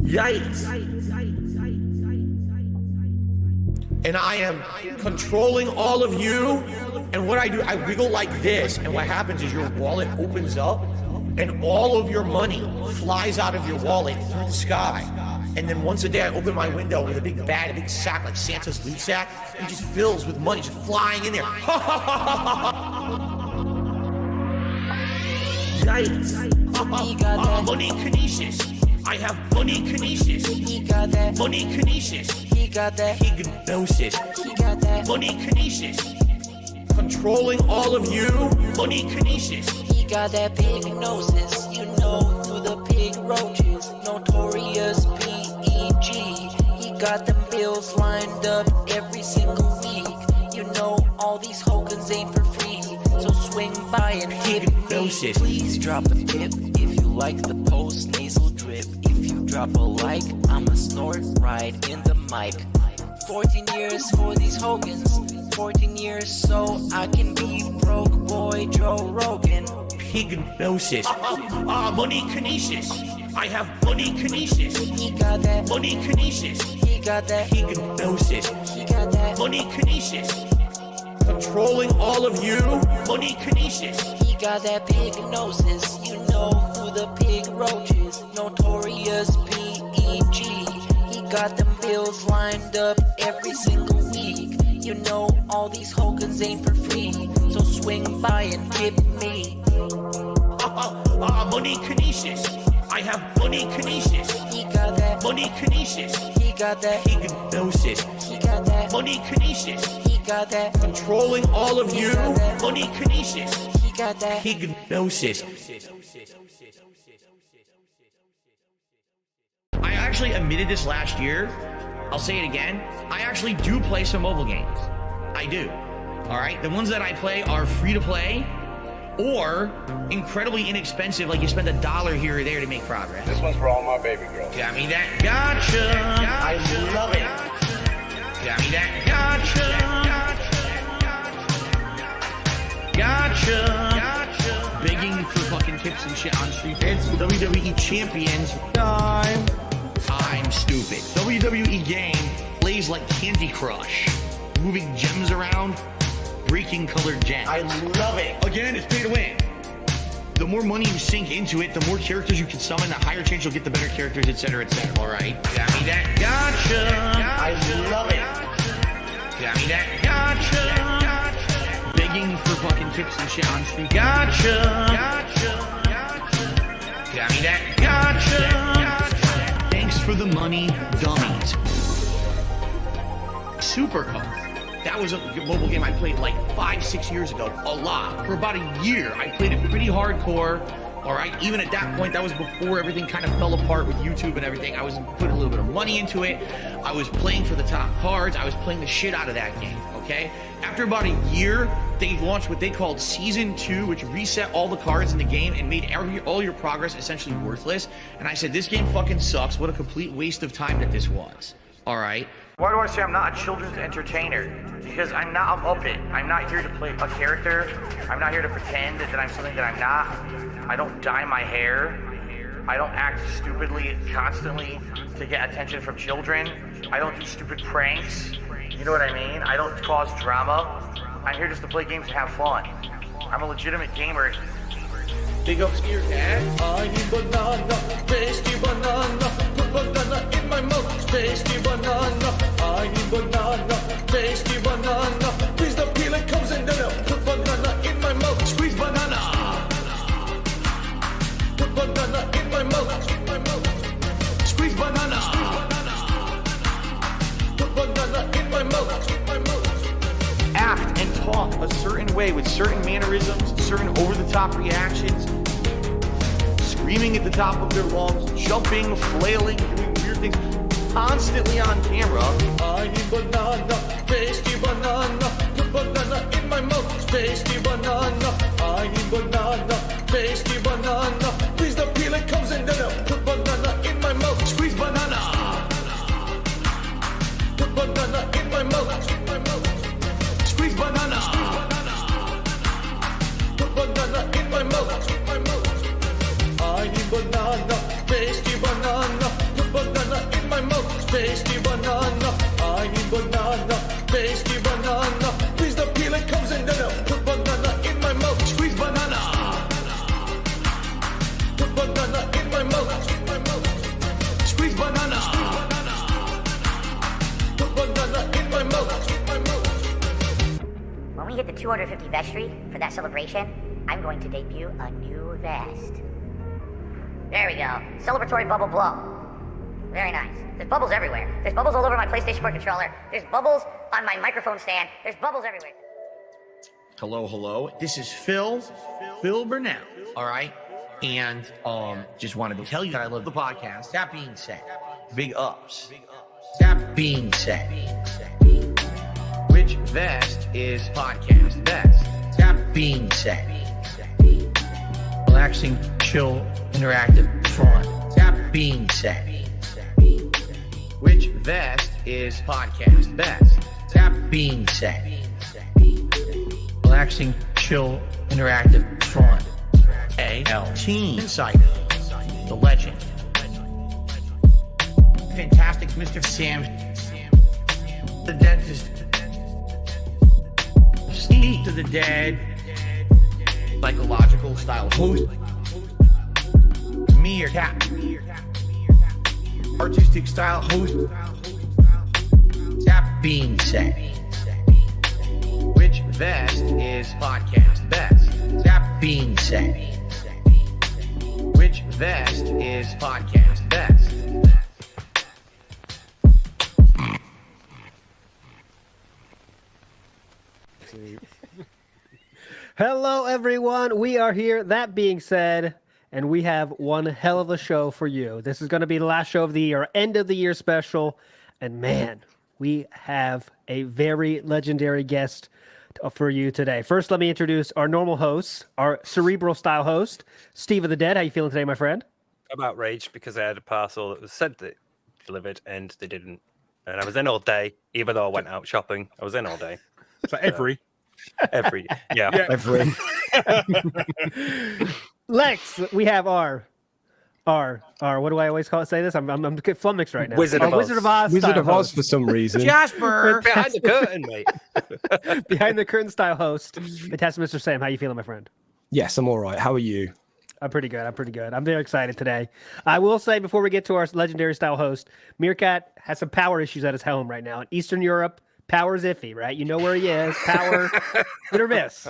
Yikes. And I am controlling all of you. And what I do, I wiggle like this. And what happens is your wallet opens up and all of your money flies out of your wallet through the sky. And then once a day, I open my window with a big bag, a big sack, like Santa's loot sack. And it just fills with money just flying in there. Yikes. Money kinesis. I have money kinesis. He got that. Money kinesis. He got that. Hypnosis. He got that. Money kinesis. Controlling all of you. Money kinesis. He got that big gnosis. You know who the pig roaches. Notorious PIGGY. He got them bills lined up every single week. You know all these Hogans ain't for free. So swing by and hit me. Please drop a tip if you like the post nasal drip. If you drop a like, I'ma snort right in the mic. 14 years for these Hogans. 14 years so I can be broke boy Joe Rogan. Hypnosis. Money kinesis. I have money kinesis. He got that. Money kinesis. He got that. Hypnosis. He got that. Money kinesis. Controlling all of you. Money kinesis. He got that pig gnosis. You know who the pig roaches. Notorious PIGGY. He got them bills lined up every single week. You know all these Hogans ain't for free. So swing by and hit me. Money kinesis. I have money kinesis. He got that. Money kinesis. He got that. Hypnosis. He got that. Money kinesis. He got that. Controlling all of you. Money kinesis. He got that. Hypnosis. I actually admitted this last year. I'll say it again. I actually do play some mobile games. I do. All right. The ones that I play are free to play or incredibly inexpensive. Like you spend $1 here or there to make progress. This one's for all my baby girls. Got me that. Gotcha. I love it. Got me that. Gotcha. Begging for fucking tips and shit on street. It's WWE Champions time. I'm stupid. WWE game plays like Candy Crush. Moving gems around, breaking colored gems. I love it. Again, it's pay to win. The more money you sink into it, the more characters you can summon, the higher chance you'll get the better characters, etc., etc. All right. Got me that. Gotcha. I love it. Got me that. Gotcha. Begging for fucking tips and shit on street. Gotcha. Got me that. Gotcha. Thanks for the money, dummies. Supercar. That was a mobile game I played like 5-6 years ago, a lot. For about a year, I played it pretty hardcore. All right, even at that point, that was before everything kind of fell apart with YouTube and everything. I was putting a little bit of money into it. I was playing for the top cards. I was playing the shit out of that game, okay? After about a year, they launched what they called Season 2, which reset all the cards in the game and made all your progress essentially worthless. And I said, this game fucking sucks. What a complete waste of time that this was, all right? Why do I say I'm not a children's entertainer? Because I'm not a Muppet. I'm not here to play a character. I'm not here to pretend that I'm something that I'm not. I don't dye my hair. I don't act stupidly constantly to get attention from children. I don't do stupid pranks. You know what I mean? I don't cause drama. I'm here just to play games and have fun. I'm a legitimate gamer. Big ups to your dad. I need banana, tasty banana. Put banana in my mouth, tasty banana. I need banana, tasty banana. Please the peel it comes in there. Put banana in my mouth, squeeze banana. Put banana in my mouth, squeeze banana. Put banana in my mouth. Act and talk a certain way with certain mannerisms, certain over-the-top reactions, screaming at the top of their lungs, jumping, flailing, doing weird things, constantly on camera. I need banana, tasty banana. Put banana in my mouth, tasty banana. I need banana, tasty banana. Please the peel it comes in there. Put banana in my mouth, squeeze banana. Put banana in my mouth. Squeeze banana. Put banana in my mouth. I need banana, tasty banana. Put banana tasty banana. Please the peel it comes in, then put banana in my mouth. Squeeze banana. Put banana in my mouth. Squeeze banana. Put banana in my mouth. When we hit the 250 vestry for that celebration, I'm going to debut a new vest. There we go. Celebratory bubble blow. Very nice. There's bubbles everywhere. There's bubbles all over my PlayStation 4 controller. There's bubbles on my microphone stand. There's bubbles everywhere. Hello. This is Phil Burnell. All right. And just wanted to tell you that I love the podcast. That being said, big ups. That being said, which vest is podcast best? That being said, relaxing, chill, interactive, fun. That being said, which vest is podcast best? That being said, relaxing, chill, interactive, fun. AL Team Insider, the legend, Fantastic Mr. Sam, the dentist, Steve to the Dead, psychological style host, Meerkat, artistic style host. That being said, which vest is podcast best? That being said, which vest is podcast best? Hello, everyone. We are here. That being said, and we have one hell of a show for you. This is going to be the last show of the year, end of the year special. And man, we have a very legendary guest for you today. First, let me introduce our normal hosts, our cerebral style host, Steve of the Dead. How you feeling today, my friend? I'm outraged because I had a parcel that was said that delivered and they didn't. And I was in all day, even though I went out shopping. I was in all day. So every, yeah. every. Lex, we have our, what do I always say this? I'm flummoxed right now. Wizard of Oz. Wizard of Oz. Wizard style of Oz host. for some reason. Jasper! Behind the curtain, mate. Behind the curtain style host. Fantastic Mr. Sam. How you feeling, my friend? Yes, I'm all right. How are you? I'm pretty good. I'm very excited today. I will say before we get to our legendary style host, Meerkat has some power issues at his home right now. In Eastern Europe, power's iffy, right? You know where he is. Power, hit or miss.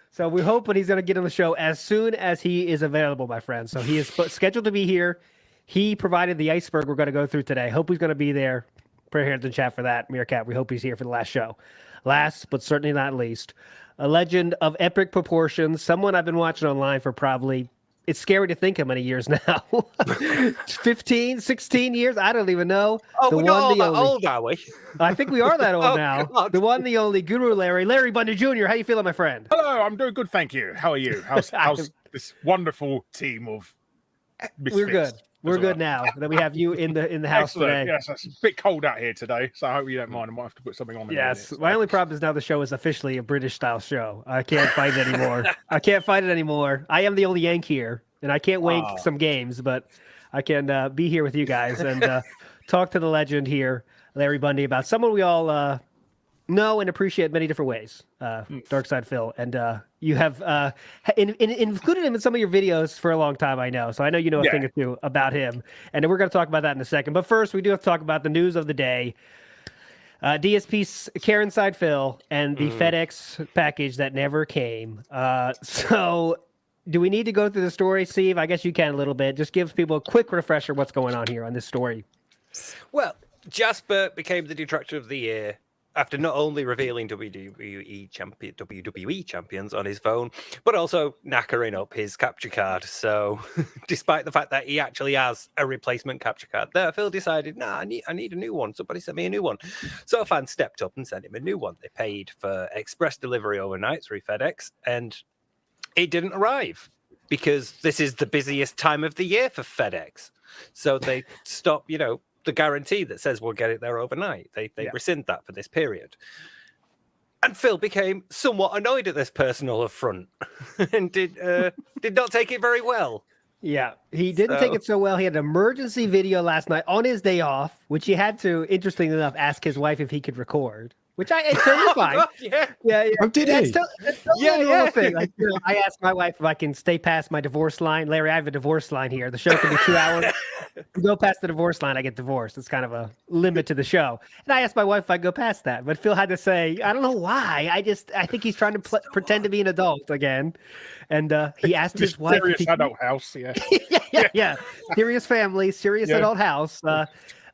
So we're hoping he's going to get on the show as soon as he is available, my friend. So he is scheduled to be here. He provided the iceberg we're going to go through today. Hope he's going to be there. Put your hands in chat for that, Meerkat. We hope he's here for the last show. Last, but certainly not least, a legend of epic proportions, someone I've been watching online for probably, it's scary to think how many years now. 15, 16 years? I don't even know. Oh, we're not all that old, are we? I think we are that old now. God. The one, the only Guru Larry Bundy Jr. How you feeling, my friend? Hello, I'm doing good, thank you. How are you? How's this wonderful team of misfits? We're good. We're good now that we have you in the house today. Yes, it's a bit cold out here today, so I hope you don't mind. I might have to put something on. Yes, my only problem is now the show is officially a British style show. I can't fight it anymore. I am the only Yank here, and I can't wank some games, but I can be here with you guys and talk to the legend here, Larry Bundy, about someone we all know and appreciate many different ways. Dark Side Phil, and you have included him in some of your videos for a long time, I know. So I know you know a thing or two about him, and we're going to talk about that in a second. But first, we do have to talk about the news of the day. DSP Karen Side Phil and the FedEx package that never came. So do we need to go through the story, Steve? I guess you can a little bit. Just give people a quick refresher what's going on here on this story. Well, Jasper became the detractor of the year after not only revealing WWE champions on his phone, but also knackering up his capture card. So, despite the fact that he actually has a replacement capture card, there Phil decided, I need a new one. Somebody sent me a new one. So a fan stepped up and sent him a new one. They paid for express delivery overnight through FedEx, and it didn't arrive because this is the busiest time of the year for FedEx. So they stop, the guarantee that says we'll get it there overnight. They rescind that for this period. And Phil became somewhat annoyed at this personal affront and did not take it very well. Yeah, he didn't take it so well. He had an emergency video last night on his day off, which he had to, interestingly enough, ask his wife if he could record. which it's totally fine. God, yeah. Yeah. Oh, did That's he? That's totally Yeah, a normal yeah. thing. Like, I asked my wife if I can stay past my divorce line. Larry, I have a divorce line here. The show can be 2 hours. If you go past the divorce line, I get divorced. It's kind of a limit to the show. And I asked my wife if I go past that, but Phil had to say, I don't know why. I think he's trying to pretend to be an adult again. And he asked his wife. Serious adult house, yeah. yeah. Serious family, serious adult house.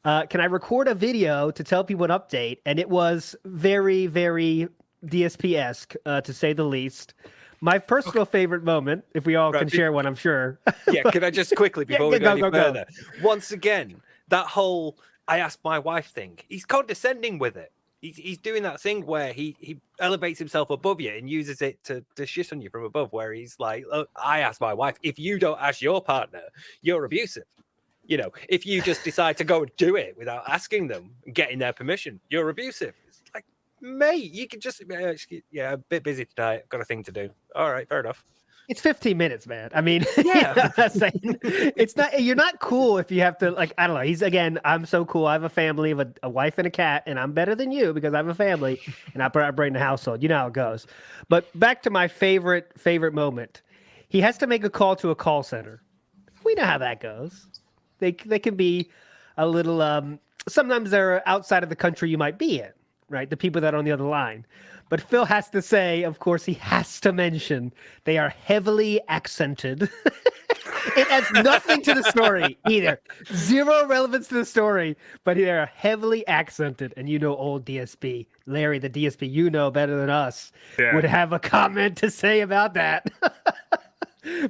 Can I record a video to tell people an update? And it was very, very DSP-esque, to say the least. My personal favorite moment, if we all can share one, I'm sure. Yeah, can I just quickly, before we go any further, once again, that whole I asked my wife thing, he's condescending with it. He's doing that thing where he elevates himself above you and uses it to shit on you from above, where he's like, oh, I asked my wife, if you don't ask your partner, you're abusive. You know, if you just decide to go and do it without asking them, getting their permission, you're abusive. It's like, mate, you can just, a bit busy tonight, got a thing to do. All right, fair enough. It's 15 minutes, man. I mean, Yeah. it's not, you're not cool if you have to, like, I don't know. I'm so cool. I have a family of a wife and a cat, and I'm better than you because I have a family and I bring the household. You know how it goes. But back to my favorite moment. He has to make a call to a call center. We know how that goes. They can be a little, sometimes they're outside of the country you might be in, right? The people that are on the other line. But Phil has to say, of course, he has to mention they are heavily accented. It adds nothing to the story either. Zero relevance to the story, but they are heavily accented. And you know, old DSP, Larry, the DSP, you know better than us, would have a comment to say about that.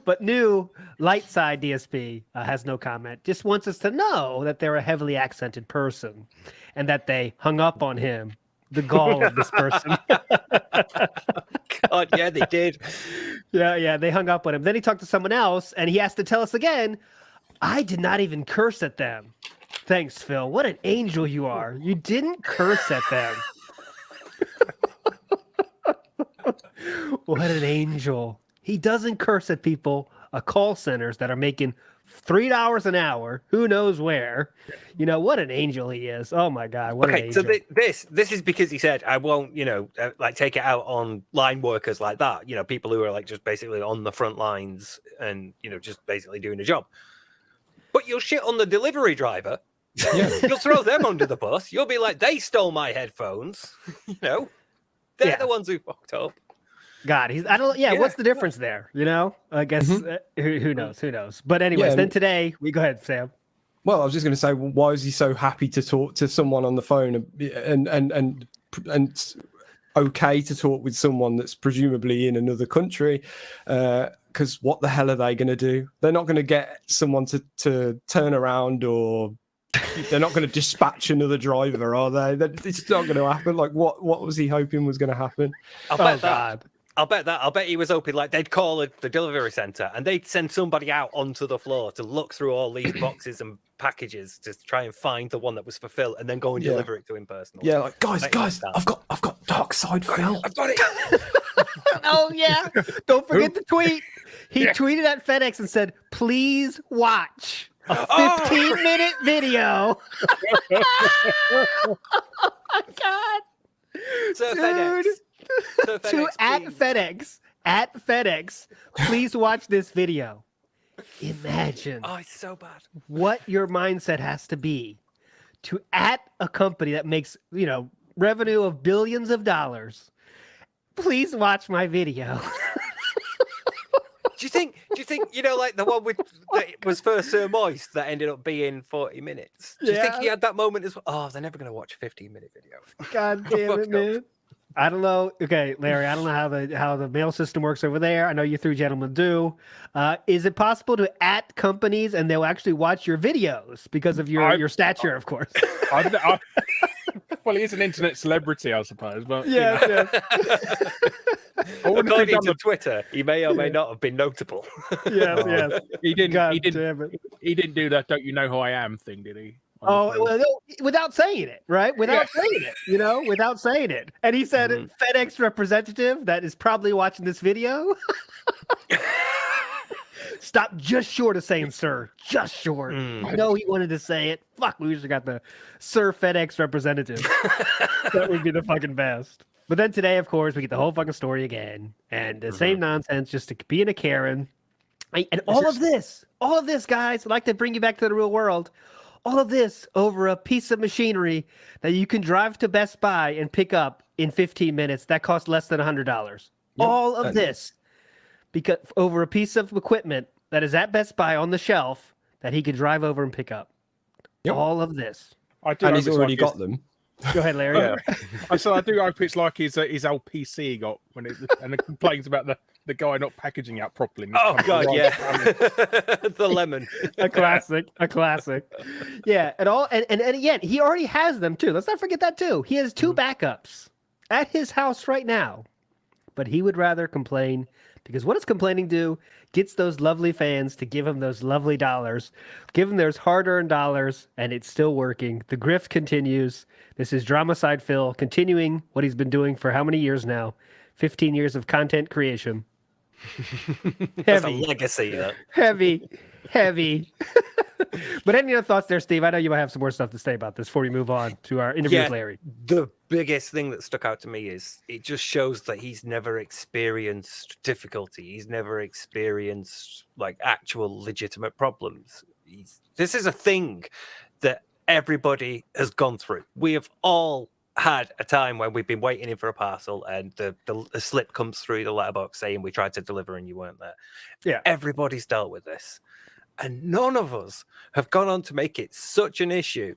But new light side DSP has no comment. Just wants us to know that they're a heavily accented person and that they hung up on him. The gall of this person. God, yeah, they did. Yeah, they hung up on him. Then he talked to someone else, and he has to tell us again, I did not even curse at them. Thanks, Phil. What an angel you are. You didn't curse at them. What an angel. He doesn't curse at people, call centers that are making $3 an hour, who knows where. You know, what an angel he is. Oh my God, what an angel. So this is because he said, I won't, like take it out on line workers like that, people who are like just basically on the front lines and, just basically doing a job. But you'll shit on the delivery driver. Yeah. You'll throw them under the bus. You'll be like, they stole my headphones. They're the ones who fucked up. God, what's the difference there? I guess who knows? But anyways, then today we go ahead, Sam. Well, I was just going to say, why is he so happy to talk to someone on the phone and okay to talk with someone that's presumably in another country? Because what the hell are they going to do? They're not going to get someone to turn around, or they're not going to dispatch another driver, are they? It's not going to happen. Like, what was he hoping was going to happen? I'll bet he was hoping like they'd call the delivery center and they'd send somebody out onto the floor to look through all these boxes and packages to try and find the one that was for Phil and then go and deliver it to him personally. Yeah, like guys, I've got Dark Side Phil. I've got it. Oh yeah! Don't forget the tweet. He tweeted at FedEx and said, "Please watch a 15-minute video." Oh my God! So Dude. FedEx, at FedEx, please watch this video. Imagine it's so bad what your mindset has to be to at a company that makes revenue of billions of dollars. Please watch my video. Do you think like the one that was first Sir Moist that ended up being 40 minutes? Do you think he had that moment as well? Oh, they're never going to watch a 15-minute video. God damn it, man. I don't know. Okay, Larry, I don't know how the mail system works over there. I know you three gentlemen do. Is it possible to at companies and they'll actually watch your videos because of your stature, of course? Well, he's an internet celebrity, I suppose. But yeah. According to Twitter, he may or may not have been notable. Yes. He didn't do that "Don't you know who I am" thing, did he? Oh, well, no, without saying it, right? Without saying it, without saying it. And he said, FedEx representative that is probably watching this video Stop just short of saying sir. Just short. I know he wanted to say it. Fuck, we should have got the Sir FedEx representative. That would be the fucking best. But then today, of course, we get the whole fucking story again. And the same nonsense, just to being a Karen. And all of this, guys, I'd like to bring you back to the real world. All of this over a piece of machinery that you can drive to Best Buy and pick up in 15 minutes. That costs less than $100. Yep. All of this because over a piece of equipment that is at Best Buy on the shelf that he could drive over and pick up. Yep. All of this. I do And hope he's it's already like got them. Go ahead, Larry. So I do hope it's like his old PC he got when and it complains about the guy not packaging out properly. Oh God, yeah, the lemon, a classic. Yeah, and again, he already has them too. Let's not forget that too. He has 2 backups at his house right now, but he would rather complain because what does complaining do? Gets those lovely fans to give him those lovely dollars, give him those hard-earned dollars, and it's still working. The grift continues. This is Dramacide Phil continuing what he's been doing for how many years now? 15 years of content creation. That's a legacy. That Heavy. But any other thoughts there, Steve? I know you might have some more stuff to say about this before we move on to our interview with Larry. The biggest thing that stuck out to me is it just shows that he's never experienced difficulty. He's never experienced like actual legitimate problems. This is a thing that everybody has gone through. We have all had a time when we've been waiting in for a parcel and the slip comes through the letterbox saying we tried to deliver and you weren't there. Yeah. Everybody's dealt with this. And none of us have gone on to make it such an issue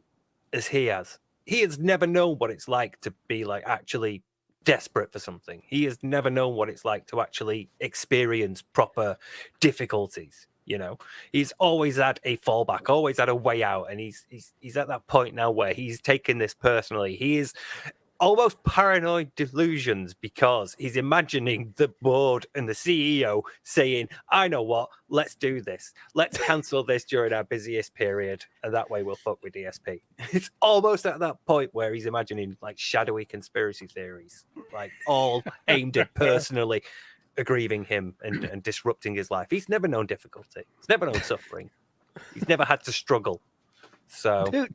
as he has. He has never known what it's like to be like actually desperate for something. He has never known what it's like to actually experience proper difficulties. You know, he's always had a fallback, always had a way out, and he's at that point now where he's taken this personally. He is almost paranoid delusions because he's imagining the board and the CEO saying, I know what, let's do this. Let's cancel this during our busiest period. And that way we'll fuck with DSP. It's almost at that point where he's imagining like shadowy conspiracy theories, like all aimed at personally aggrieving him and disrupting his life. He's never known difficulty. He's never known suffering. He's never had to struggle. So, dude,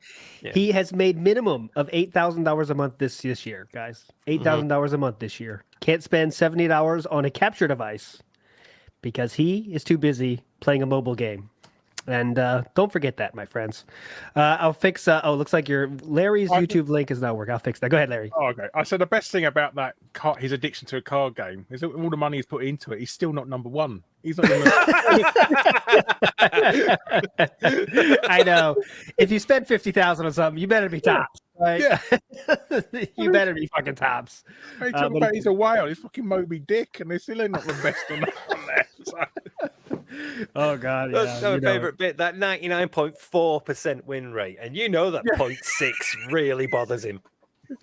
he has made minimum of $8,000 a month this year, guys. $8,000 a month this year. Can't spend $70 on a capture device because he is too busy playing a mobile game. And don't forget that, my friends. I'll fix. Looks like Larry's YouTube link is not working. I'll fix that. Go ahead, Larry. Oh, okay. I said the best thing about that his addiction to a card game is that all the money he's put into it. He's still not number one. He's not. I know. If you spend $50,000 on something, you better be tops. Right? Yeah. You better be fucking tops. They talk about he's a whale. He's fucking Moby Dick, and they're still not the best on there. So. Oh God! That's my favorite bit. That 99.4% win rate, and you know that 0.6 really bothers him.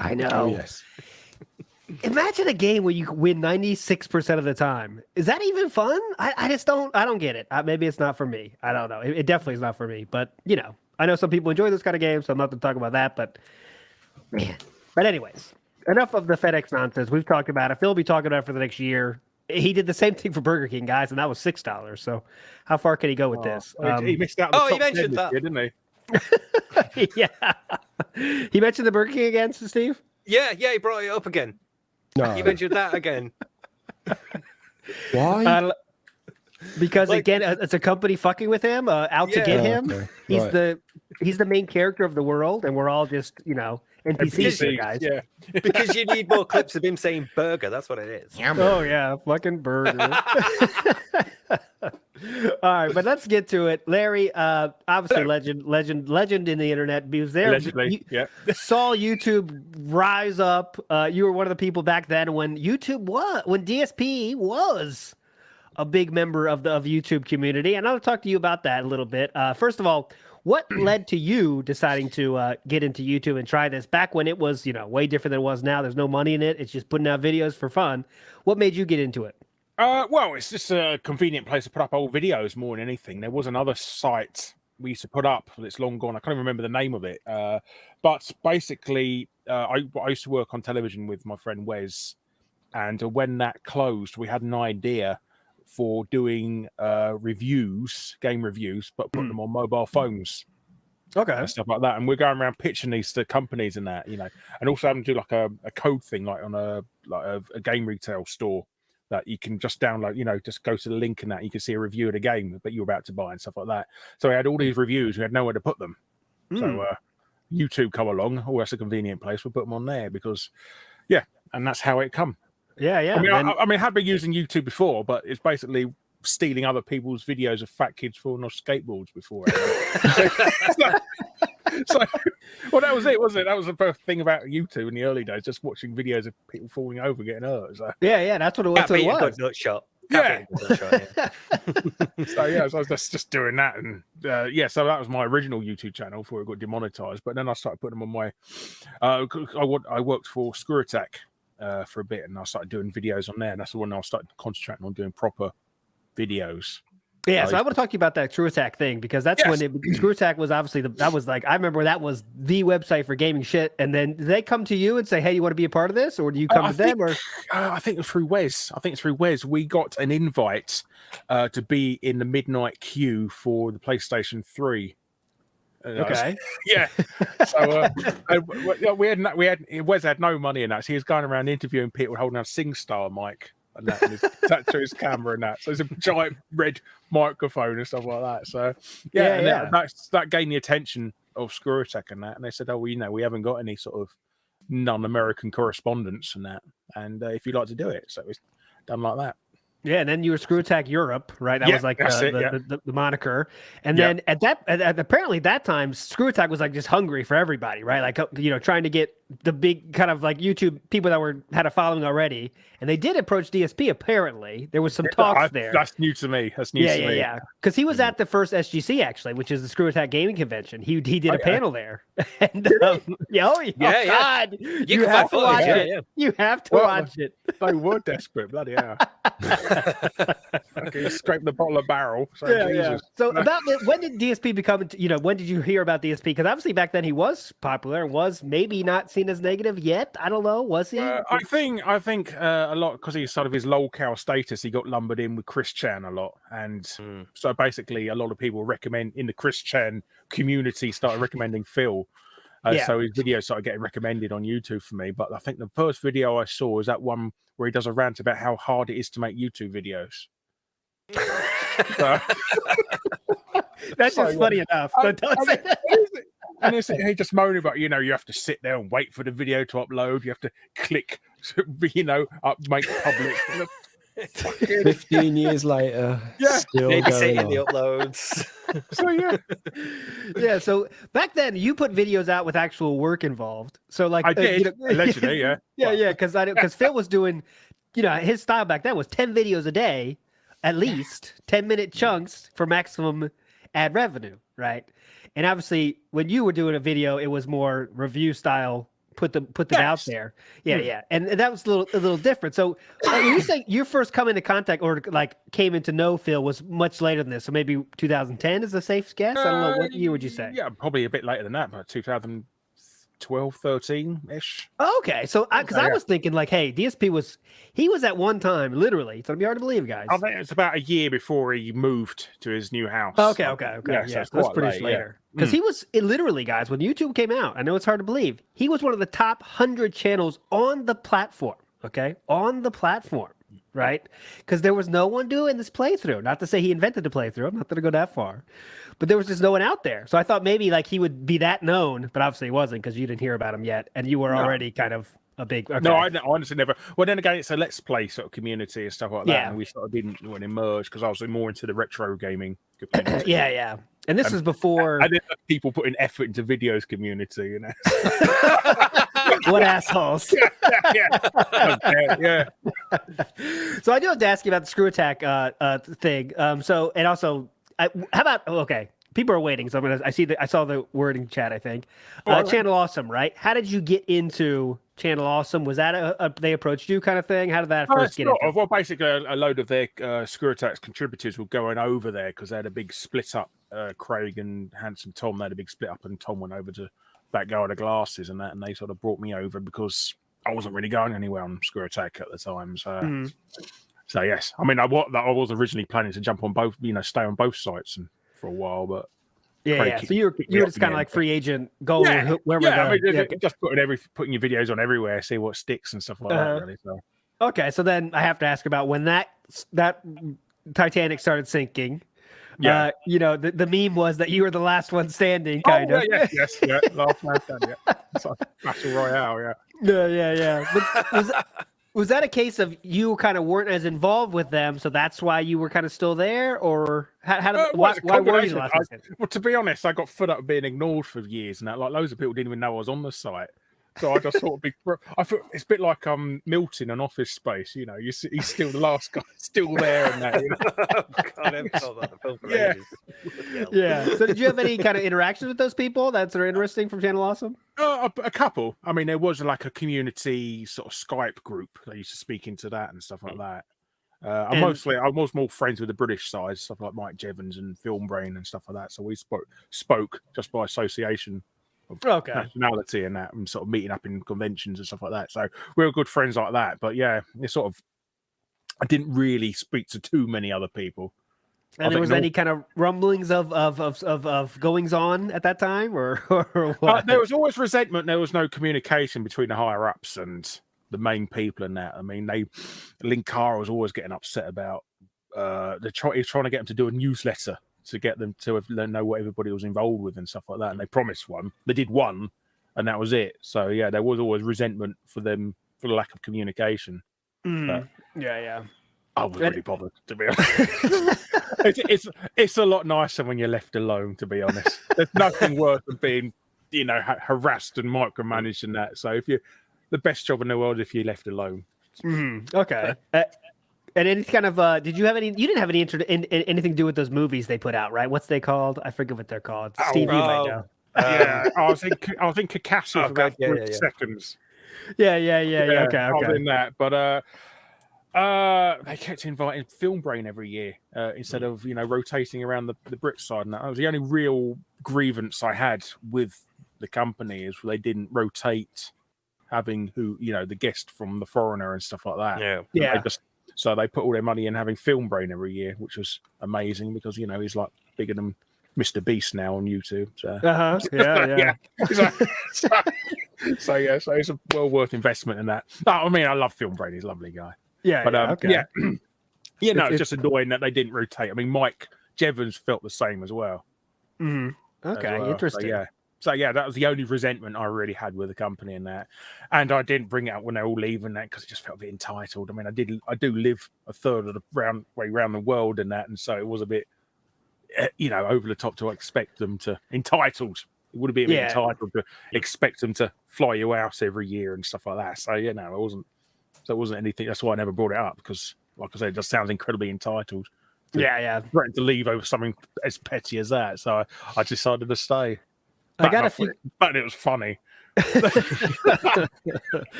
I know. Oh, yes. Imagine a game where you win 96% of the time. Is that even fun? I just don't. I don't get it. Maybe it's not for me. I don't know. It definitely is not for me. But you know, I know some people enjoy this kind of game, so I'm not going to talk about that. But man. But anyways, enough of the FedEx nonsense. We've talked about it. Phil will be talking about it for the next year. He did the same thing for Burger King, guys, and that was $6. So how far can he go with this? He missed out on the top he mentioned 10 that, year, didn't he? Yeah. He mentioned the Burger King again, Steve? Yeah, he brought it up again. No. He mentioned that again. Why? Because again, it's a company fucking with him, out to get him. Okay. He's the main character of the world, and we're all just NPCs here, guys. Yeah. Because you need more clips of him saying burger. That's what it is. Oh yeah, fucking burger. All right, but let's get to it. Larry, obviously legend in the internet. He was there. Allegedly, Saw YouTube rise up. You were one of the people back then when DSP was a big member of YouTube community, and I'll talk to you about that a little bit. First of all, what led to you deciding to get into YouTube and try this back when it was, way different than it was now? There's no money in it. It's just putting out videos for fun. What made you get into it? Well, it's just a convenient place to put up old videos more than anything. There was another site we used to put up that's long gone. I can't even remember the name of it. But basically, I used to work on television with my friend Wes. And when that closed, we had an idea for doing reviews, game reviews, but putting them on mobile phones. Okay. And stuff like that, and we're going around pitching these to companies and that, and also having to do like a code thing, like on a game retail store that you can just download, just go to the link and that you can see a review of the game that you're about to buy and stuff like that. So we had all these reviews, we had nowhere to put them. So YouTube come along, that's a convenient place. We put them on there because, and that's how it come. Yeah. I mean, I had been using YouTube before, but it's basically stealing other people's videos of fat kids falling off skateboards before. Well, that was it, wasn't it? That was the first thing about YouTube in the early days, just watching videos of people falling over, getting hurt. So. Yeah, that's what it was. Can't beat a good nut shot. Yeah. So I was just doing that, and so that was my original YouTube channel before it got demonetized. But then I started putting them on my. I worked for Screw Attack for a bit, and I started doing videos on there. And that's the one I started concentrating on doing proper videos. Yeah, so I want to talk to you about that Screw Attack thing, because that's when Screw Attack was obviously that was like, I remember that was the website for gaming shit. And then did they come to you and say, hey, you want to be a part of this, or do you come to them? Or I think through Wes. We got an invite to be in the midnight queue for the PlayStation 3. Okay. Yeah. So Wes had no money in that. So he was going around interviewing people holding a SingStar mic and that, and attached to his camera and that. So it's a giant red microphone and stuff like that. So that gained the attention of Screw Attack and that. And they said, oh, well, we haven't got any sort of non-American correspondence and that. And if you'd like to do it, so it's done like that. Yeah, and then you were Screw Attack Europe, right? That was like the moniker. And then at apparently that time, Screw Attack was like just hungry for everybody, right? Like trying to get the big kind of like YouTube people that had a following already. And they did approach DSP. Apparently, there was some talks there. That's new to me. That's news to me. Yeah. Because he was at the first SGC actually, which is the Screw Attack Gaming Convention. He did a panel there. And, God, you have to watch it. You have to watch it. They were desperate, bloody hell. Okay, scrape the bottom of the barrel. So about when did DSP become? When did you hear about DSP? Because obviously back then he was popular and was maybe not seen as negative yet. I don't know. Was he? I think a lot because he's sort of his lolcow status. He got lumbered in with Chris Chan a lot, and so basically a lot of people in the Chris Chan community started recommending Phil. So his videos started getting recommended on YouTube for me. But I think the first video I saw was that one where he does a rant about how hard it is to make YouTube videos. That's just funny enough. And he just moaning about, you have to sit there and wait for the video to upload. You have to click, make public. 15 years later, still babysitting the uploads. So back then you put videos out with actual work involved. So like I did allegedly, because Phil was doing, his style back then was 10 videos a day, at least 10-minute chunks for maximum ad revenue, right? And obviously when you were doing a video, it was more review style. Put them out there. And that was a little different. So when you say your first come into contact or like came into know Phil was much later than this, so maybe 2010 is a safe guess. I don't know, what year would you say? Yeah, probably a bit later than that, but 2012, 13-ish. Okay, so because I was thinking like, hey, DSP was at one time literally. It's gonna be hard to believe, guys. I think it's about a year before he moved to his new house. Okay. Yeah, So that's pretty later. Because he was literally, guys, when YouTube came out, I know it's hard to believe, he was one of the top 100 channels on the platform. Okay, on the platform, right? Because there was no one doing this playthrough. Not to say he invented the playthrough. I'm not going to go that far, but there was just no one out there. So I thought maybe like he would be that known, but obviously he wasn't because you didn't hear about him yet, and you were already kind of a big. Okay. No, I honestly never. Well, then again, it's a Let's Play sort of community and stuff like that. Yeah. And we sort of didn't want to merge because I was more into the retro gaming community. Yeah. And this was before. I didn't have people putting effort into videos community, What assholes. Yeah. So I do have to ask you about the Screw Attack thing. How about people are waiting, so I saw the word in chat, I think. Channel Awesome, right? How did you get into Channel Awesome? Was that they approached you kind of thing? How did that first get into? Well, basically, a load of their Screw Attack's contributors were going over there because they had a big split up. Craig and Handsome Tom, they had a big split up, and Tom went over to that guy with the glasses and that, and they sort of brought me over because I wasn't really going anywhere on Screw Attack at the time. So So yes, I mean, I was originally planning to jump on both, stay on both sites and for a while, but Yeah. So you were just kind of like free agent, going wherever. I mean, just putting your videos on everywhere, see what sticks and stuff like that. Really. So. Okay, so then I have to ask about when that Titanic started sinking. Yeah. The meme was that you were the last one standing, kind of. Yes, last man standing. Yeah. It's like Battle Royale, Yeah. But was that a case of you kind of weren't as involved with them, so that's why you were kind of still there, or why were you the last one standing? Well, to be honest, I got fed up being ignored for years, and that like loads of people didn't even know I was on the site. So I just thought I thought it's a bit like Milton in Office Space, he's still the last guy, still there, and that. God, I haven't thought about the film for Yeah. ages. Yeah. So did you have any kind of interactions with those people that are interesting from Channel Awesome? A couple. I mean, there was like a community sort of Skype group. They used to speak into that and stuff like that. I was more friends with the British side, stuff like Mike Jevons and Film Brain and stuff like that. So we spoke just by association. Of nationality and that, and sort of meeting up in conventions and stuff like that. So we were good friends like that. But yeah, I didn't really speak to too many other people. And there was any kind of rumblings of goings on at that time, or what? There was always resentment. There was no communication between the higher ups and the main people and that. I mean, Linkara was always getting upset about trying to get them to do a newsletter to get them to know what everybody was involved with and stuff like that. And they promised one. They did one, and that was it. So, yeah, there was always resentment for them for the lack of communication. But yeah. I wasn't really bothered, to be honest. It's a lot nicer when you're left alone, to be honest. There's nothing worse than being, harassed and micromanaged and that. So the best job in the world if you're left alone. Okay. And any kind of did you have any? You didn't have any anything to do with those movies they put out, right? What's they called? I forget what they're called. Steve, you might know. Yeah, I was in Kakassi for about 3 seconds. Yeah. Okay. I was in that, but they kept inviting Film Brain every year instead of rotating around the Brit side, and that was the only real grievance I had with the company is they didn't rotate having the guest from The Foreigner and stuff like that. Yeah. So they put all their money in having Film Brain every year, which was amazing because he's like bigger than Mr. Beast now on YouTube. So yeah. So it's a well worth investment in that. I mean, I love Film Brain; he's a lovely guy. It's just annoying that they didn't rotate. I mean, Mike Jevons felt the same as well. Okay, interesting. So that was the only resentment I really had with the company and that. And I didn't bring it up when they were all leaving that because it just felt a bit entitled. I mean, I do live a third of the way around the world and that, and so it was a bit, over the top to expect them to entitled. It would have been a bit entitled to expect them to fly you out every year and stuff like that. So it wasn't. So it wasn't anything. That's why I never brought it up because, like I said, it just sounds incredibly entitled. Threatened to leave over something as petty as that. So I decided to stay. I got a few, but it was funny.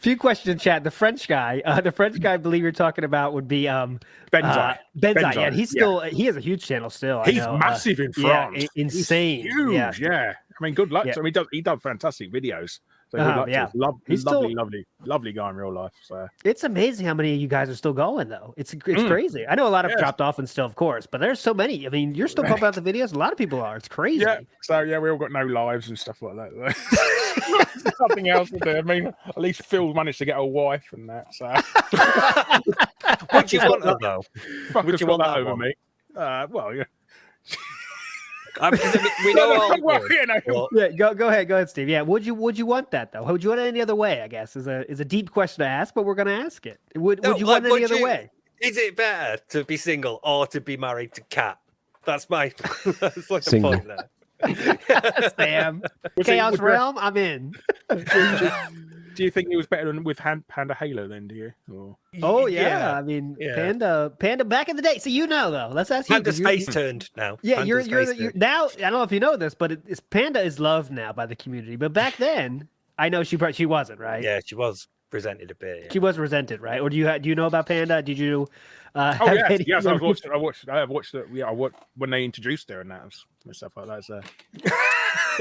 Few questions in chat. The French guy, I believe you're talking about would be Benzai. Benzai. Yeah, he has a huge channel still. He's massive in France. Yeah, insane. He's huge. Yeah. I mean, good luck. Yeah. I mean, he does fantastic videos. So he's lovely guy in real life. So it's amazing how many of you guys are still going though. It's crazy. I know a lot have dropped off and still, of course, but there's so many. I mean, you're still pumping out the videos. A lot of people are. It's crazy. Yeah. So we all got no lives and stuff like that. Something else to do. I mean, at least Phil managed to get a wife and that. So would you want that though? Would you want that over me? Well, yeah. We know all. Go ahead, Steve. Yeah, would you want that though? Would you want it any other way? I guess is a deep question to ask, but we're going to ask it. Would you want it any other way? Is it better to be single or to be married to Kat? That's like the Single. point there. Sam, Chaos Realm, I'm in. Do you think he was better than with Panda Halo then? Do you? Or... Oh yeah, I mean Panda back in the day. So though, let's ask you. Panda's face turned now. Yeah, you're now. I don't know if you know this, but Panda is loved now by the community. But back then, I know she wasn't, right? Yeah, she was presented a bit. Yeah. She was resented, right? Or do you know about Panda? Did you? Yes, I watched it. Yeah, I watched it. Yeah, when they introduced her and that and stuff like that. So.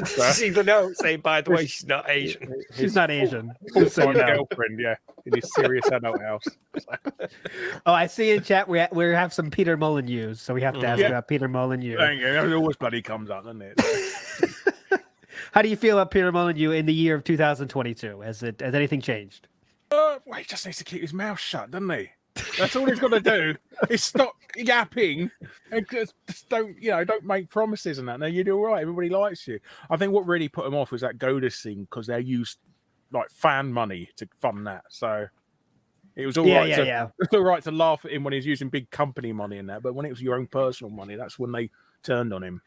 See the note saying, by the way, she's not Asian. She's not Asian. Full Just so you time know. girlfriend, yeah, in his serious adult house. Oh, I see in chat we have some Peter Molyneux, so we have to ask Yeah. about Peter Molyneux. Thank you. It always bloody comes up, doesn't it? How do you feel about Peter Molyneux in the year of 2022? Has anything changed? Well, he just needs to keep his mouth shut, doesn't he? That's all he's got to do. Is stop yapping and just don't make promises and that. No, you do all right. Everybody likes you. I think what really put him off was that Godus thing because they used like fan money to fund that. So it was all right. It's all right to laugh at him when he's using big company money and that, but when it was your own personal money, that's when they turned on him.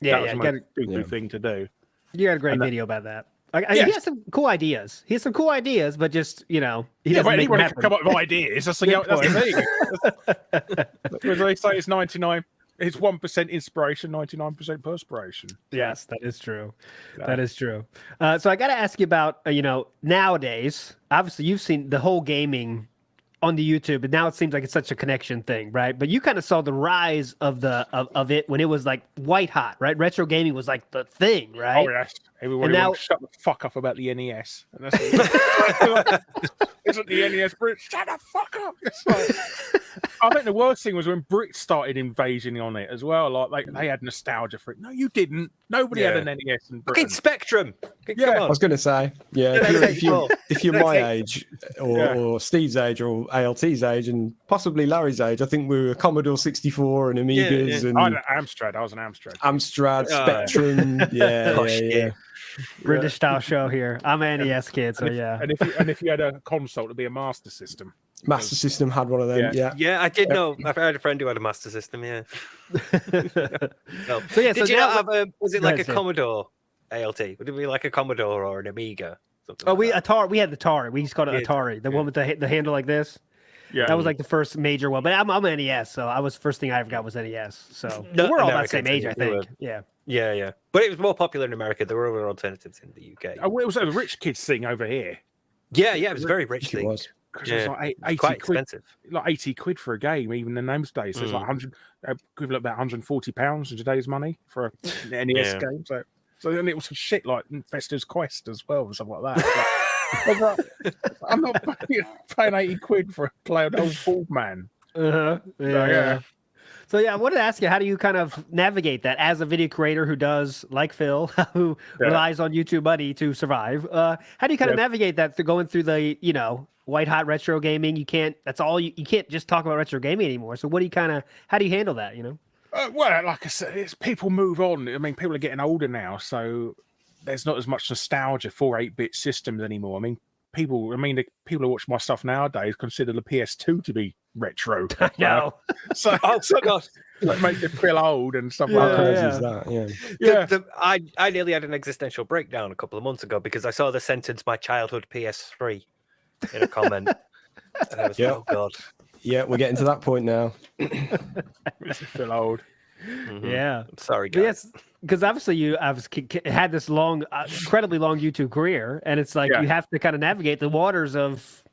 Yeah, that was a stupid thing to do. You had a great video about that. He has some cool ideas. He has some cool ideas, but just he doesn't make anyone them can come up with ideas. That's the thing. They say it's 99. It's 1% inspiration, 99% perspiration. Yes, that is true. Yeah. That is true. So I got to ask you about nowadays. Obviously, you've seen the whole gaming on the YouTube, and now it seems like it's such a connection thing, right? But you kind of saw the rise of it when it was like white hot, right? Retro gaming was like the thing, right? Oh yes, everybody wants to shut the fuck up about the NES. And that's isn't the NES Brit? Shut the fuck up! I think the worst thing was when Brits started invading on it as well. Like they had nostalgia for it. No, you didn't. Nobody had an NES in Britain. Fucking Spectrum. Yeah, I was going to say, if you're my age or Steve's age or ALT's age and possibly Larry's age, I think we were Commodore 64 and Amigas and Amstrad. I was an Amstrad. Amstrad, Spectrum. Yeah. British style show here. I'm an NES kid, so yeah. And if you had a console, it'd be a Master System. Master System had one of them. Yeah, I did know. I've had a friend who had a Master System. Yeah. No. Did you not have a? Was it like a Commodore ALT? Would it be like a Commodore or an Amiga? We had the Atari. We just called it Atari. The one with the handle like this. Yeah, that was like the first major one. But I'm an NES, so first thing I ever got was NES. So we're all that same age, I think. Yeah. But it was more popular in America. There were other alternatives in the UK. Oh, it was a rich kids thing over here. Yeah, it was a very rich thing. It was like 80 quite quid, expensive. Like 80 quid for a game, even in those days. So it's like 100, equivalent about £140 in today's money for an NES game. So then it was shit like Fester's Quest as well, and stuff like that. I'm not paying 80 quid for playing an old bald man. So I wanted to ask you, how do you kind of navigate that as a video creator who does, like Phil, who relies on YouTube money to survive? How do you kind of navigate that through going through the, white hot retro gaming? You can't. That's all. You can't just talk about retro gaming anymore. So how do you handle that? Well, like I said, people move on. I mean, people are getting older now, so there's not as much nostalgia for 8-bit systems anymore. I mean, people who watch my stuff nowadays consider the PS2 to be retro. I know. So God, that makes it feel old and stuff like that. I nearly had an existential breakdown a couple of months ago because I saw the sentence "my childhood PS3" in a comment, and I was like, "Oh God." Yeah, we're getting to that point now. Makes it feel old. Mm-hmm. Yeah. Sorry, guys. Yes, because obviously you had this long, incredibly long YouTube career, and it's like you have to kind of navigate the waters of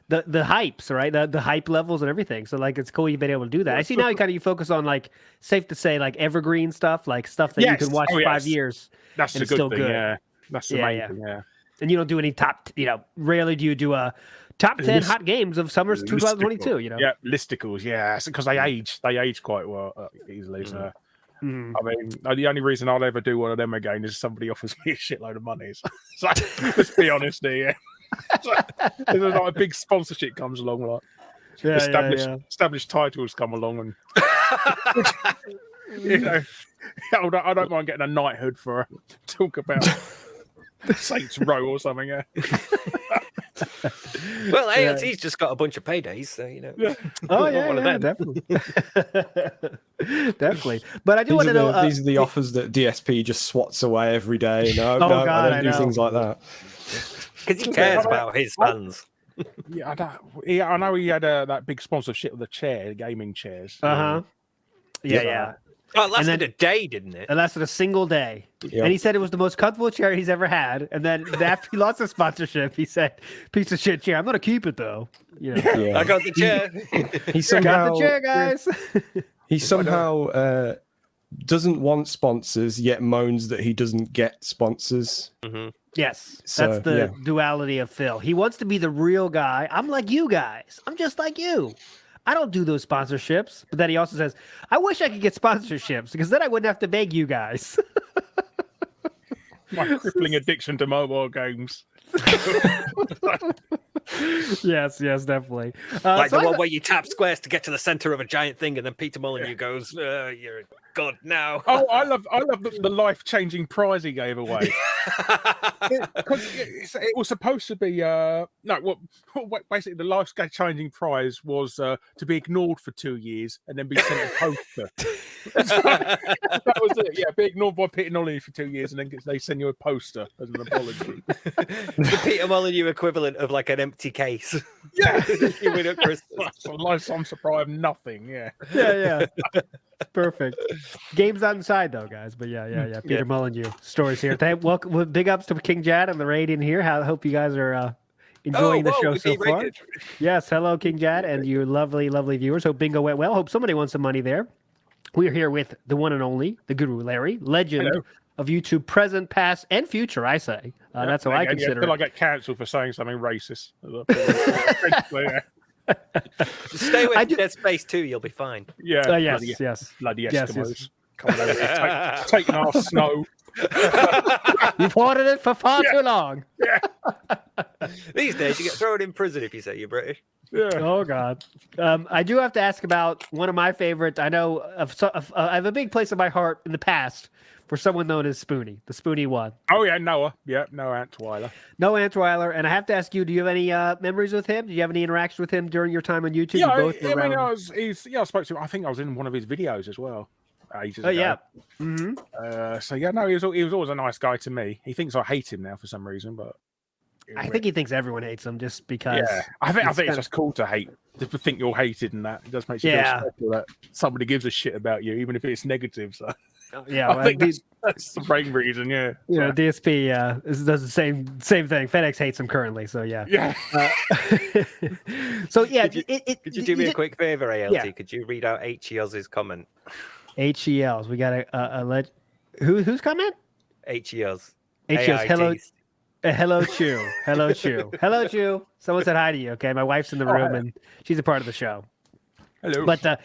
the hypes, right? The hype levels and everything. So like, it's cool you've been able to do that. I see now you focus on like, safe to say, like evergreen stuff, like stuff that you can watch 5 years. That's and a good still thing. Good. Yeah, that's the main thing. Yeah. And you don't do any top. Rarely do you do a top 10 hot games of summer 2022. Yeah, listicles. Yeah, because they age quite well easily. So. I mean, the only reason I'll ever do one of them again is somebody offers me a shitload of money. So let's be honest here. There's like a big sponsorship comes along, like established titles come along, and I don't mind getting a knighthood for talk about Saints Row or something. Yeah. Well, ALT's just got a bunch of paydays, so definitely, definitely. But I do want to know. These are the offers that DSP just swats away every day. No, I don't do things like that. Because he cares about his fans. I know he had that big sponsorship of the gaming chairs. Yeah. Oh, it lasted a day, didn't it? It lasted a single day. Yep. And he said it was the most comfortable chair he's ever had. And then after he lost the sponsorship, he said, "Piece of shit chair. I'm going to keep it, though." I got the chair. He somehow got the chair, guys. He somehow doesn't want sponsors yet moans that he doesn't get sponsors. Yes, So, that's the duality of Phil. He wants to be the real guy. I'm like you guys. I'm just like you. I don't do those sponsorships. But then he also says, I wish I could get sponsorships because then I wouldn't have to beg you guys. My crippling addiction to mobile games. Yes, definitely. Like the one where you tap squares to get to the center of a giant thing, and then Peter Molyneux goes, "You're a god now." Oh, I love the life-changing prize he gave away. Because it was supposed to be basically the life-changing prize was to be ignored for 2 years and then be sent a poster. That was it. Yeah, be ignored by Peter Molyneux for 2 years and then they send you a poster as an apology. The Peter Molyneux equivalent of like an empty case. Yeah, you win at Christmas. That's a lifetime supply of nothing. Yeah. Perfect. Game's not inside though, guys. But yeah. Peter Molyneux stories here. Welcome, big ups to King Jad and the raid in here. I hope you guys are enjoying the show so far. Rated. Yes, hello King Jad and your lovely viewers. Hope bingo went well. Hope somebody won some money there. We are here with the one and only, the Guru Larry, legend of YouTube, present, past, and future. I say that's how I consider it. I get cancelled for saying something racist. Stay away from Dead Space 2, you'll be fine. Yeah. Yes. Bloody Eskimos. Coming over here, taking our snow. You've hoarded it for far too long. Yeah. These days, you get thrown in prison if you say you're British. Yeah. Oh God. I do have to ask about one of my favorite. I know I have a big place in my heart in the past for someone known as Spoonie, the Spoonie one. Oh yeah, Noah. Yeah, Noah Antweiler. Noah Antweiler, and I have to ask you: do you have any memories with him? Did you have any interaction with him during your time on YouTube? Yeah, I I spoke to him. I think I was in one of his videos as well. Ages ago. Yeah. So yeah, no, he was always a nice guy to me. He thinks I hate him now for some reason, but I think he thinks everyone hates him just because. Yeah, I think it's just cool to hate, to think you're hated, and that it just makes you feel special that somebody gives a shit about you, even if it's negative. So yeah, I think that's the main reason. Yeah, DSP does the same thing. FedEx hates him currently, so yeah. So yeah, could you do me a quick favor, ALT? Yeah. Could you read out HEL's comment? HEL's. We got whose comment? HEL's. Hello. Hello, Chew. Hello, Chew. Hello, Chew. Someone said hi to you. Okay, my wife's in the room and she's a part of the show. Hello. But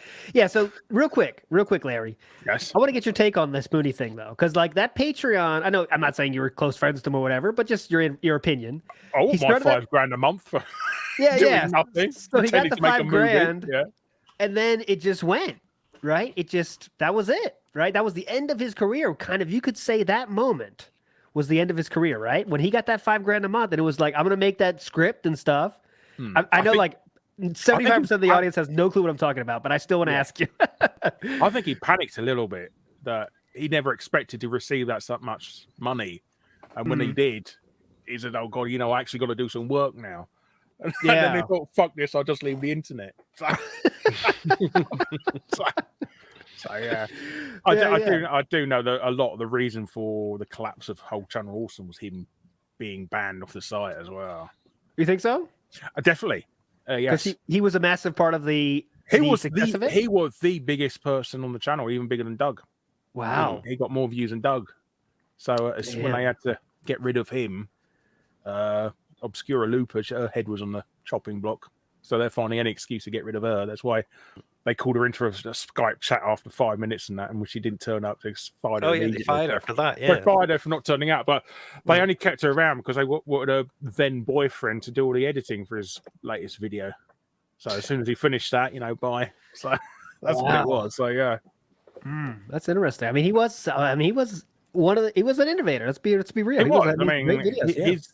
so real quick, Larry. Yes. I want to get your take on the Spoonie thing though, because like that Patreon. I know I'm not saying you were close friends with him or whatever, but just your opinion. Oh, my $5,000 a month for doing nothing. So he got the $5,000, and then it just went right. That was it, right? That was the end of his career. Kind of, you could say that moment was the end of his career, right? When he got that $5,000 a month, and it was like, I'm gonna make that script and stuff. I know, like 75% of the audience has no clue what I'm talking about, but I still want to ask you. I think he panicked a little bit that he never expected to receive that much money, and when he did, he said, "Oh God, I actually got to do some work now." And then he thought, "Fuck this! I'll just leave the internet." So yeah, I do know that a lot of the reason for the collapse of whole Channel Awesome was him being banned off the site as well. You think so? Definitely. Yes, because he was a massive part of the. He was the biggest person on the channel, even bigger than Doug. Wow, he got more views than Doug. So when they had to get rid of him, Obscura Lupa, her head was on the chopping block. So they're finding any excuse to get rid of her. That's why they called her in for a Skype chat after 5 minutes and that, and when she didn't turn up, they fired her. They fired her for that. Yeah, they fired her for not turning up, but they only kept her around because they wanted her then boyfriend to do all the editing for his latest video. So as soon as he finished that, bye. So that's what it was. So yeah, that's interesting. I mean, he was he was an innovator. Let's be real.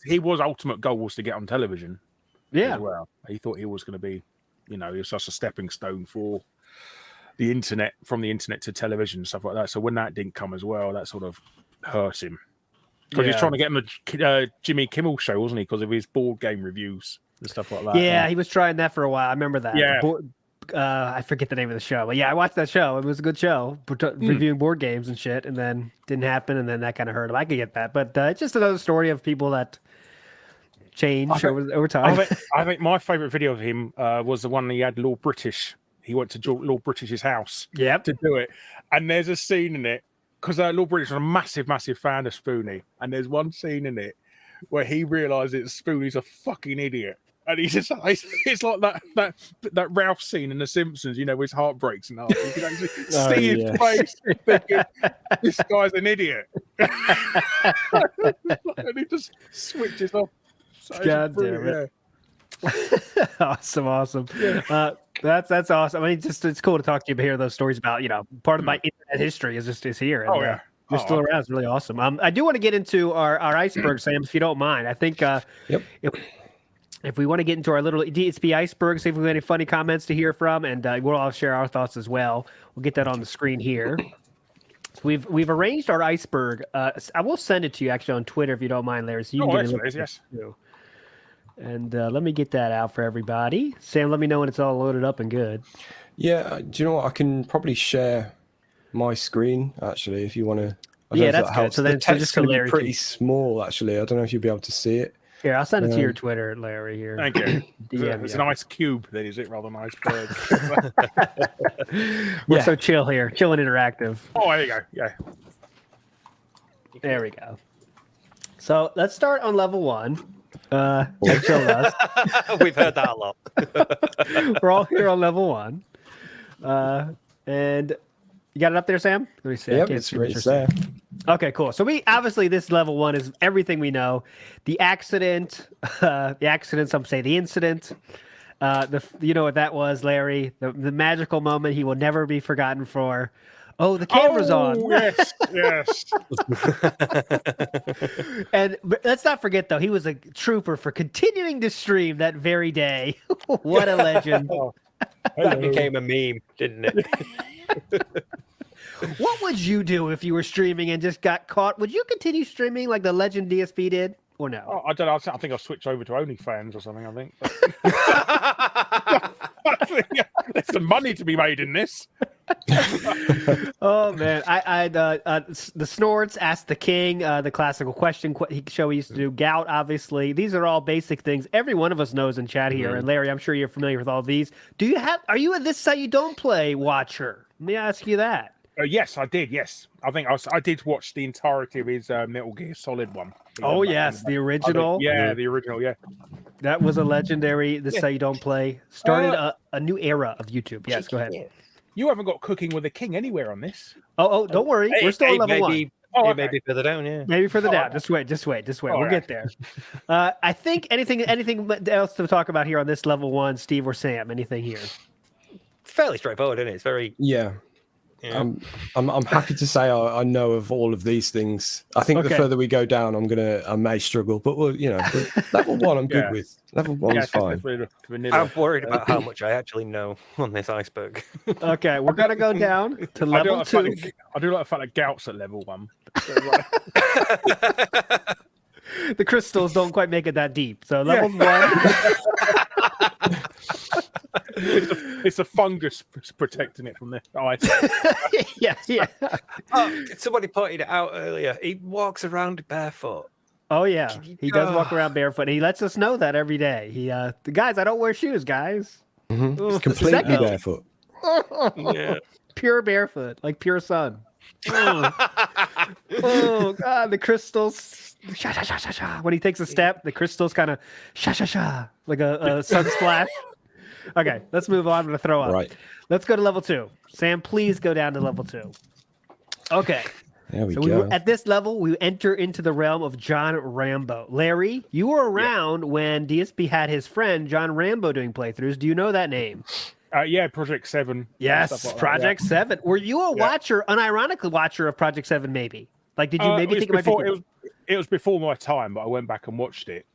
He was ultimate goal was to get on television. Yeah. As well, he thought he was going to be, he was just a stepping stone for the internet, from the internet to television and stuff like that. So when that didn't come as well, that sort of hurt him because he's trying to get him a Jimmy Kimmel show, wasn't he? Because of his board game reviews and stuff like that. Yeah, he was trying that for a while. I remember that. Yeah. I forget the name of the show, but yeah, I watched that show. It was a good show, reviewing board games and shit, and then didn't happen, and then that kind of hurt him. I could get that, but it's just another story of people that change over time. I think my favorite video of him was the one he had Lord British He went to Lord British's house Yep. to do it. And there's a scene in it, because Lord British was a massive, massive fan of Spoonie. And there's one scene in it where he realizes Spoonie's a fucking idiot. And he's just, it's like that Ralph scene in The Simpsons, you know, where his heart breaks and half. You can actually see his face thinking, this guy's an idiot. And he just switches off. So God damn it. Awesome. Yeah. That's awesome. I mean, it's cool to talk to you, but hear those stories about, you know, part of my internet history is here. And, you're still around. It's really awesome. I do want to get into our iceberg, Sam, if you don't mind. I think if we want to get into our little DSP iceberg, see if we have any funny comments to hear from, and we'll all share our thoughts as well. We'll get that on the screen here. So we've arranged our iceberg. I will send it to you actually on Twitter if you don't mind, Larry. So you can get it. Yes. Too. And let me get that out for everybody. Sam, let me know when it's all loaded up and good. Yeah, do you know what? I can probably share my screen actually if you want to. Yeah, that's good. So then the text just going to Larry be pretty small actually. I don't know if you'll be able to see it. Here, I'll send it to your Twitter, Larry. Here. Thank you. DM, it's an ice cube, then, is it, rather than an iceberg? We're so chill here, chill and interactive. Oh, there you go. Yeah. There we go. So let's start on level 1. Chill us. We've heard that a lot. We're all here on level 1. And you got it up there, Sam? Let me see. Yep, it's right there. Okay, cool. So this level 1 is everything we know. The accident, some say the incident. You know what that was, Larry? The magical moment he will never be forgotten for. Oh, the camera's on. Yes. And let's not forget, though, he was a trooper for continuing to stream that very day. What a legend. That became a meme, didn't it? What would you do if you were streaming and just got caught? Would you continue streaming like the legend DSP did, or no? Oh, I don't know. I think I'll switch over to OnlyFans or something. I think. There's some money to be made in this. Oh man, the Snorts, Ask the King, the classical question show we used to do, Gout, obviously. These are all basic things every one of us knows in chat here. And Larry, I'm sure you're familiar with all these. Are you a This Site You Don't Play watcher? Let me ask you that. Yes, I did. Yes, I think I did watch the entirety of his Metal Gear Solid one. Oh yes, the original. The original. Yeah, that was a legendary. This Site You Don't Play started a new era of YouTube. Yes, go ahead. You haven't got Cooking with a King anywhere on this. Oh, don't worry. We're still on level 1. Oh, maybe further down, yeah. Maybe further down. Just wait. We'll get there. I think anything else to talk about here on this level 1, Steve or Sam? Anything here? Fairly straightforward, isn't it? It's very I'm happy to say I know of all of these things. I think the further we go down, I may struggle, but level 1 I'm good with. Level 1 is fine. I'm worried about how much I actually know on this iceberg. Okay, we're gonna go down to level 2. I do like the fact that Gout's at level 1. The crystals don't quite make it that deep. So level 1. It's a fungus protecting it from the ice. yeah. Oh, somebody pointed it out earlier. He walks around barefoot. Oh yeah, he does walk around barefoot. He lets us know that every day. The guys, I don't wear shoes, guys. It's completely barefoot. Yeah. Pure barefoot, like pure sun. Oh God, the crystals. Sha, sha, sha, sha, sha. When he takes a step, the crystals kind of sha sha sha, like a sun splash. Okay, let's move on. I'm going to throw up. Right. Let's go to level 2. Sam, please go down to level 2. Okay. There we go. At this level, we enter into the realm of John Rambo. Larry, you were around when DSP had his friend John Rambo doing playthroughs. Do you know that name? Yeah, Project 7. Yes, Like Project 7. Were you a watcher, unironically watcher of Project 7 maybe? Like, did you maybe think it might be... It was before my time, but I went back and watched it.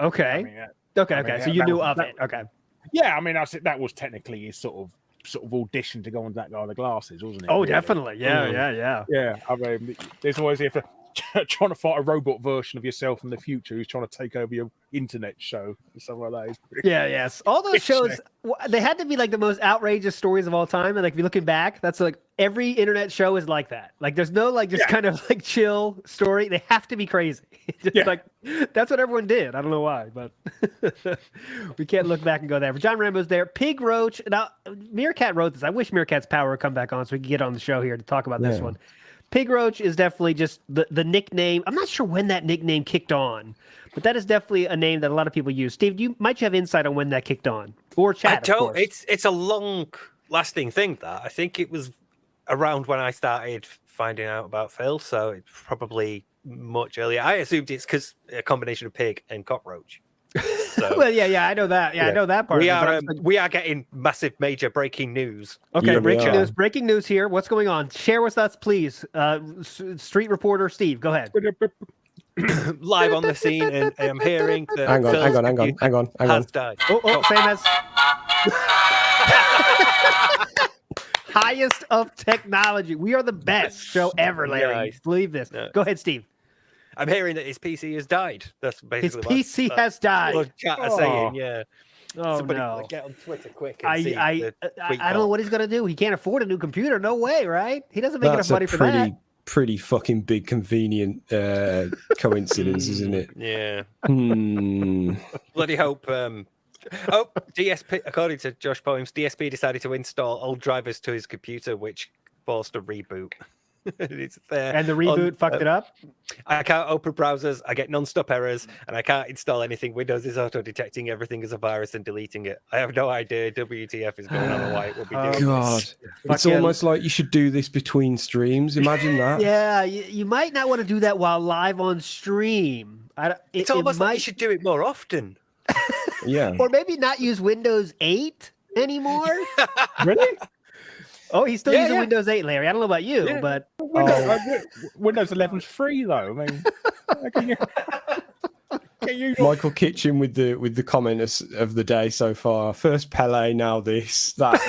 Okay. Okay. So you knew of it. Okay. Yeah, I mean, that was technically his sort of audition to go on that guy with the glasses, wasn't it? Oh, definitely. Yeah. Yeah, I mean, there's always trying to fight a robot version of yourself in the future who's trying to take over your internet show and stuff like that. It's pretty- Yeah, yes. All those shows, they had to be like the most outrageous stories of all time. And like, if you're looking back, that's like every internet show is like that. Like, there's no like just kind of like chill story. They have to be crazy. Just like that's what everyone did. I don't know why, but we can't look back and go there. John Rambo's there. Pig Roach. Now, Meerkat wrote this. I wish Meerkat's power would come back on so we could get on the show here to talk about this one. Pig Roach is definitely just the nickname. I'm not sure when that nickname kicked on, but that is definitely a name that a lot of people use. Steve, you have insight on when that kicked on, or chat. I don't. It's a long-lasting thing. That I think it was around when I started finding out about Phil, so it's probably much earlier. I assumed it's because a combination of pig and cockroach. So, well, yeah, I know that. Yeah, I know that part. We are getting massive, major breaking news. Okay, breaking news here. What's going on? Share with us, please. Street reporter Steve, go ahead. Live on the scene, and I'm hearing that Hang on. has died. Sam has highest of technology. We are the best show ever, Larry. Nice. Believe this. No. Go ahead, Steve. I'm hearing that his PC has died. That's basically his PC has died. What chat are saying, yeah. Oh, Somebody no. get on Twitter quick. And see I don't know what he's gonna do. He can't afford a new computer. No way, right? He doesn't make enough money for that. Pretty fucking big convenient coincidence, isn't it? Yeah. Hmm. Bloody hope. DSP, according to Josh Poems, DSP decided to install old drivers to his computer, which forced a reboot. It's there. And the reboot fucked it up? I can't open browsers, I get non-stop errors, and I can't install anything. Windows is auto-detecting everything as a virus and deleting it. I have no idea WTF is going on or why it would be doing God. this. It's almost like you should do this between streams. Imagine that. Yeah, you might not want to do that while live on stream. It's almost like you should do it more often. Yeah. Or maybe not use Windows 8 anymore. Really? Oh, he's still using Windows 8, Larry. I don't know about you, but Windows 11's free though. I mean, can you Michael Kitchen with the comment of the day so far. First Pele, now this. That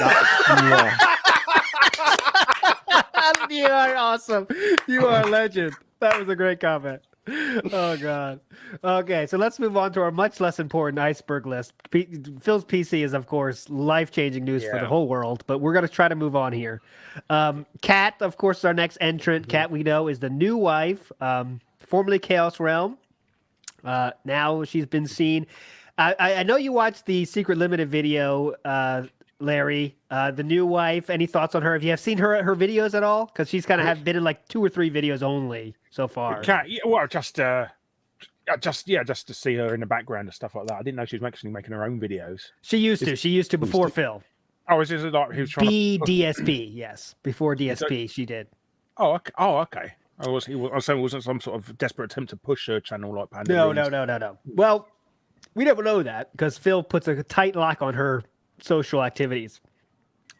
You are awesome. You are a legend. That was a great comment. Oh God. Okay, so let's move on to our much less important iceberg list. Phil's PC is, of course, life-changing news for the whole world, but we're going to try to move on here. Kat, of course, is our next entrant. Kat, we know, is the new wife, formerly Chaos Realm. Now she's been seen. I know you watched the Secret Limited video, Larry, the new wife. Any thoughts on her? Have you seen her videos at all? Because she's kind of been in like 2 or 3 videos only so far. Well, just to see her in the background and stuff like that. I didn't know she was actually making her own videos. She used to before Phil. Oh, is it like he was trying to DSP? Yes, before DSP, she did. Oh, okay. I was saying it wasn't some sort of desperate attempt to push her channel like Panda. No. Well, we never know that because Phil puts a tight lock on her social activities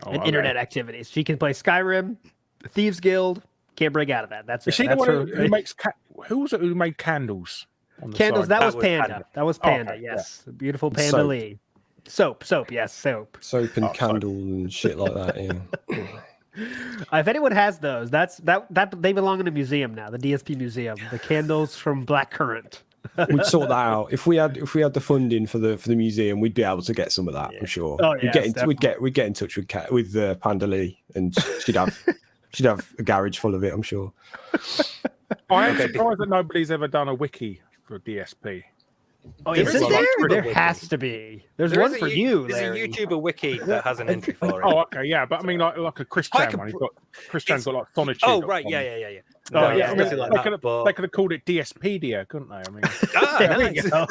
and internet activities. She can play Skyrim, Thieves Guild, can't break out of that. That's Is it. she the one who makes who was it who made candles? Candles. That was Panda. That was Panda. Yes, beautiful Panda Soap. Lee. Soap. Yes, soap. Soap and candle and shit like that. Yeah. If anyone has those, that they belong in a museum now. The DSP museum. The candles from Blackcurrant. We'd sort that out if we had the funding for the museum. We'd be able to get some of that. I'm sure. Oh, we'd get in touch with Panda Lee, and she'd have a garage full of it. I'm sure. I am surprised that nobody's ever done a wiki for DSP. Oh, isn't there? There has to be. There's one for you, There's Larry. a YouTuber wiki that has an entry for it. Oh, okay, yeah, but I mean, like a Chris Chan one. Chris Chan's got like Sonitude. Oh, right, yeah. Oh, yeah. I mean, nothing like they could have called it DSpedia, couldn't they? I mean, There we nice. go.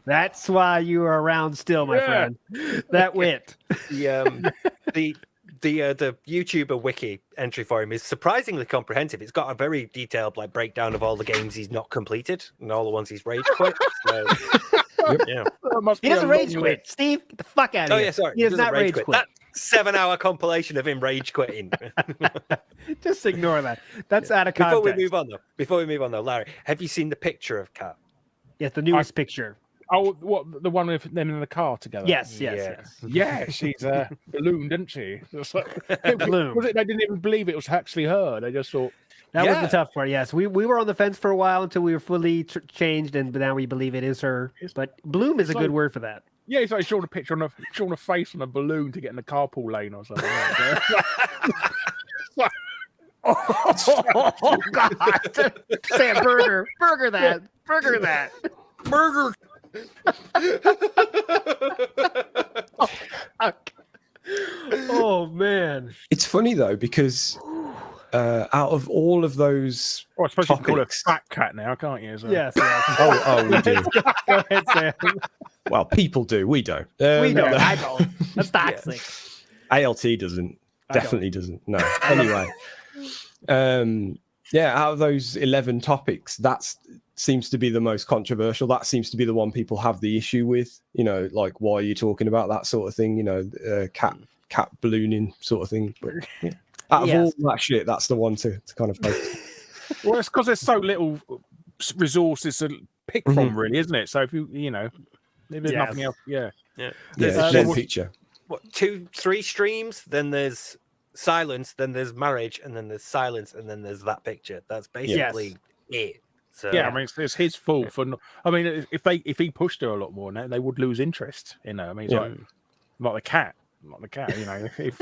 That's why you are around still, my friend. That wit. The YouTuber wiki entry for him is surprisingly comprehensive. It's got a very detailed breakdown of all the games he's not completed and all the ones he's rage quit. So, yeah. He doesn't rage quit. Steve, get the fuck out of here. Oh yeah, sorry. He does not rage quit. That 7-hour compilation of him rage quitting. Just ignore that. That's out of context. Before we move on though, Larry, have you seen the picture of Kat? Yes, the newest picture. Oh, what, the one with them in the car together? Yes. Yeah, she's ballooned, didn't she? It was like, Ballooned. Was it? They didn't even believe it was actually her. They just thought That was the tough part. Yes, we were on the fence for a while until we were fully changed, and now we believe it is her. But bloom is a good word for that. Yeah, it's like showing a picture showing a face on a balloon to get in the carpool lane or something. Oh God! Sam, burger that. Burger. Oh man! It's funny though because out of all of those, I suppose you can call it a topics- fat cat now, can't you? So. Yes. oh, we do. Go ahead, Sam. Well, people do. We don't. We don't. no. I don't. That's toxic. ALT doesn't. I don't. Definitely doesn't. No. Anyway, yeah. Out of those 11 topics, that seems to be the most controversial. That seems to be the one people have the issue with. You know, like why are you talking about that sort of thing? You know, cat ballooning sort of thing. But yeah. Out of all that shit, that's the one to kind of focus. Well, it's because there's so little resources to pick from, really, isn't it? So if you know, if there's nothing else, Yeah. There's one picture. What, 2-3 streams? Then there's silence. Then there's marriage, and then there's silence, and then there's that picture. That's basically it. So yeah, I mean, it's his fault for. I mean, if he pushed her a lot more, now they would lose interest. You know, I mean, it's like the cat, You know, if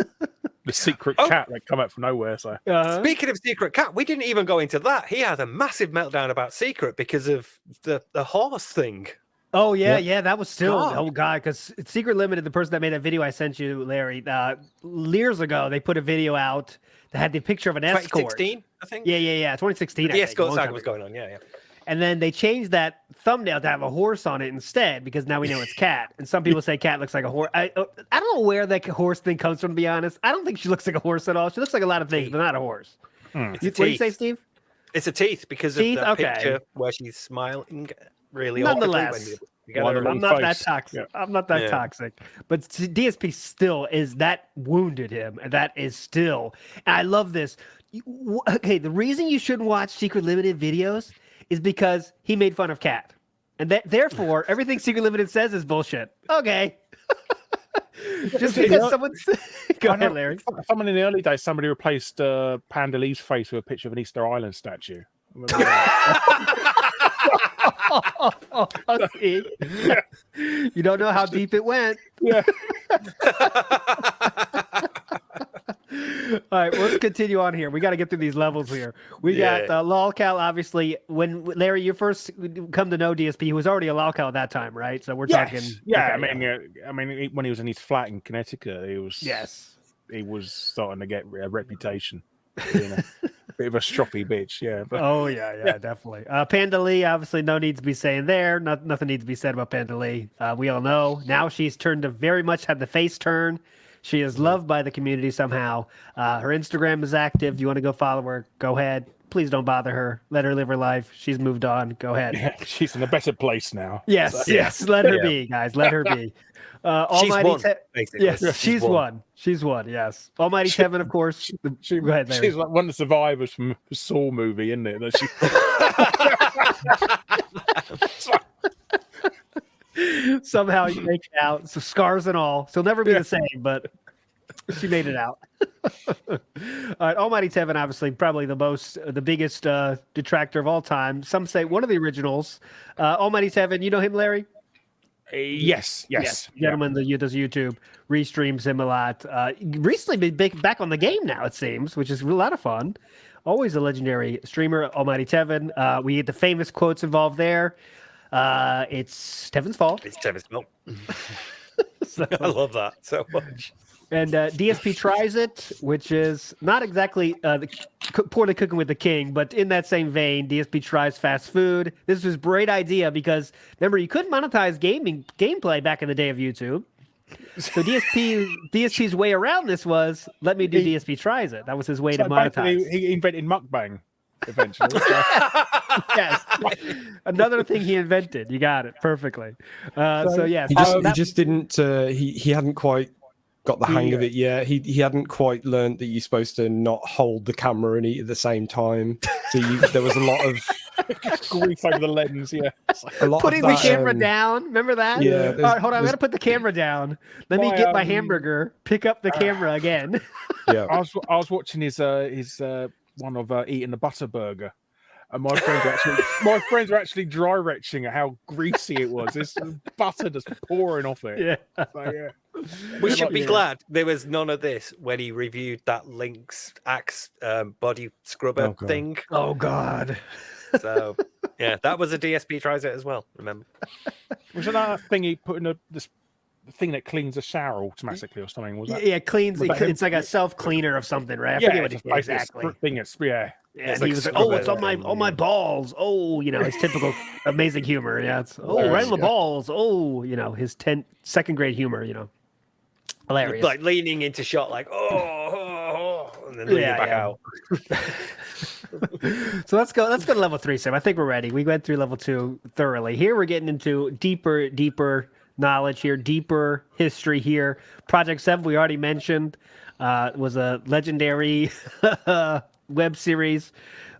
the secret cat that come out from nowhere. So speaking of secret cat, we didn't even go into that. He had a massive meltdown about secret because of the horse thing. Oh yeah, that was still because Secret Limited, the person that made that video I sent you, Larry, years ago, they put a video out that had the picture of an escort. 2016, I think. Yeah, 2016. The escort saga was going on. Yeah. And then they changed that thumbnail to have a horse on it instead because now we know it's cat. And some people say cat looks like a horse. I don't know where that horse thing comes from, to be honest. I don't think she looks like a horse at all. She looks like a lot of things, but not a horse. What do you say, Steve? It's a teeth because of the picture where she's smiling really nonetheless. I'm not that toxic. Yeah. I'm not that toxic. But DSP still is that wounded him, and that is still. And I love this. Okay, the reason you shouldn't watch Secret Limited videos is because he made fun of Cat, and therefore everything Secret Limited says is bullshit. Okay. Just because someone. Go ahead, Larry. Someone in the early days, somebody replaced Panda Lee's face with a picture of an Easter Island statue. See? You don't know how deep it went. Yeah. All right, let's continue on here. We got to get through these levels here. We got LolCal, obviously. When Larry, you first come to know DSP, he was already a LolCal at that time, right? So we're talking. Yeah, okay, I mean, when he was in his flat in Connecticut, he was starting to get a reputation. You know, bit of a stroppy bitch, yeah. But, yeah, definitely. Panda Lee, obviously, no need to be saying there. Nothing needs to be said about Panda Lee. We all know now she's turned to very much had the face turn. She is loved by the community somehow. Her Instagram is active. You want to go follow her? Go ahead. Please don't bother her. Let her live her life. She's moved on. Go ahead. Yeah, she's in a better place now. Yes. Let her be, guys. Let her be. Almighty won, basically. Yes, she's won. She's won. Yes. Almighty Tevin, of course. Go ahead, Larry. She's like one of the survivors from the Saw movie, isn't it? That she... Somehow you make it out, so scars and all. She'll never be the same, but she made it out. All right, Almighty Tevin, obviously, probably the biggest detractor of all time. Some say one of the originals. Almighty Tevin, you know him, Larry? Yes. Gentleman that does YouTube, restreams him a lot. Recently been back on the game now, it seems, which is a lot of fun. Always a legendary streamer, Almighty Tevin. We get the famous quotes involved there. It's Tevin's fault. It's Tevin's fault. I love that so much. And DSP tries it, which is not exactly poorly cooking with the king, but in that same vein, DSP tries fast food. This was a great idea because, remember, you couldn't monetize gameplay back in the day of YouTube. So DSP's way around this was, let me do DSP tries it. That was his way to monetize. He invented mukbang eventually. Yes. Another thing he invented. You got it perfectly. So yes. He just didn't, he hadn't quite got the hang of it yet. He hadn't quite learned that you're supposed to not hold the camera and eat at the same time. So there was a lot of grief over the lens. Yeah, putting the camera down. Remember that? Yeah. All right, hold on. I'm gonna put the camera down. Let me get my hamburger. Pick up the camera again. Yeah. I was watching his one of eating the butter burger. And my friends are actually dry retching at how greasy it was. There's butter just pouring off it. Yeah. So, yeah. We should be glad there was none of this when he reviewed that Lynx Axe body scrubber thing. Oh God. So yeah, that was a DSP tries it as well. Remember? Was it that thing he put in the thing that cleans the shower automatically or something? Was that? Yeah, cleans. Was that him? It's like a self cleaner of something, right? I forget what just it is exactly. Thing it's, yeah. Yeah, It's and he like was like, scrubber "Oh, it's on my balls." Oh, his typical amazing humor. Yeah, it's right on the balls. Oh, his 2nd grade humor. Hilarious. Like leaning into shot, like and then leaning back out. So let's go to level 3, Sam. I think we're ready. We went through level 2 thoroughly. Here we're getting into deeper knowledge here, deeper history here. Project 7, we already mentioned, was a legendary web series.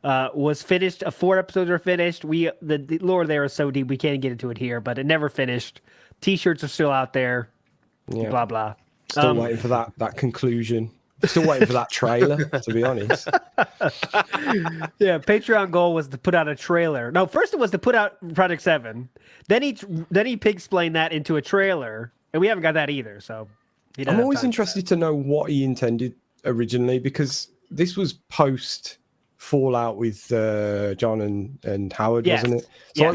Was finished. 4 episodes are finished. The lore there is so deep we can't get into it here, but it never finished. T-shirts are still out there. Yeah. Blah blah. Still waiting for that conclusion. Still waiting for that trailer, to be honest. Yeah, Patreon goal was to put out a trailer. No, first it was to put out Project 7. Then he pig-splained that into a trailer, and we haven't got that either. So I'm always interested to know what he intended originally, because this was post Fallout with John and Howard, wasn't it? So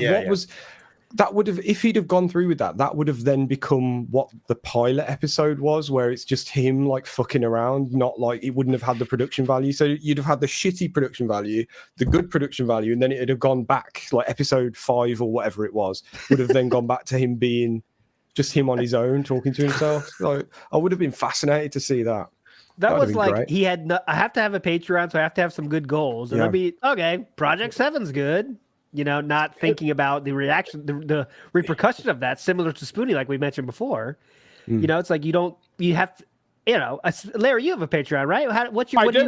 that would have, if he'd have gone through with that would have then become what the pilot episode was, where it's just him like fucking around, not like, it wouldn't have had the production value. So you'd have had the shitty production value, the good production value, and then it'd have gone back, like episode 5 or whatever it was, would have then gone back to him being just him on his own talking to himself. Like, I would have been fascinated to see that. That was like great. He had. I have to have a Patreon, so I have to have some good goals. And it'll be okay. Project 7's good. Not thinking about the reaction, the repercussion of that, similar to Spoonie, like we mentioned before. It's like you have to, Larry, you have a Patreon, right?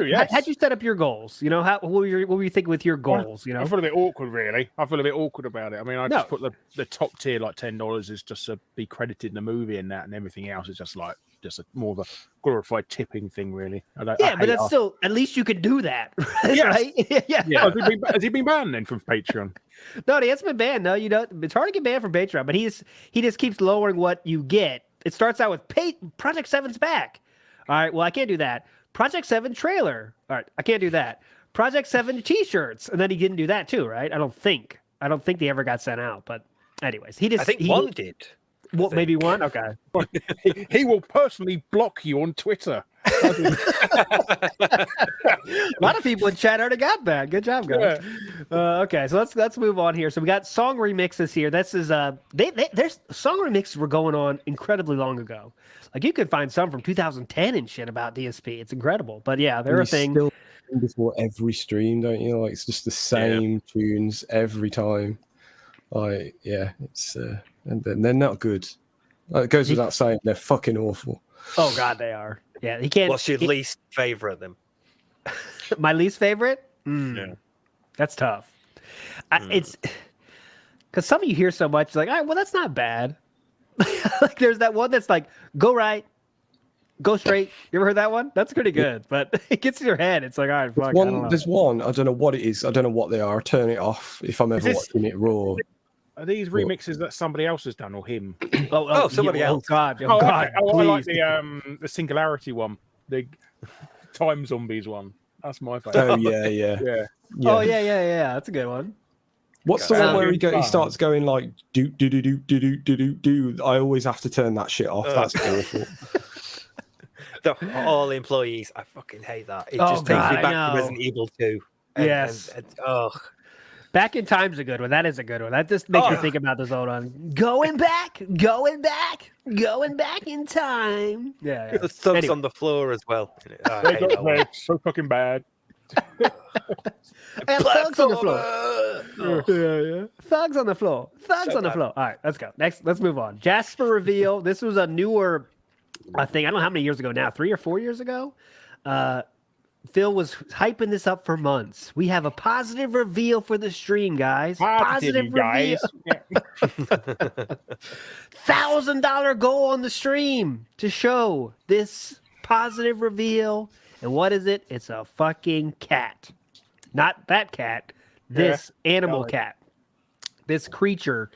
Yes. How'd you set up your goals? What were you thinking with your goals? I feel a bit awkward, really. I feel a bit awkward about it. I mean, I just put the top tier, like $10, is just to be credited in the movie and that, and everything else is just like more of a glorified tipping thing, really. But that's still, at least you could do that, right? Yeah. Has he been banned then from Patreon? No, he hasn't been banned. No, it's hard to get banned from Patreon, but he just keeps lowering what you get. It starts out with Project 7's back. All right, well, I can't do that. Project 7 trailer. All right, I can't do that. Project 7 T-shirts, and then he didn't do that too, right? I don't think they ever got sent out. But anyways, I think one did. What, maybe one? Okay. He will personally block you on Twitter. A lot of people in chat already got that. Good job, guys. Yeah. Okay, so let's move on here. So we got song remixes here. This is there's song remixes were going on incredibly long ago. Like you could find some from 2010 and shit about DSP. It's incredible. But yeah, they're a thing. Still before every stream, don't you? Like it's just the same tunes every time. Like it's and they're not good. It goes without saying, they're fucking awful. Oh God, they are. Yeah, he can't. What's your least favorite then? My least favorite? Yeah. That's tough. It's because some of you hear so much, like, all right, well, that's not bad. Like, there's that one that's like, go right, go straight. You ever heard that one? That's pretty good, but it gets in your head. It's like, all right, fuck. There's one. I don't know what it is. I don't know what they are. I turn it off if I'm ever watching it raw. Are these remixes that somebody else has done or him? Somebody else. Oh God! Oh God! I like the Singularity one, the Time Zombies one. That's my favorite. Oh yeah. Oh yeah. That's a good one. What's the one where he starts going like do do do do do do do do? I always have to turn that shit off. That's awful. All employees, I fucking hate that. It just takes me back to Resident Evil 2. Yes. Back in Time's a good one. That is a good one. That just makes me think about this old one. Going back in time. Yeah. The thugs on the floor as well. So fucking bad. And thugs on the floor. Yeah. Thugs on the floor. All right, let's go. Next, let's move on. Jasper reveal. This was a newer thing. I don't know how many years ago now. 3 or 4 years ago. Phil was hyping this up for months. We have a positive reveal for the stream, guys. Positive reveal. $1,000 goal on the stream to show this positive reveal. And what is it? It's a fucking cat. not that cat, this animal cat, this creature,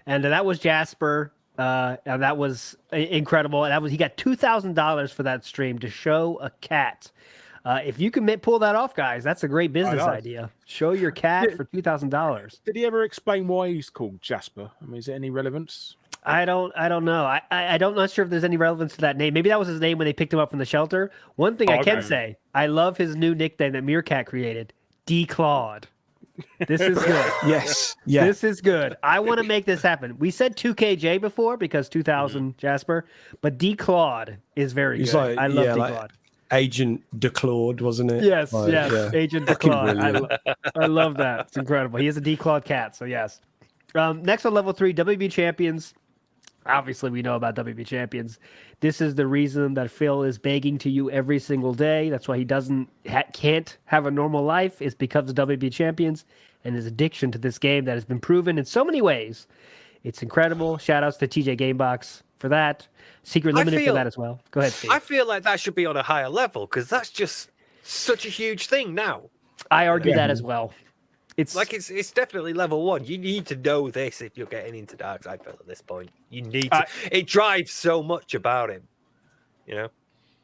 and that was Jasper. And that was incredible. And he got $2,000 for that stream to show a cat. If you can pull that off, guys, that's a great business idea. Show your cat for $2,000. Did he ever explain why he's called Jasper? I mean, is there any relevance? I don't know. I'm not sure if there's any relevance to that name. Maybe that was his name when they picked him up from the shelter. One thing I can say, I love his new nickname that Meerkat created, Declawed. This is good. Yes. Yeah. This is good. I want to make this happen. We said 2KJ before because 2000 Jasper, but Declawed is very good. Like, I love Declawed. Like Agent Declawed, wasn't it? Yes, like, yes. Yeah. Agent Declawed. I love that. It's incredible. He is a declawed cat, so yes. Next on level 3, WB Champions. Obviously, we know about WB Champions. This is the reason that Phil is begging to you every single day. That's why he can't have a normal life, is because of WB Champions and his addiction to this game that has been proven in so many ways. It's incredible. Shout outs to TJ Gamebox for that. Secret Limited for that as well. Go ahead, Steve. I feel like that should be on a higher level because that's just such a huge thing now. I argue that as well. It's definitely level 1. You need to know this if you're getting into Darkseid, Phil, at this point. You need to. It drives so much about him, you know.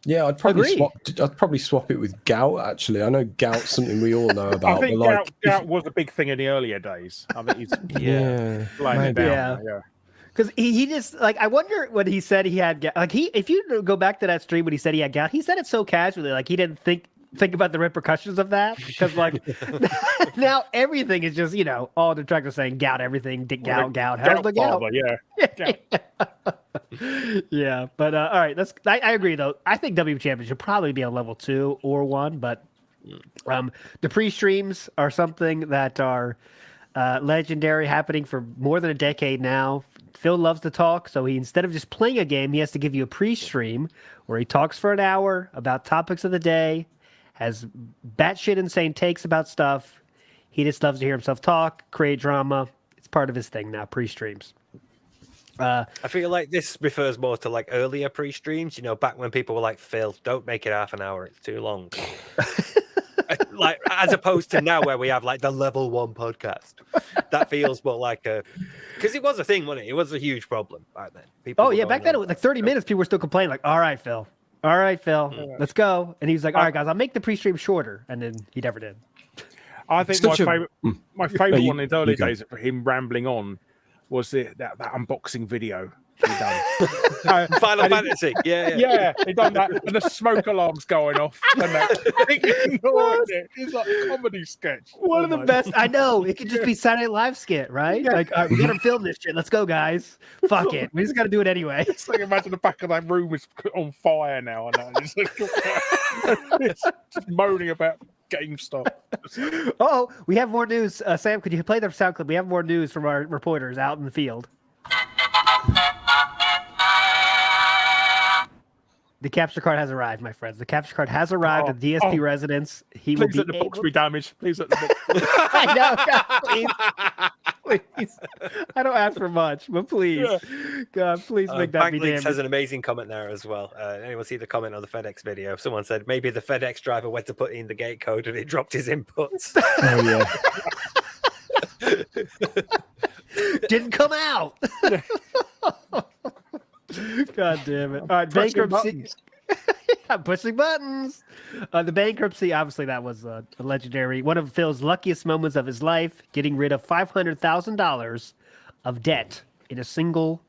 Yeah, I'd probably swap it with gout. Actually, I know gout's something we all know about. I think but gout was a big thing in the earlier days. I think he's Because he just I wonder when he said he had gout. Like if you go back to that stream when he said he had gout, he said it so casually, like he didn't think about the repercussions of that, because now everything is just all detractors saying gout, everything gout. How's the gout? Yeah, but all right, I agree though. I think WB Champions should probably be on level 2 or 1, but the pre-streams are something that are legendary, happening for more than a decade now. Phil loves to talk, so instead of just playing a game, he has to give you a pre-stream where he talks for an hour about topics of the day, has batshit insane takes about stuff. He just loves to hear himself talk, create drama. It's part of his thing now, pre-streams. I feel like this refers more to earlier pre-streams, back when people were like, Phil, don't make it half an hour, it's too long. As opposed to now where we have the level 1 podcast. That feels more like because it was a thing, wasn't it? It was a huge problem back then. Back then it was 30 minutes, people were still complaining all right, Phil, let's go. And he was like, all right, guys, I'll make the pre-stream shorter. And then he never did. I think my favorite one in the early days for him rambling on was that unboxing video he done. Final Fantasy. Yeah, he done that, and the smoke alarm's going off, and it's like a comedy sketch. One of the best. I know it could just be Saturday Night Live skit, right? Yeah. All right, we gotta film this shit. Let's go, guys. Fuck it, we just gotta do it anyway. It's imagine the back of that room is on fire now, and it's just moaning about GameStop. Oh, we have more news. Sam, could you play the sound clip? We have more news from our reporters out in the field. The capture card has arrived, my friends. The capture card has arrived at DSP residence. He will please be let the box be damaged. Please let the box. I know, God, please. I don't ask for much, but please, God, please make that be damaged. Has an amazing comment there as well. Anyone see the comment on the FedEx video? Someone said maybe the FedEx driver went to put in the gate code and it dropped his inputs. Oh yeah. Didn't come out. God damn it. All right, bankruptcy. Pushing buttons. The bankruptcy, obviously, that was a legendary, one of Phil's luckiest moments of his life, getting rid of $500,000 of debt in a single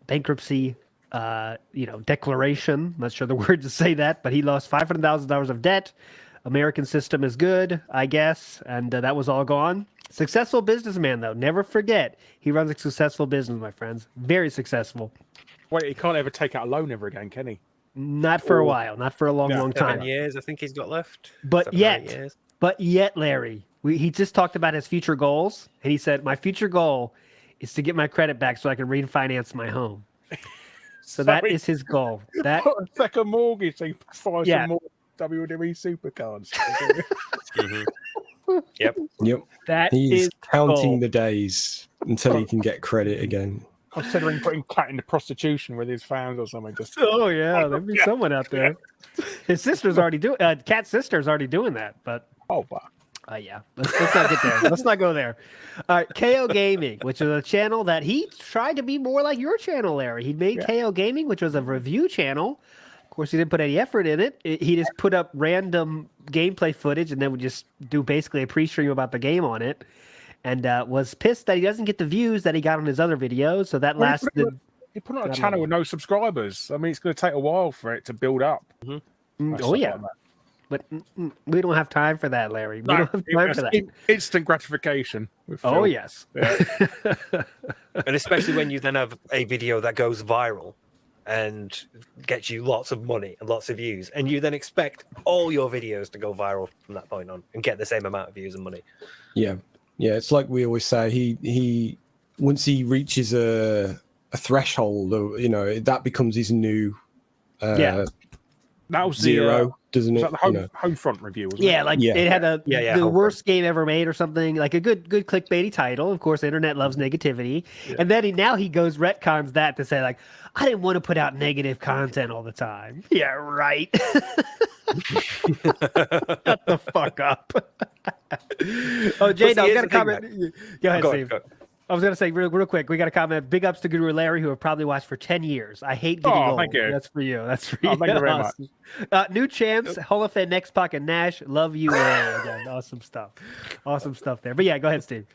bankruptcy, declaration. I'm not sure the word to say that, but he lost $500,000 of debt. American system is good, I guess, and that was all gone. Successful businessman, though. Never forget, he runs a successful business, my friends. Very successful. Wait, he can't ever take out a loan ever again, can he? Not for a while. Not for a long time. 7 years, I think he's got left. But yet, Larry, he just talked about his future goals, and he said, my future goal is to get my credit back so I can refinance my home. So that is his goal. That second mortgage, so he buys some more WWE supercards. Yep. That He's is counting the days until he can get credit again. Considering putting Cat into prostitution with his fans or something. Oh yeah, there'd be someone out there. His sister's already doing. Cat's sister's already doing that. But wow. Yeah, let's not get there. Let's not go there. All right, KO Gaming, which is a channel that he tried to be more like your channel, Larry. He made KO Gaming, which was a review channel. Of course, he didn't put any effort in it. He just put up random gameplay footage and then would just do basically a pre-stream about the game on it. And was pissed that he doesn't get the views that he got on his other videos. So that lasted. He put on a channel with no subscribers. I mean, it's going to take a while for it to build up. Oh yeah. But we don't have time for that, Larry. We don't have time for that. Instant gratification. Oh, yes. Yeah. And especially when you then have a video that goes viral and gets you lots of money and lots of views, and you then expect all your videos to go viral from that point on and get the same amount of views and money. Yeah. Yeah. It's like we always say, he once he reaches a threshold, or, you know, that becomes his new that was zero, doesn't it? Was that the home front review, wasn't Yeah, it? like it had the worst game ever made or something, like a good clickbaity title. Of course, the internet loves negativity. Yeah. And then he goes retcons that to say, like, I didn't want to put out negative content all the time. Yeah, right. Shut the fuck up. Oh, Jay, I've got a comment. Go ahead, Steve. Go. I was going to say real quick, we got a comment. Big ups to Guru Larry, who have probably watched for 10 years. I hate getting old. Thank you. That's for you. That's for you. Thank you very much. New champs, Hall of Fame, Next Puck, and Nash. Love you, Larry. Again. Awesome stuff. Awesome stuff there. But yeah, go ahead, Steve.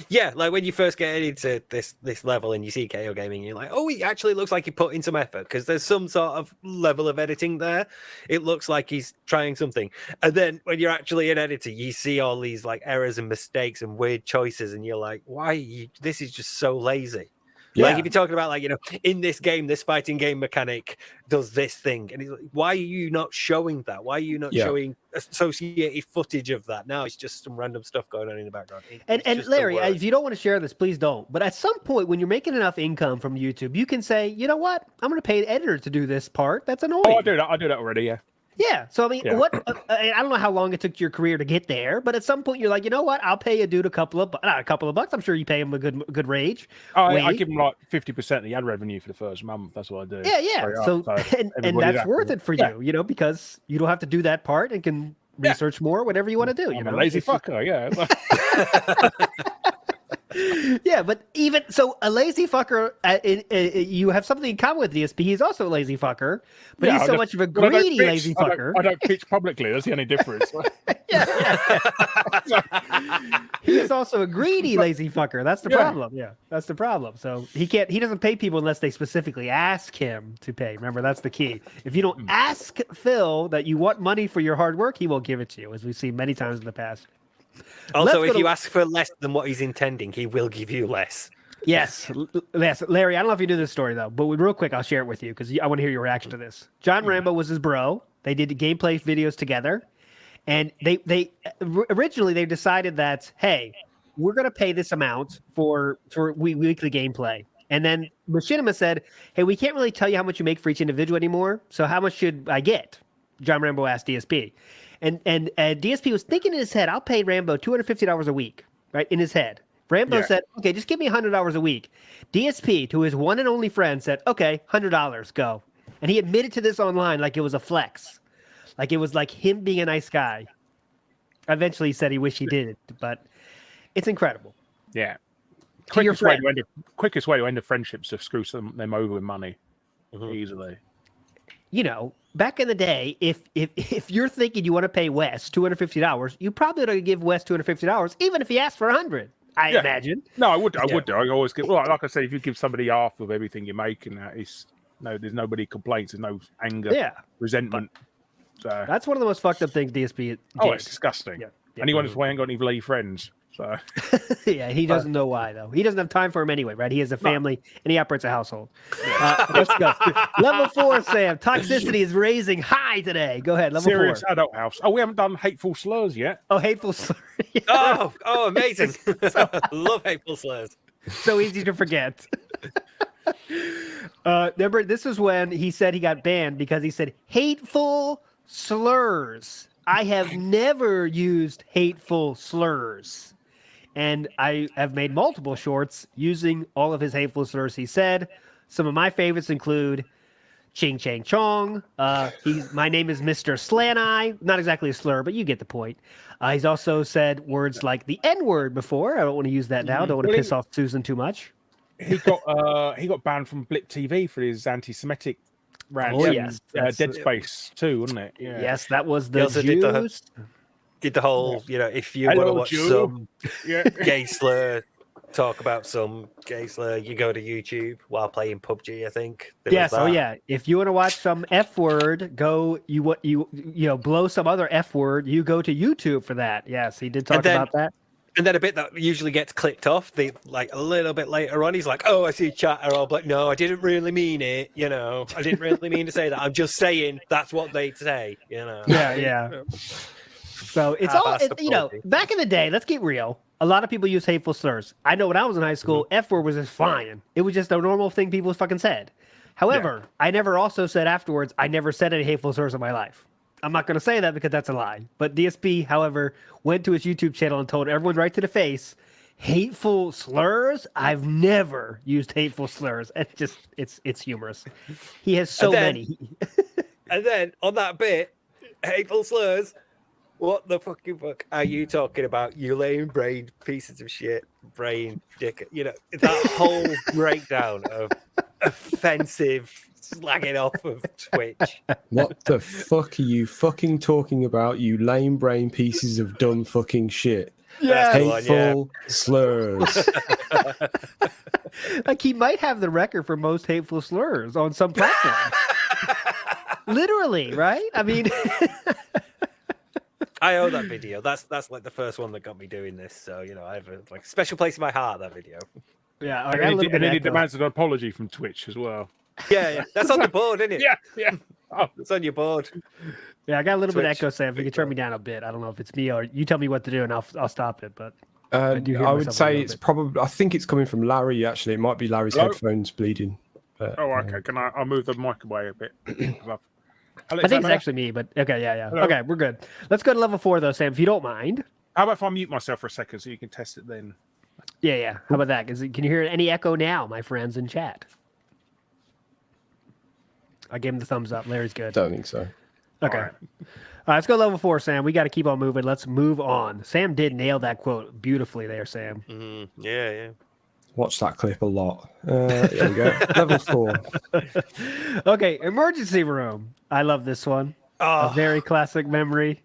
Yeah, like when you first get into this level and you see KO Gaming, you're like, oh, he actually looks like he put in some effort because there's some sort of level of editing there. It looks like he's trying something. And then when you're actually an editor, you see all these like errors and mistakes and weird choices, and you're like, this is just so lazy. Yeah. Like if you're talking about, like, you know, in this game, this fighting game mechanic does this thing, and he's like, why are you not showing that? Why are you not showing associated footage of that? Now it's just some random stuff going on in the background. And Larry, if you don't want to share this, please don't. But at some point, when you're making enough income from YouTube, you can say, you know what? I'm going to pay an editor to do this part. That's annoying. Oh, I do that already. Yeah. Yeah. So, I mean, I don't know how long it took your career to get there, but at some point you're like, you know what? I'll pay a dude not a couple of bucks. I'm sure you pay him a good wage. I give him like 50% of the ad revenue for the first month. That's what I do. Yeah. So and that's worth it for you, you know, because you don't have to do that part and can research more, whatever you want to do. I'm a lazy fucker. Yeah. Yeah, but even so, a lazy fucker, you have something in common with DSP. He's also a lazy fucker, but he's so much of a greedy lazy fucker. I don't pitch publicly. That's the only difference. He's also a greedy lazy fucker. That's the problem. Yeah, that's the problem. So he doesn't pay people unless they specifically ask him to pay. Remember, that's the key. If you don't ask Phil that you want money for your hard work, he won't give it to you, as we've seen many times in the past. Also, if you ask for less than what he's intending, he will give you less. Yes. Larry, I don't know if you knew this story, though, but real quick, I'll share it with you because I want to hear your reaction to this. John Rambo was his bro. They did the gameplay videos together. And they originally they decided that, hey, we're going to pay this amount for weekly gameplay. And then Machinima said, hey, we can't really tell you how much you make for each individual anymore. So how much should I get? John Rambo asked DSP. And DSP was thinking in his head, I'll pay Rambo $250 a week, right, in his head. Rambo said, okay, just give me $100 a week. DSP, to his one and only friend, said, okay, $100, go. And he admitted to this online like it was a flex. Like it was like him being a nice guy. Eventually he said he wished he did it, but it's incredible. Yeah. Quickest way to end a friendship is to screw them over with money easily. You know, back in the day, if you're thinking you want to pay Wes $250, you probably ought to give Wes $250, even if he asks for $100. I imagine. No, I would. I always give. Well, like I said, if you give somebody half of everything you make, and there's nobody complains. There's no anger, resentment. That's one of the most fucked up things DSP did. Oh, it's disgusting. Yeah. Anyone who ain't got any bloody friends. So. Yeah, he doesn't know why, though. He doesn't have time for him anyway, right? He has a family and he operates a household. Let's go. Level 4, Sam. Toxicity is raising high today. Go ahead. Level 4. Serious adult house. Oh, we haven't done hateful slurs yet. Oh, hateful slurs. Oh, amazing. Love hateful slurs. So easy to forget. Remember, this is when he said he got banned because he said hateful slurs. I have never used hateful slurs. And I have made multiple shorts using all of his hateful slurs he said. Some of my favorites include Ching Chang Chong. My name is Mr. Slaneye. Not exactly a slur, but you get the point. He's also said words like the N-word before. I don't want to use that now. Don't want to piss off Susan too much. He got banned from Blip TV for his anti-Semitic rants. Oh, yes. Dead Space too, wasn't it? Yeah. Yes, that was He the also Jews. did the whole, if you Hello, want to watch Jew. some Yeah. gay slur, talk about some gay slur, you go to YouTube while playing PUBG, I think. There was Yes, oh that. yeah. If you want to watch some F word, blow some other F word, you go to YouTube for that. Yes, he did talk about that. And then a bit that usually gets clicked off, like a little bit later on, he's like, "Oh, I see chatter." I'll be like, "No, I didn't really mean it. I didn't really mean to say that. I'm just saying that's what they say. Yeah. So it's back in the day. Let's get real. A lot of people use hateful slurs. I know when I was in high school, F word was just flying. It was just a normal thing people fucking said. However, I never also said afterwards, I never said any hateful slurs in my life. I'm not going to say that because that's a lie. But DSP, however, went to his YouTube channel and told everyone right to the face, hateful slurs? I've never used hateful slurs. It's humorous. He has so many. And then on that bit, hateful slurs. What the fucking fuck are you talking about? You lame brain pieces of shit, brain dick. That whole breakdown of offensive slagging off of Twitch. What the fuck are you fucking talking about, you lame brain pieces of dumb fucking shit? Yeah. Hateful slurs. Like he might have the record for most hateful slurs on some platform. Literally, right? I mean, I owe that video. That's like the first one that got me doing this. So I have a special place in my heart. That video. yeah. I And got a little bit then he of echo. demands an apology from Twitch as well. Yeah. That's on the board, isn't it? Yeah. Oh, It's on your board. Yeah, I got a little bit of Twitch. echo, Sam. If you could turn me down a bit, I don't know if it's me or you tell me what to do, and I'll stop it. But I do hear would myself a say little it's bit. probably. I think it's coming from Larry. Actually, it might be Larry's Hello? headphones bleeding. But, okay. Can I'll move the mic away a bit. I think it's actually me, but okay, yeah. Hello? Okay, we're good. Let's go to level 4 though, Sam, if you don't mind. How about if I mute myself for a second so you can test it then? Yeah. How about that? Can you hear any echo now, my friends in chat? I gave him the thumbs up. Larry's good. don't think so. Okay. All right. All right, let's go level 4, Sam. We got to keep on moving. Let's move on. Sam did nail that quote beautifully there, Sam. Yeah. Watch that clip a lot. There we go. Level 4. Okay, emergency room. I love this one. A very classic memory.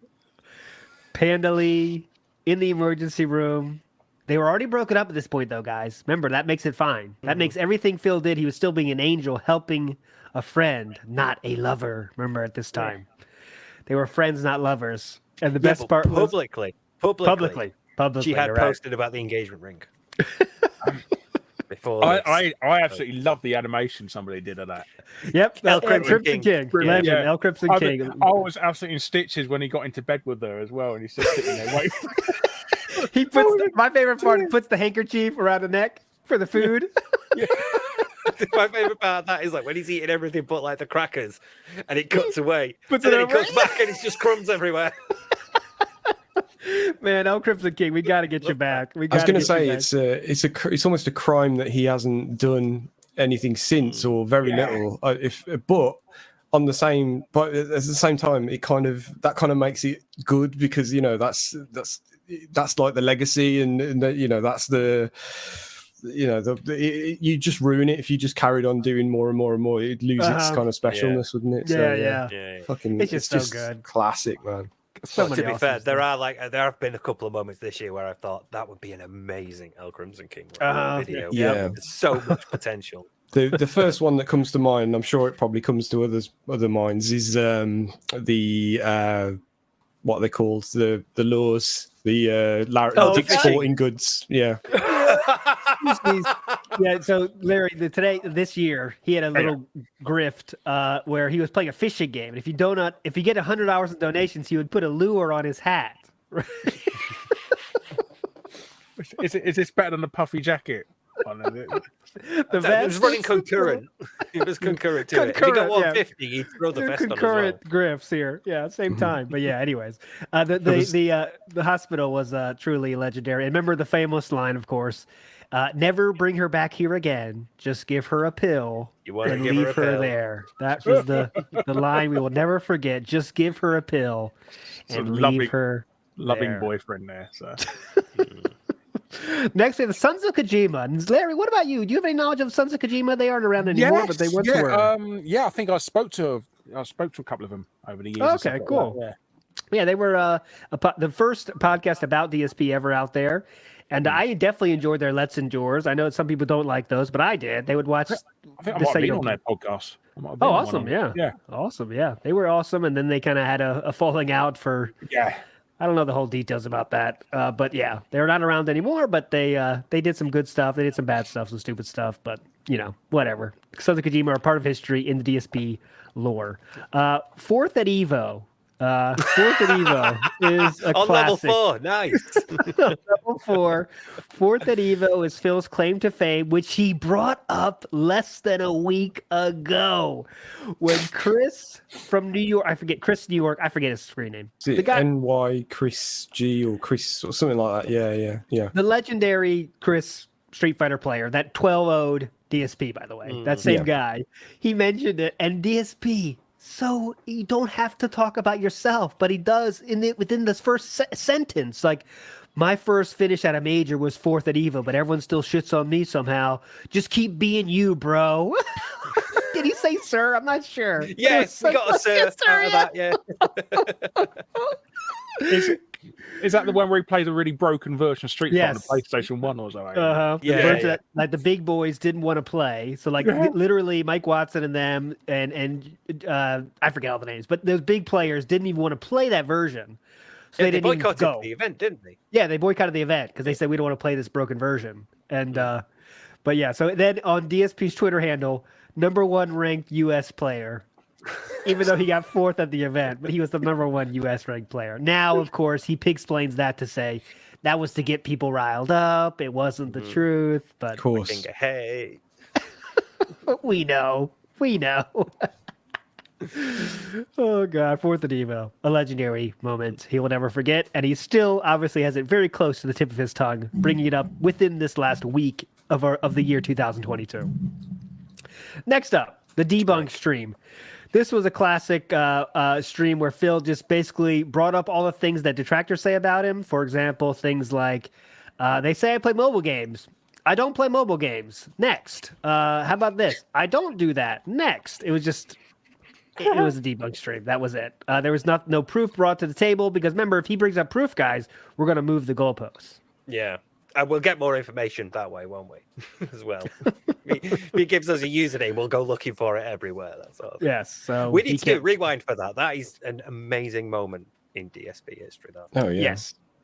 Panda Lee in the emergency room. They were already broken up at this point, though, guys. Remember, that makes it fine. That makes everything Phil did. He was still being an angel, helping a friend, not a lover. Remember, at this time. They were friends, not lovers. And the best part was... Publicly. She had you're right. posted about the engagement ring. Before I absolutely love the animation somebody did of that. Yep, El Crimson Crimson King. Brilliant. Legend, Yeah. El Crimson I King. was absolutely in stitches when he got into bed with her as well, and he's just sitting there waiting. He puts my favorite part. He puts the handkerchief around the neck for the food. My favorite part of that is like when he's eating everything but like the crackers, and it cuts away, Puts and it then it over. comes back, and it's just crumbs everywhere. Man, El Crimson King, we got to get you back. I was going to say it's almost a crime that he hasn't done anything since or very little. But at the same time, it kind of makes it good because that's like the legacy and that's the. You just ruin it if you just carried on doing more and more and more. It'd lose its kind of specialness, wouldn't it? Yeah. Fucking, It's just so good. Classic, man. So To many be awesome fair, there stuff. have been a couple of moments this year where I thought that would be an amazing El Crimson King video. Yeah. There's so much potential. The first one that comes to mind, I'm sure it probably comes to other minds, is the what are they called, the laws, the Dick's fishing. Sporting Goods. Yeah. Yeah, so Larry, this year, he had a little grift where he was playing a fishing game, and if you get $100 in donations, he would put a lure on his hat. Is this better than the puffy jacket? one. Is it? The It was running concurrent. It was concurrent to it. If you got Concurrent, yeah. 150, you'd throw the vest on as well. Concurrent grifts here. Yeah, same time. But yeah, anyways, the hospital was truly legendary. And remember the famous line, of course, never bring her back here again. Just give her a pill You wanna and give her leave a her pill. there. That was the line we will never forget. Just give her a pill It's a and loving- leave her Loving there. boyfriend there. So Next, we have the Sons of Kojima. And Larry, what about you? Do you have any knowledge of Sons of Kojima? They aren't around anymore, but they once were. Yeah, I think I spoke to a couple of them over the years. and Okay, stuff like cool. that, Yeah, they were the first podcast about DSP ever out there. And I definitely enjoyed their Let's Endures. I know some people don't like those, but I did. They would watch. I think I the might have been Sayo- on that podcast. I might have been Oh, on one awesome. of Yeah. them. Yeah. Awesome. Yeah. They were awesome. And then they kind of had a falling out for, Yeah. I don't know the whole details about that. But yeah, they're not around anymore, but they did some good stuff. They did some bad stuff, some stupid stuff, but whatever. Sons of Kojima are part of history in the DSP lore. Fourth at Evo. Fourth at Evo is a On level classic. 4, nice. Level 4. Fourth at Evo is Phil's claim to fame, which he brought up less than a week ago. When Chris from New York, I forget his screen name. Is it The guy, NY Chris G or Chris or something like that? Yeah. the legendary Chris Street Fighter player, that 12-0'd DSP, by the way, that same guy, he mentioned it, and DSP. So you don't have to talk about yourself, but he does within this first sentence. Like, my first finish at a major was fourth at Evo, but everyone still shits on me somehow. Just keep being you, bro. Did he say sir? I'm not sure. Yes, we got a sir Yes, sir, out of that, yeah. Is that the one where he plays a really broken version of Street Fighter on Yes. the PlayStation 1 or something? Uh-huh. Yeah, The version yeah. that, like, the big boys didn't want to play. So like literally Mike Watson and them and I forget all the names, but those big players didn't even want to play that version. So Yeah, they they didn't even boycotted go. the event, didn't they? Yeah, they boycotted the event because they said we don't want to play this broken version. And but yeah, so then on DSP's Twitter handle, #1 ranked US player. Even though he got fourth at the event, but he was the #1 US ranked player. Now, of course, he explains that to say that was to get people riled up. It wasn't the truth, but Of course. Finger, hey. we know. Oh God, fourth at Evo, a legendary moment he will never forget, and he still obviously has it very close to the tip of his tongue, bringing it up within this last week of the year 2022. Next up, the debunk stream. This was a classic stream where Phil just basically brought up all the things that detractors say about him. For example, things like, they say I play mobile games. I don't play mobile games. Next. How about this? I don't do that. Next. It was just, it was a debunk stream. That was it. There was no proof brought to the table because remember, if he brings up proof, guys, we're going to move the goalposts. Yeah. And we'll get more information that way, won't we? As well. If he gives us a username, we'll go looking for it everywhere. That's all. Yes. So We need to do rewind for that. That is an amazing moment in DSP history. That. Oh yeah.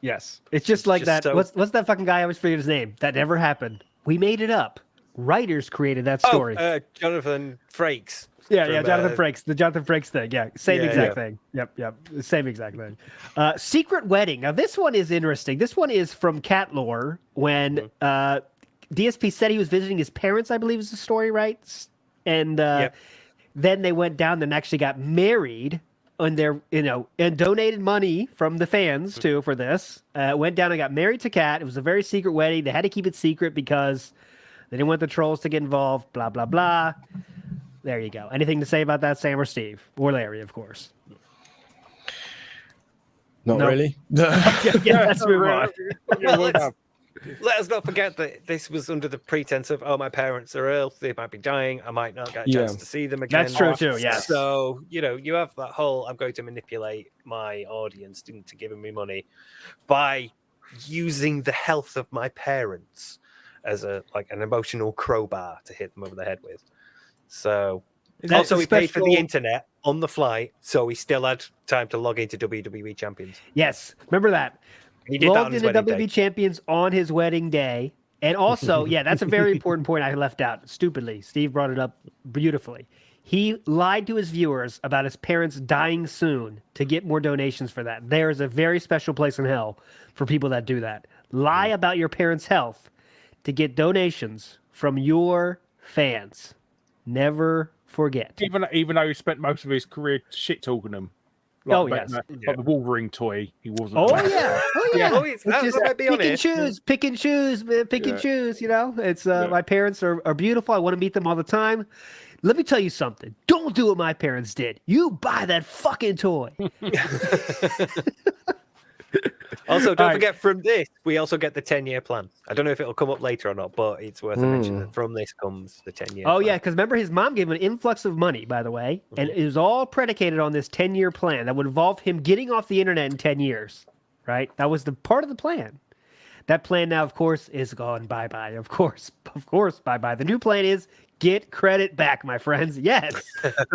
Yes. It's just like just that. so- What's that fucking guy? I always forget his name. That never happened. We made it up. Writers created that story. Jonathan Frakes. Yeah, from, Jonathan Frakes, the Jonathan Frakes thing. Yeah, same Yeah, exact yeah. thing. Yep, same exact thing. Secret Wedding. Now, this one is interesting. This one is from Cat Lore when DSP said he was visiting his parents, I believe is the story, right? And then they went down and actually got married on their, and donated money from the fans too for this. Went down and got married to Cat. It was a very secret wedding. They had to keep it secret because they didn't want the trolls to get involved, blah, blah, blah. There you go. Anything to say about that, Sam or Steve? Or Larry, of course. Not No. really. Yeah, let's move on. Let us not forget that this was under the pretense of, my parents are ill, they might be dying, I might not get a chance to see them again. That's true too, yes. So, you have that whole, I'm going to manipulate my audience into giving me money by using the health of my parents as an emotional crowbar to hit them over the head with. So, That's also a he paid for the special- internet on the flight, so he still had time to log into WWE Champions. Yes, remember that. He did that on Logged his into wedding WWE day. Champions on his wedding day. And also, yeah, that's a very important point I left out. Stupidly. Steve brought it up beautifully. He lied to his viewers about his parents dying soon to get more donations for that. There is a very special place in hell for people that do that. Lie about your parents' health to get donations from your fans. Never forget. Even though he spent most of his career shit talking them. Oh, Like yes. like the Wolverine toy, he wasn't. Oh yeah, oh yeah. Oh, it's It's just might be pick and honest. choose, pick and choose, man. Pick and choose. You know, it's my parents are beautiful. I want to meet them all the time. Let me tell you something. Don't do what my parents did. You buy that fucking toy. Also, don't All right. forget from this, we also get the 10-year plan. I don't know if it'll come up later or not, but it's worth a mention that from this comes the 10-year Oh plan. yeah, because remember his mom gave him an influx of money, by the way, and it was all predicated on this 10-year plan that would involve him getting off the internet in 10 years. Right? That was the part of the plan. That plan now, of course, is gone bye-bye. Of course, bye-bye. The new plan is get credit back, my friends. Yes,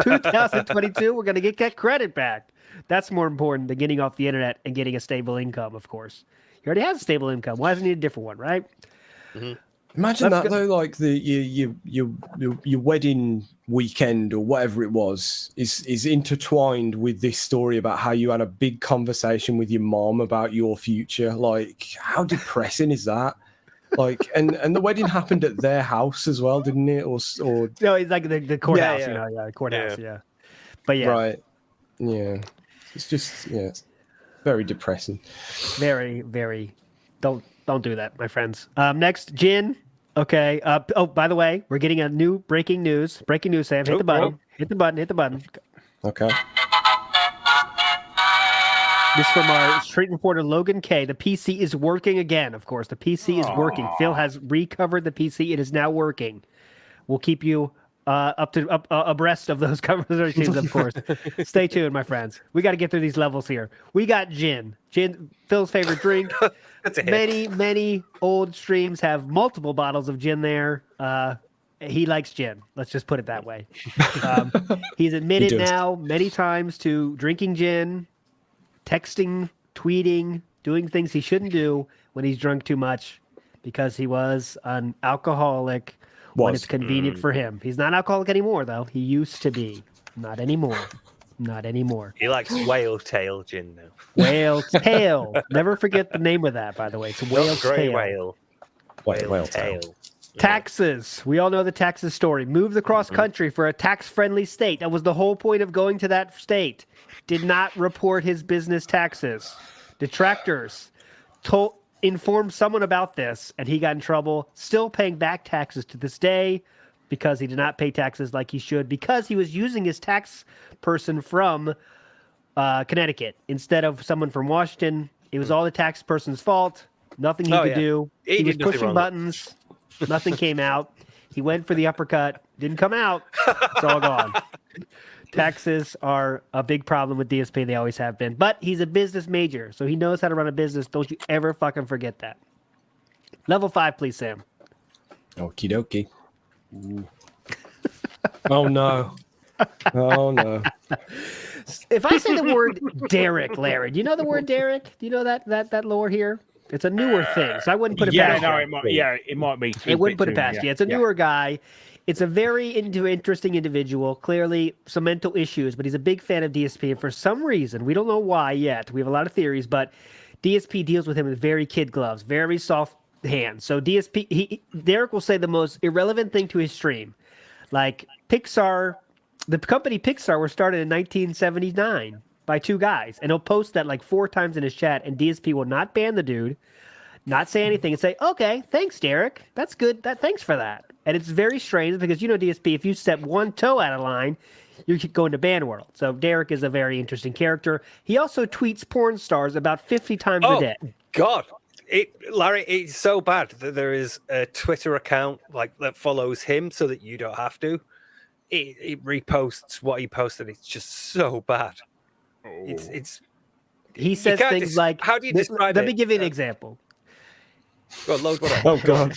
2022, we're going to get that credit back. That's more important than getting off the internet and getting a stable income, of course. He already has a stable income. Why does he need a different one, right? Imagine Let's that though, like your wedding weekend or whatever it was is intertwined with this story about how you had a big conversation with your mom about your future. Like, how depressing is that? Like, and the wedding happened at their house as well, didn't it? Or No, it's like the courthouse, yeah. you know, the courthouse, yeah. But yeah, right, yeah. It's just it's very depressing. very, very. Don't do that, my friends. Next, Jin. Okay. Oh, by the way, we're getting a new breaking news. Breaking news, Sam. Hit the button. Hit the button. Hit the button. Okay. This is from our street reporter Logan K. The PC is working again. Of course, the PC is working. Phil has recovered the PC. It is now working. We'll keep you abreast of those conversations, of course. Stay tuned, my friends. We got to get through these levels here. We got gin. Gin, Phil's favorite drink. That's a hit. Many old streams have multiple bottles of gin there. He likes gin. Let's just put it that way. He's admitted He does. now many times to drinking gin, texting, tweeting, doing things he shouldn't do when he's drunk too much because he was an alcoholic when it's convenient for him. He's not an alcoholic anymore, though. He used to be. Not anymore. Not anymore. He likes whale tail gin now. Whale tail. Never forget the name of that, by the way. It's whale Not grey tail. whale. Whale tail. Taxes. We all know the taxes story. Moved across country for a tax-friendly state. That was the whole point of going to that state. Did not report his business taxes. Detractors informed someone about this, and he got in trouble. Still paying back taxes to this day because he did not pay taxes like he should because he was using his tax person from Connecticut instead of someone from Washington. It was all the tax person's fault. Nothing he could do. He was did nothing pushing wrong. buttons. Nothing came out. He went for the uppercut. Didn't come out. It's all gone. Taxes are a big problem with DSP. They always have been. But he's a business major, so he knows how to run a business. Don't you ever fucking forget that. Level 5, please, Sam. Okie dokie. Oh no. Oh no. If I say the word Derek, Larry, do you know the word Derek? Do you know that lore here? It's a newer thing, so I wouldn't put it past you. It might be. It wouldn't put it past you. It's a newer guy. It's a very interesting individual, clearly some mental issues, but he's a big fan of DSP. And for some reason, we don't know why yet. We have a lot of theories, but DSP deals with him with very kid gloves, very soft hands. So Derek will say the most irrelevant thing to his stream. Like Pixar, the company Pixar was started in 1979 by two guys. And he'll post that like 4 times in his chat, and DSP will not ban the dude, not say anything, and say, okay, thanks, Derek. That's good. Thanks for that. And it's very strange because, you know, DSP, if you step one toe out of line, you could go into ban world. So Derek is a very interesting character. He also tweets porn stars about 50 times a day. God. Larry, it's so bad that there is a Twitter account that follows him so that you don't have to. It reposts what he posted. It's just so bad. It's. He says things like, how do you describe it? Let me give you an example. Go on, load one up. Oh god.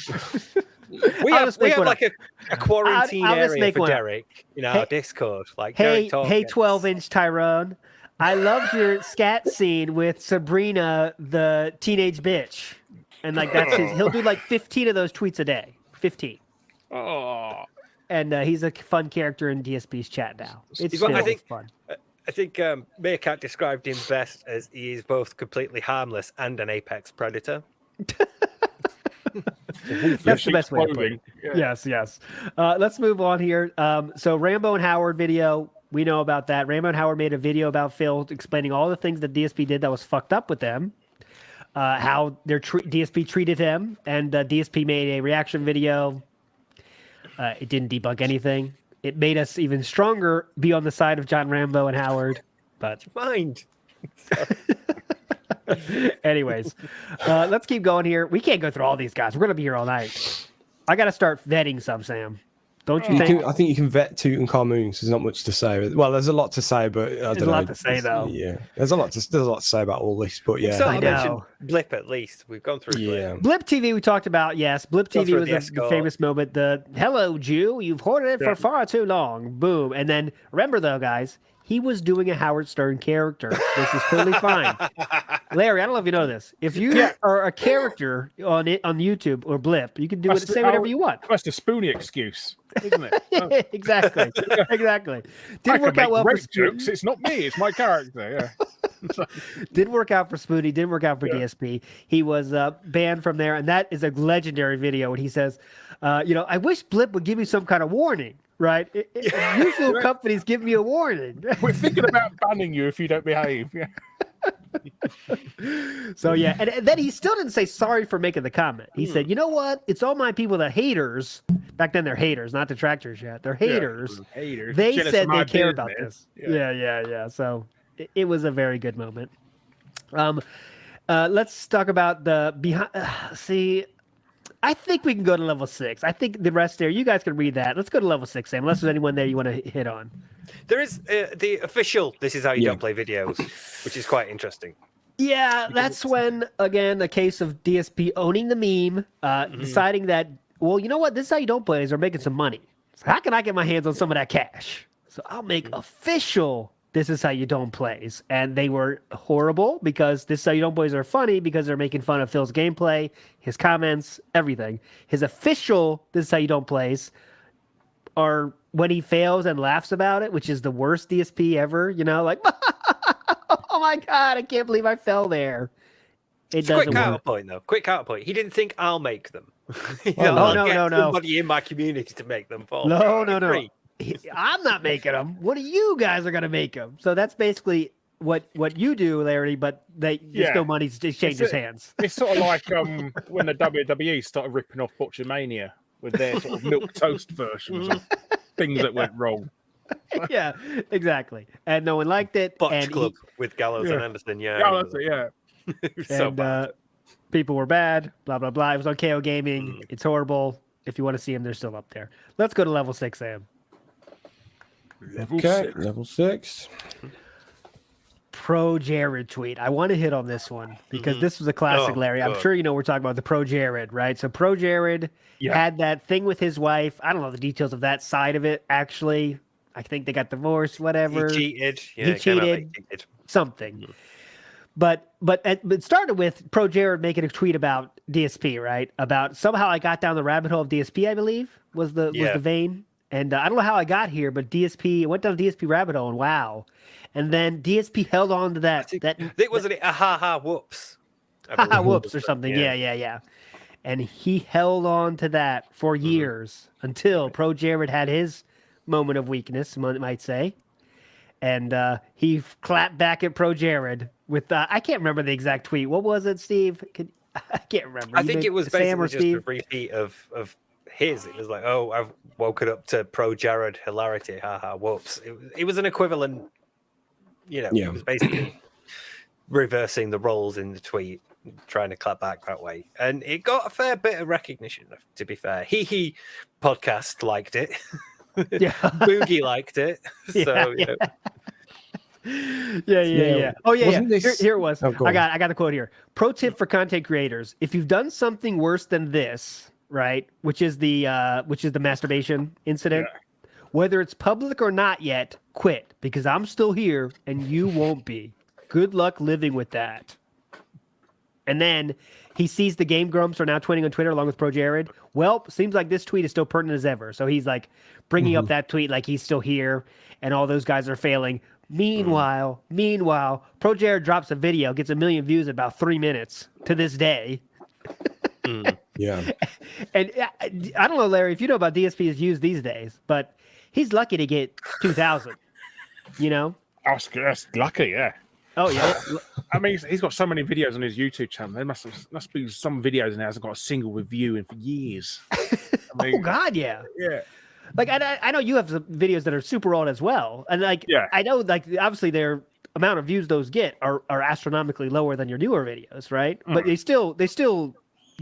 We have like a quarantine I'll just area make for one up. Derek in our Discord. Like Hey, Derek Talk, hey, yes. 12-inch Tyrone. I loved your scat scene with Sabrina, the teenage bitch. And like that's he'll do like 15 of those tweets a day. 15. Oh. And he's a fun character in DSP's chat now. It's He's what I still think- fun. I think Meerkat described him best as he is both completely harmless and an apex predator. That's the best way to put it. Yes, yes. Let's move on here. So Rambo and Howard video, we know about that. Rambo and Howard made a video about Phil explaining all the things that DSP did that was fucked up with them, how their DSP treated him, and DSP made a reaction video. It didn't debunk anything. It made us even stronger be on the side of John Rambo and Howard. But Mind. anyways, let's keep going here. We can't go through all these guys. We're going to be here all night. I got to start vetting some, Sam. Don't you think? I think you can vet Tutankhamun because there's not much to say. Well, there's a lot to say, but There's a lot to say, though. Yeah, there's a lot to say about all this, but yeah. I know. Blip, at least. We've gone through Blip. Yeah. Blip TV we talked about, yes. Blip TV was the famous moment. The hello, Jew, you've hoarded it for far too long. Boom. And then remember, though, guys, he was doing a Howard Stern character. This is totally fine. Larry, I don't know if you know this. If you are a character on YouTube or Blip, you can do say whatever you want. That's the Spoonie excuse, isn't it? Exactly. Exactly. Didn't work out well for jokes. It's not me. It's my character. Yeah. Didn't work out for Spoonie. Didn't work out for DSP. He was banned from there, and that is a legendary video. And he says, I wish Blip would give me some kind of warning. Right? Usual companies give me a warning. We're thinking about banning you if you don't behave. Yeah. So, yeah. And then he still didn't say sorry for making the comment. He said, you know what? It's all my people, the haters. Back then, they're haters, not detractors yet. They're haters. Yeah, haters. They said they care about this. Yeah. So it was a very good moment. Let's talk about the behind. I think we can go to level 6. I think the rest there, you guys can read that. Let's go to level 6, Sam, unless there's anyone there you want to hit on. There is the official This Is How You Don't Play videos, which is quite interesting. Yeah, that's when, again, a case of DSP owning the meme, deciding that, well, you know what? This is how you don't play is they're making some money. So how can I get my hands on some of that cash? So I'll make official This Is How You Don't Plays. And they were horrible because This Is How You Don't Plays are funny because they're making fun of Phil's gameplay, his comments, everything. His official This Is How You Don't Plays are when he fails and laughs about it, which is the worst DSP ever, like, oh my God, I can't believe I fell there. It's quick counterpoint, though. Quick counterpoint. He didn't think I'll make them. No. Somebody in my community to make them fall. No. I'm not making them. One of you guys are going to make them. So that's basically what you do, Larry, but there's no money to exchange his hands. It's sort of like when the WWE started ripping off Botchamania with their sort of milk toast versions of things that went wrong. Yeah, exactly. And no one liked it. Botch Club with Gallows and Anderson, That's it, yeah. So bad. People were bad, blah, blah, blah. It was on KO Gaming. It's horrible. If you want to see them, they're still up there. Let's go to level 6, Sam. Level 6. Pro Jared tweet. I want to hit on this one because this was a classic, Larry. I'm sure you know we're talking about the Pro Jared, right? So Pro Jared had that thing with his wife. I don't know the details of that side of it, actually. I think they got divorced, whatever. He cheated. He cheated. Something. But it started with Pro Jared making a tweet about DSP, right? About somehow I got down the rabbit hole of DSP, I believe, was the vein. And I don't know how I got here, but DSP went down the DSP rabbit hole, and wow. And then DSP held on to that. It wasn't a ha whoops. Ha whoops or something. Yeah. And he held on to that for years until Pro Jared had his moment of weakness, one might say. And he clapped back at Pro Jared with, I can't remember the exact tweet. What was it, Steve? I can't remember. I think it was basically just a repeat of his. It was like, oh, I've woken up to Pro Jared hilarity. Haha, whoops. It was an equivalent, it was basically reversing the roles in the tweet, trying to clap back that way. And it got a fair bit of recognition, to be fair. He podcast liked it. Yeah. Boogie liked it. So, Yeah. Oh yeah. Here it was. I got the quote here. Pro tip for content creators: if you've done something worse than this, right, which is the masturbation incident, whether it's public or not yet, quit because I'm still here and you won't be. Good luck living with that. And then he sees the Game Grumps are now tweeting on Twitter along with Pro Jared. Well, seems like this tweet is still pertinent as ever. So he's like bringing up that tweet like he's still here and all those guys are failing. Meanwhile, Pro Jared drops a video, gets 1 million views in about 3 minutes to this day. Yeah. And I don't know, Larry, if you know about DSP's views these days, but he's lucky to get 2,000. You know? That's lucky, yeah. Oh yeah. I mean, he's got so many videos on his YouTube channel. There must be some videos in there hasn't got a single review in for years. I mean, Oh God, yeah. yeah. Like I know you have some videos that are super old as well, and like I know like obviously their amount of views those get are astronomically lower than your newer videos, right? But they still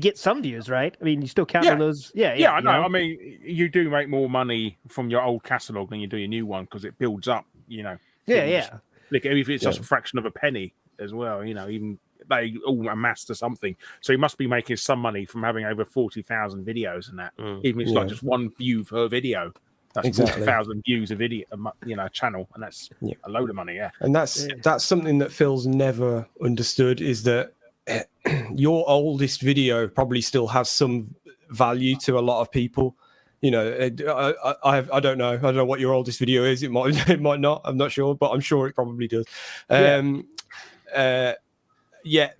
get some views, right? I mean, you still count on those. Yeah, I know. I mean, you do make more money from your old catalog than you do your new one because it builds up. You know. Yeah. Like if it's just a fraction of a penny as well, you know, even they all amass to something. So he must be making some money from having over 40,000 videos and that. Even if it's like just one view per video. That's 40,000 views a video, you know, channel, and that's a load of money, And that's something that Phil's never understood is that your oldest video probably still has some value to a lot of people. You know, I don't know. I don't know what your oldest video is. It might not. I'm not sure, but I'm sure it probably does.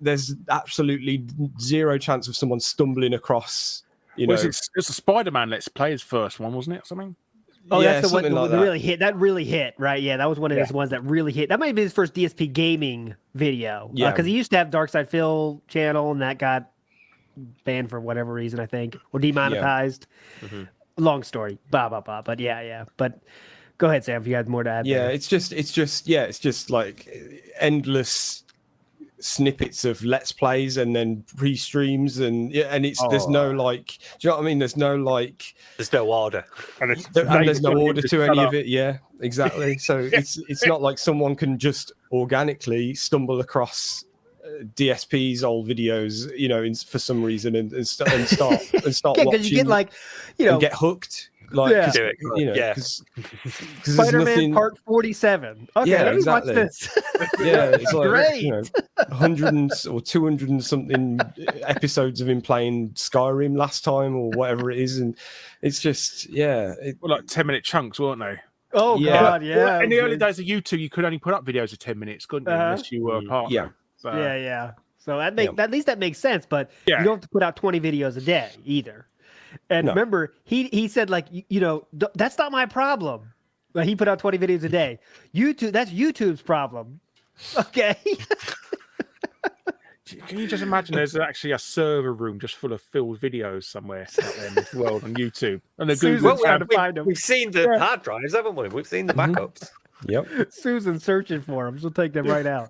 There's absolutely zero chance of someone stumbling across. You know, it's a Spider-Man Let's Play his first one, wasn't it? Or something. Oh, yeah, that's the one that really hit. That really hit, right? Yeah, that was one of his ones that really hit. That might be his first DSP gaming video. Yeah, because he used to have Dark Side Phil channel, and that got banned for whatever reason, I think, or demonetized. Yeah. Long story, but yeah. But go ahead, Sam, if you had more to add. Yeah, it's just like endless snippets of Let's Plays and then pre-streams and there's no like, do you know what I mean? There's no order, and there's no order to any of it. Yeah, exactly. So it's not like someone can just organically stumble across DSP's old videos, you know, for some reason and start watching. You get like, you know, and get hooked. Like, you know, because Spider-Man Part 47. Okay, let me watch this. It's like great. You know, 100 or 200 and something episodes of him playing Skyrim last time or whatever it is, and it's just like 10-minute chunks, weren't they? Oh God, yeah. Well, in the early days of YouTube, you could only put up videos of 10 minutes, couldn't you? Unless you were a partner. Yeah. So, yeah. So at least that makes sense. But you don't have to put out 20 videos a day either. And remember, he said like, you know, that's not my problem. Like he put out 20 videos a day. That's YouTube's problem. Okay. Can you just imagine there's actually a server room just full of Phil's videos somewhere out there in this world on YouTube? And we've seen the hard drives, haven't we? We've seen the backups. Yep. Susan's searching for him. She'll take them right out.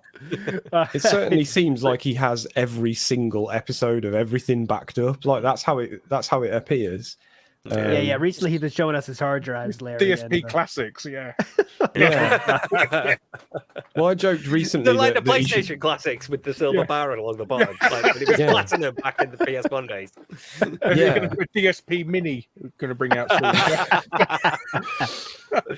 It certainly seems like he has every single episode of everything backed up. Like that's how it appears. Recently he's been showing us his hard drives, Larry. DSP classics, yeah. Well, I joked recently. They're like the PlayStation classics with the silver barrel along the bottom. Like when it was platinum back in the PS1 days. DSP Mini going to bring out soon.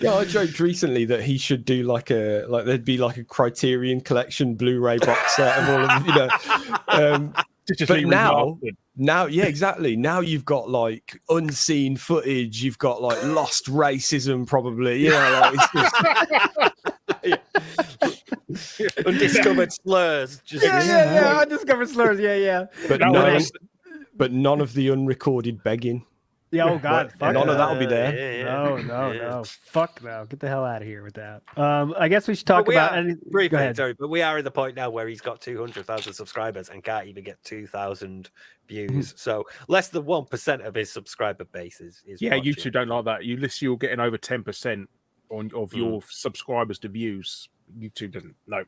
I joked recently that he should do there'd be like a Criterion Collection Blu-ray box set of all of, you know. But now, exactly. Now you've got like unseen footage. You've got like lost racism, probably. You know, like it's just undiscovered slurs. Undiscovered slurs. Yeah. But none of the unrecorded begging. Yeah, oh God, fuck none of that'll be there. No. Fuck no. Get the hell out of here with that. I guess we should talk about briefly, sorry, but we are at the point now where he's got 200,000 subscribers and can't even get 2,000 views. So less than 1% of his subscriber base is watching. YouTube don't like that. You're getting over 10% of your subscribers to views. YouTube doesn't. No.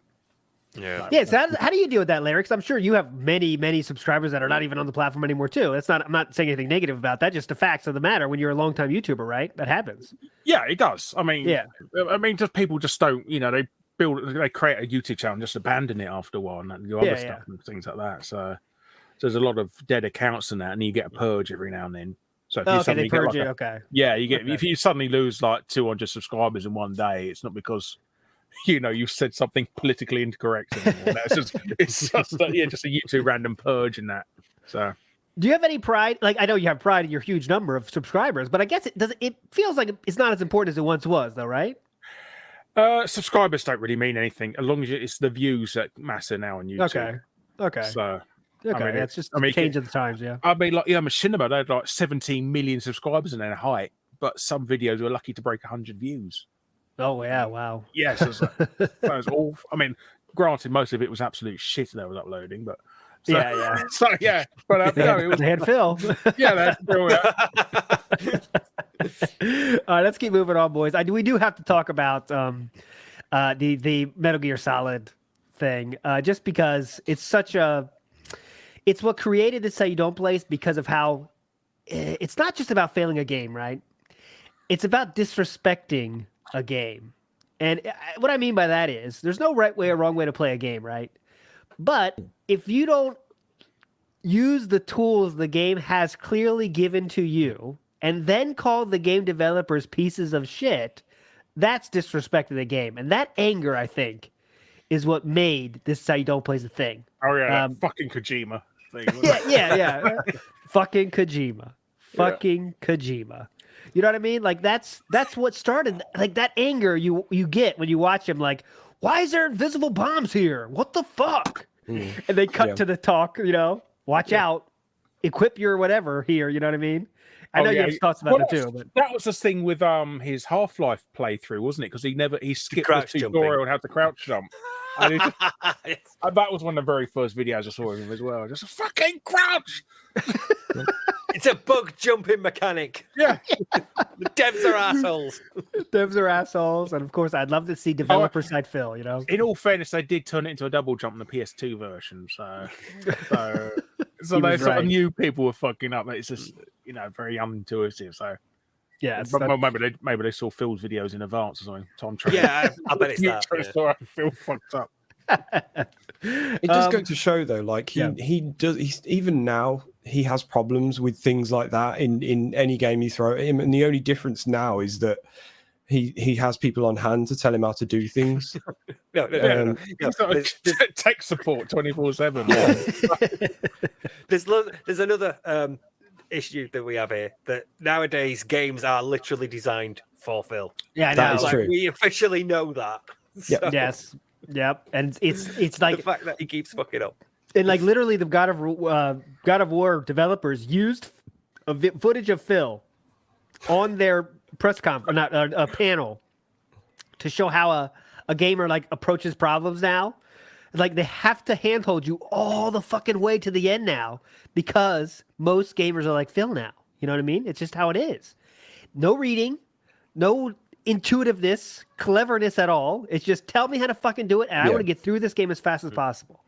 Yeah. So how do you deal with that, Larry? Because I'm sure you have many subscribers that are not even on the platform anymore too. I'm not saying anything negative about that. Just the facts of the matter. When you're a longtime YouTuber, right? That happens. Yeah, it does. I mean, just people just don't. You know, they create a YouTube channel and just abandon it after a while and do other stuff and things like that. So there's a lot of dead accounts in that, and you get a purge every now and then. So if you suddenly they purge it. Okay. Yeah, you get if you suddenly lose like 200 subscribers in one day, it's not because you said something politically incorrect anymore. It's just a YouTube random purge and that. So do you have any pride? Like I know you have pride in your huge number of subscribers, but I guess it feels like it's not as important as it once was, though, right? Subscribers don't really mean anything as long as it's the views that matter now on YouTube. Okay. So Okay, mean, that's just I mean, change of the times. Yeah. I mean, like Machinima, they had like 17 million subscribers in their height, but some videos were lucky to break 100 views. Oh yeah, wow. Yes, that was awful. I mean, granted, most of it was absolute shit they was uploading, but so, Yeah. so yeah, but They no, had, it was they had Phil. yeah, that's Phil. Yeah. All right, let's keep moving on, boys. We do have to talk about the Metal Gear Solid thing, just because it's what created this. How you don't play because of how it's not just about failing a game, right? It's about disrespecting a game. And what I mean by that is there's no right way or wrong way to play a game, right? But if you don't use the tools the game has clearly given to you and then call the game developers pieces of shit, that's disrespecting the game. And that anger, I think, is what made This Is How You Don't Play the thing. Oh yeah, that fucking Kojima thing. Yeah. Fucking Kojima. Fucking Kojima. You know what I mean? Like that's what started like that anger you get when you watch him. Like, why is there invisible bombs here? What the fuck? And they cut to the talk. Watch out, equip your whatever here. You know what I mean? I know you have thoughts about it too. But that was the thing with his Half-Life playthrough, wasn't it? Because he skipped the tutorial on how to crouch jump. And that was one of the very first videos I saw of him as well. Just a fucking crouch. It's a bug jumping mechanic. Yeah. The devs are assholes. Devs are assholes. And of course, I'd love to see developer side Phil, In all fairness, they did turn it into a double jump in the PS2 version. So they sort of knew people were fucking up. It's just, very unintuitive. So yeah, maybe they saw Phil's videos in advance or something. Tom I bet it's that. Yeah. Phil fucked up. It does go to show though, like he's even now he has problems with things like that in any game you throw at him, and the only difference now is that he has people on hand to tell him how to do things. No. Tech support 24/7. There's another issue that we have here, that nowadays games are literally designed for Phil. Yeah, I know. That is true. We officially know that. Yep. Yes. Yep. And it's like the fact that he keeps fucking up. And like literally the God of War developers used footage of Phil on their press conference, not a panel, to show how a gamer like approaches problems now. Like they have to handhold you all the fucking way to the end now because most gamers are like Phil now. You know what I mean? It's just how it is. No reading, no intuitiveness, cleverness at all. It's just tell me how to fucking do it, and I want to get through this game as fast as possible.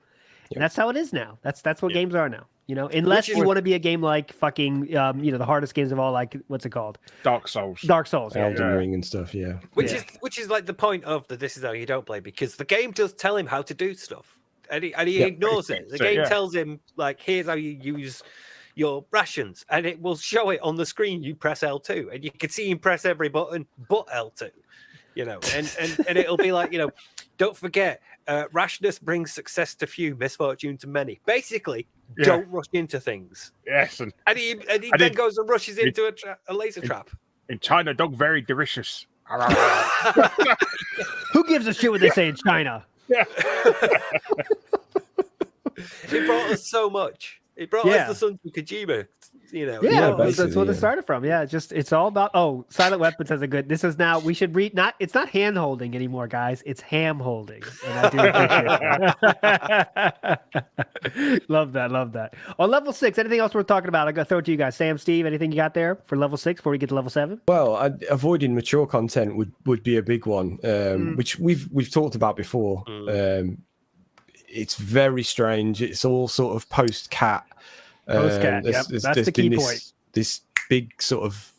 And that's how it is now. That's what games are now. Unless you want to be a game like fucking the hardest games of all, like what's it called? Dark Souls. Elden Ring and stuff. Yeah. Which is like the point of the This Is How You Don't Play, because the game does tell him how to do stuff, and he ignores it. The game tells him like, here's how you use your rations, and it will show it on the screen. You press L2 and you can see him press every button but L2, and it'll be like, don't forget, rashness brings success to few, misfortune to many. Basically, don't rush into things. Yes, and he then goes and rushes into a laser trap. In China, dog very delicious. Who gives a shit what they say in China? Yeah. It brought us so much. It brought us the Sons of Kojima, that's what it started from. Yeah, it's all about. Silent Weapons has a good. This is now we should read. It's not hand holding anymore, guys. It's ham holding, and I do appreciate that. Love that. On level 6, anything else worth talking about? I got to throw it to you guys. Sam, Steve, anything you got there for level 6 before we get to level 7? Well, avoiding mature content would be a big one, which we've talked about before. It's very strange. It's all sort of post-cat. Post-cat, that's the key point. This big sort of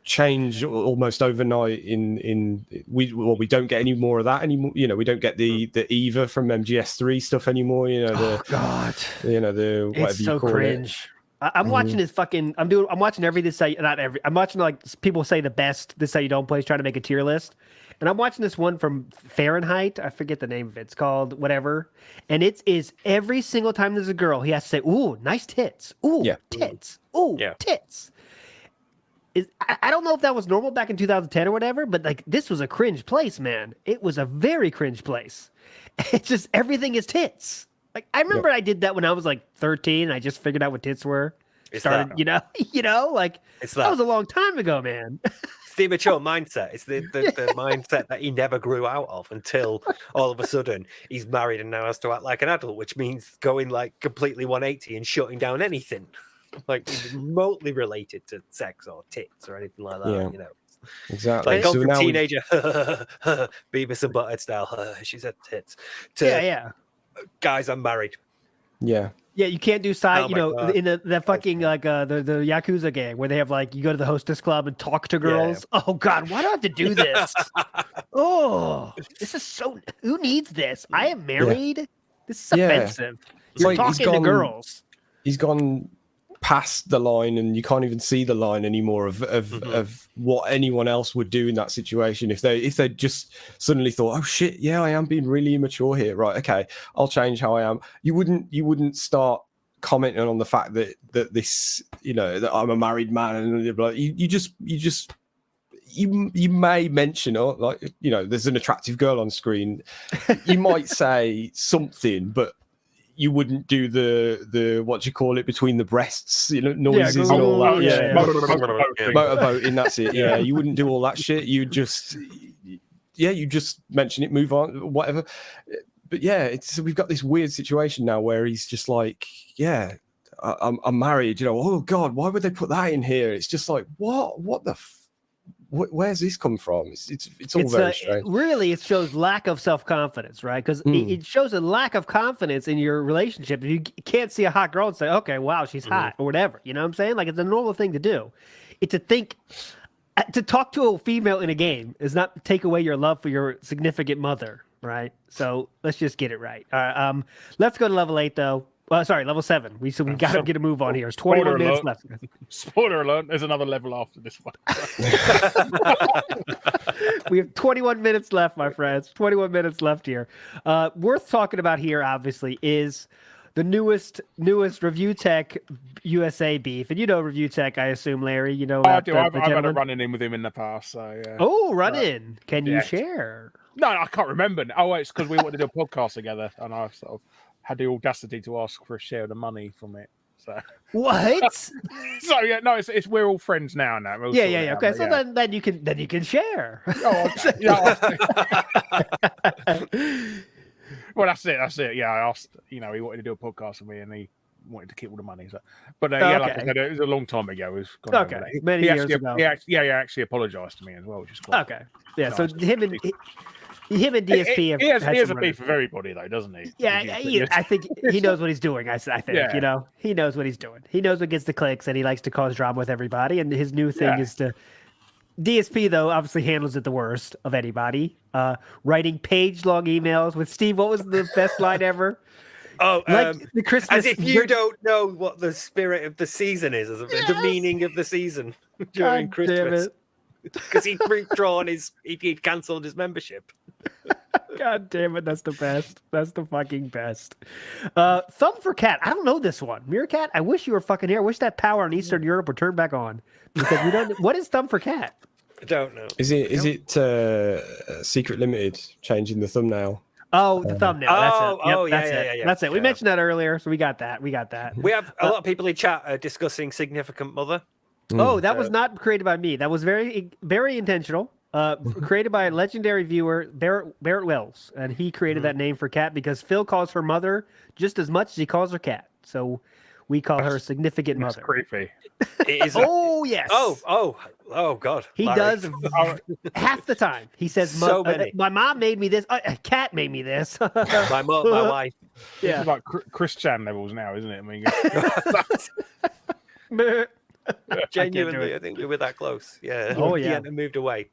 change almost overnight we don't get any more of that anymore. We don't get the Eva from MGS3 stuff anymore. God. The whatever it's you so call cringe. I'm watching this fucking. I'm watching every this. Not every. I'm watching like people say the best. This How You Don't Play is trying to make a tier list. And I'm watching this one from Fahrenheit. I forget the name of it. It's called whatever. And it is every single time there's a girl, he has to say, ooh, nice tits. Ooh, tits. Ooh, tits. I don't know if that was normal back in 2010 or whatever, but like this was a cringe place, man. It was a very cringe place. It's just everything is tits. Like I remember I did that when I was like 13. I just figured out what tits were. It's Started, that. like It's that was a long time ago, man. It's the immature mindset. It's the mindset that he never grew out of until all of a sudden he's married and now has to act like an adult, which means going like completely 180 and shutting down anything like remotely related to sex or tits or anything like that. Yeah. Exactly. Like go So from now teenager, Beavis and Butthead style, she said tits, to Yeah. guys, I'm married. Yeah. Yeah, you can't do side, Oh my God. in the fucking like the Yakuza gang where they have like you go to the hostess club and talk to girls. Oh God, why do I have to do this? Oh, this is so. Who needs this? I am married. This is offensive. It's You're like he's talking to gone- girls. He's gone past the line, and you can't even see the line anymore of what anyone else would do in that situation. If they just suddenly thought, oh shit, yeah, I am being really immature here. Right, okay, I'll change how I am. You wouldn't start commenting on the fact that this, that I'm a married man, and like you may mention, or like, there's an attractive girl on screen. You might say something, but you wouldn't do the what do you call it, between the breasts, noises and all that. yeah. Motorboating, that's it. Yeah, you wouldn't do all that shit. You just mention it, move on, whatever. But yeah, we've got this weird situation now where he's just like, yeah, I'm married. Oh God, why would they put that in here? It's just like, what the. Where's this come from? It's all very strange. Really, it shows lack of self-confidence, right? Because it shows a lack of confidence in your relationship. If you can't see a hot girl and say, okay, wow, she's hot, or whatever. You know what I'm saying? Like, it's a normal thing to do. It's to talk to a female in a game is not to take away your love for your significant mother, right? So let's just get it right. All right, let's go to level 8, though. Sorry, level 7. We got to get a move on here. It's 21 minutes left. Spoiler alert, there's another level after this one. We have 21 minutes left, my friends. 21 minutes left here. Worth talking about here, obviously, is the newest Review Tech USA beef. And you know Review Tech, I assume, Larry. You know, I do. I've had a run-in with him in the past. So yeah. Oh, run-in. Can you share? No, I can't remember. Oh, it's because we wanted to do a podcast together, and I sort of had the audacity to ask for a share of the money from it. So what? So yeah, no, it's we're all friends now. We'll yeah. Okay, so then you can share. Oh, okay. Well, that's it. Yeah, I asked. He wanted to do a podcast with me, and he wanted to keep all the money. So, but like I said, it was a long time ago. It was many years ago. He actually apologized to me as well, which is quite Yeah, nice. so him and DSP he has a beef with everybody, though, doesn't he? Yeah, I think he knows what he's doing. I think he knows what he's doing. He knows what gets the clicks, and he likes to cause drama with everybody. And his new thing is to. DSP, though, obviously handles it the worst of anybody. Writing page-long emails with Steve. What was the best line ever? Oh, the Christmas. As if you don't know what the spirit of the season is, the meaning of the season during Christmas. Because he'd cancelled his membership. God damn it, that's the best. That's the fucking best. Thumb for Cat. I don't know this one. Meerkat, I wish you were fucking here. I wish that power in Eastern Europe would turn back on. Because we don't. What is Thumb for Cat? I don't know. Is it Secret Limited changing the thumbnail? Oh, the thumbnail. That's it. Yeah. That's it. We mentioned that earlier, so we got that. We have a lot of people in chat discussing Significant Mother. Oh, that was not created by me. That was very, very intentional. Created by a legendary viewer, Barrett Wells, and he created that name for Cat because Phil calls her mother just as much as he calls her cat. So we call her Significant Mother. That's creepy. Oh yes. Oh God. He does half the time. He says, so many. My mom made me this. Cat made me this. my wife. Yeah. It's like Chris Chan levels now, isn't it? I mean. Genuinely, I think we were that close. Yeah. Oh yeah. He hadn't moved away.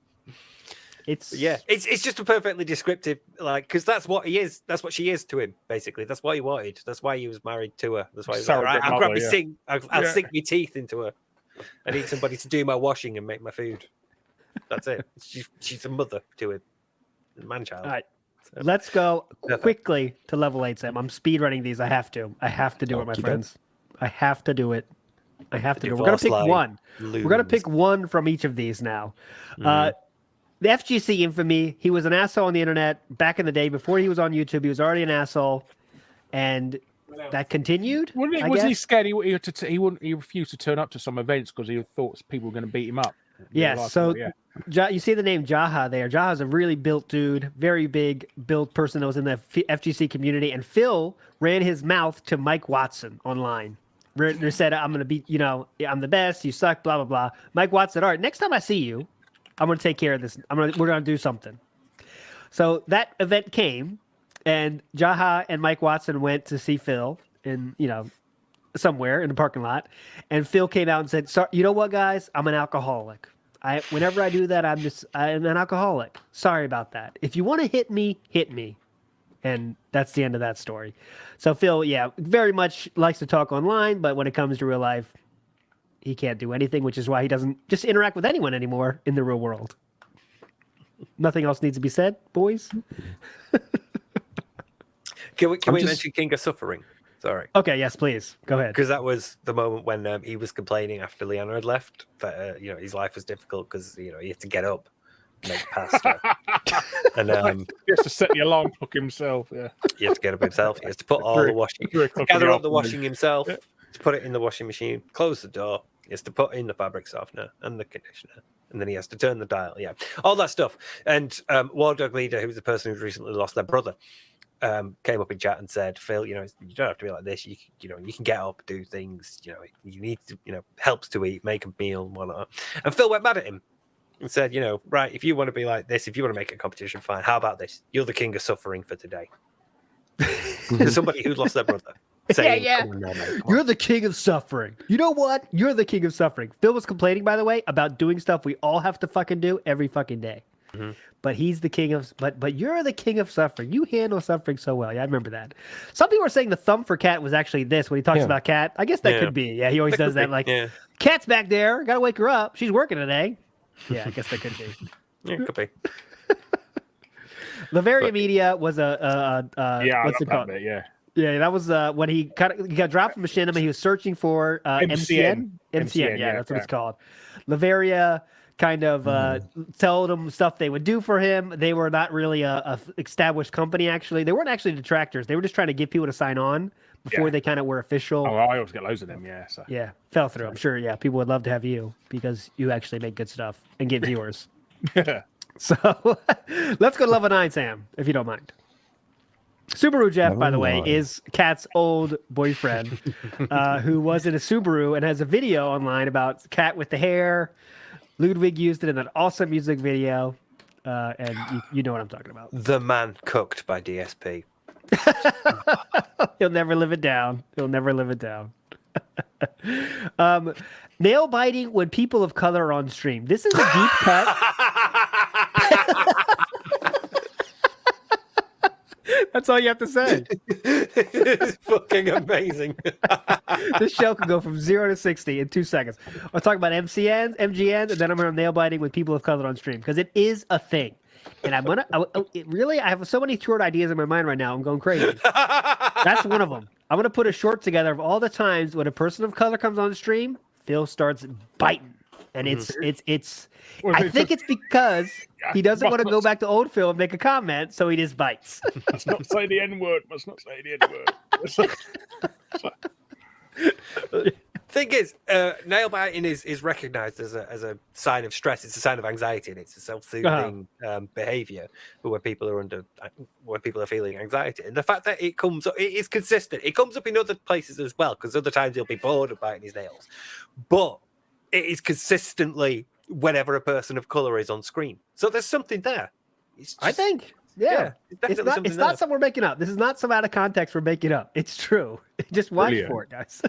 It's just a perfectly descriptive, because that's what he is. That's what she is to him, basically. That's what he wanted. That's why he was married to her. That's why he was like, right, I'll grab my sink. I'll sink my teeth into her. I need somebody to do my washing and make my food. That's it. She's a mother to him, man child. All right. So. Let's go quickly to level 8, Sam. I'm speed running these. I have to do it, my friends. I have to do it. We're gonna pick one. We're gonna pick one from each of these now. The FGC infamy. He was an asshole on the internet back in the day before he was on YouTube. He was already an asshole. and that continued. Was he scared? He refused to turn up to some events because he thought people were going to beat him up. Yes. So you see the name Jaha there. Jaha's a really built dude, very big built person that was in the FGC community. And Phil ran his mouth to Mike Watson online. They said, I'm going to beat, I'm the best. You suck, blah, blah, blah. Mike Watson said, all right, next time I see you, I'm going to take care of this. We're going to do something. So that event came, and Jaha and Mike Watson went to see Phil in, somewhere in the parking lot. And Phil came out and said, "Sorry, you know what, guys? I'm an alcoholic. Whenever I do that, I'm an alcoholic. Sorry about that. If you want to hit me, hit me." And that's the end of that story. So Phil, very much likes to talk online, but when it comes to real life, he can't do anything, which is why he doesn't just interact with anyone anymore in the real world. Nothing else needs to be said, boys. Can we mention King of Suffering? Sorry. Okay, yes, please. Go ahead. Because that was the moment when he was complaining after Leanna had left that his life was difficult because he had to get up, make pasta, and he has to set the alarm clock himself. Yeah, he has to get up himself. He has to put all the washing, gather up the washing himself, to put it in the washing machine, close the door. He has to put in the fabric softener and the conditioner, and then he has to turn the dial. Yeah, all that stuff. And War Dog Leader, who's the person who's recently lost their brother, came up in chat and said, "Phil, you don't have to be like this. You can get up, do things. You need to, helps to eat, make a meal, and whatnot." And Phil went mad at him and said, "Right, if you want to be like this, if you want to make a competition, fine. How about this? You're the king of suffering for today." To somebody who lost their brother. Saying, You're the king of suffering. You know what? You're the king of suffering. Phil was complaining, by the way, about doing stuff we all have to fucking do every fucking day. Mm-hmm. But he's the king of, but you're the king of suffering. You handle suffering so well. Yeah, I remember that. Some people are saying the thumb for Cat was actually this when he talks about Cat. I guess that could be. Yeah, he always does that. Like, Cat's back there. Got to wake her up. She's working today. Yeah, I guess that could be. Yeah, it could be. Lavaria Media was what's it called? Yeah, that was when he got dropped from Machinima. He was searching for MCN. Yeah, that's what it's called. Lavaria kind of told him stuff they would do for him. They were not really a established company, actually. They weren't actually detractors. They were just trying to get people to sign on before they kind of were official. Oh, I always get loads of them, So. Yeah, fell through. I'm sure, people would love to have you because you actually make good stuff and get viewers. So let's go to level 9, Sam, if you don't mind. Subaru Jeff, by the way, is Cat's old boyfriend who was in a Subaru and has a video online about Cat with the hair. Ludwig used it in an awesome music video, and you know what I'm talking about. The man cooked by DSP. He'll never live it down. Nail biting when people of color are on stream. This is a deep cut. That's all you have to say. It's fucking amazing. This show can go from 0 to 60 in 2 seconds. I'll talk about MGN, and then I'm going to nail biting with people of color on stream because it is a thing. And I have so many short ideas in my mind right now. I'm going crazy. That's one of them. I'm going to put a short together of all the times when a person of color comes on stream, Phil starts biting. And I think it's because he doesn't want to go back to old Phil and make a comment, so he just bites. Must not say the N-word. Thing is, nail biting is recognized as a sign of stress. It's a sign of anxiety, and it's a self-soothing behavior. But when people are feeling anxiety, and the fact that it is consistent. It comes up in other places as well, because other times he'll be bored of biting his nails, but it is consistently whenever a person of color is on screen. So there's something there. I think. Yeah. It's not something we're making up. This is not some out of context we're making up. It's true. Just watch for it, guys.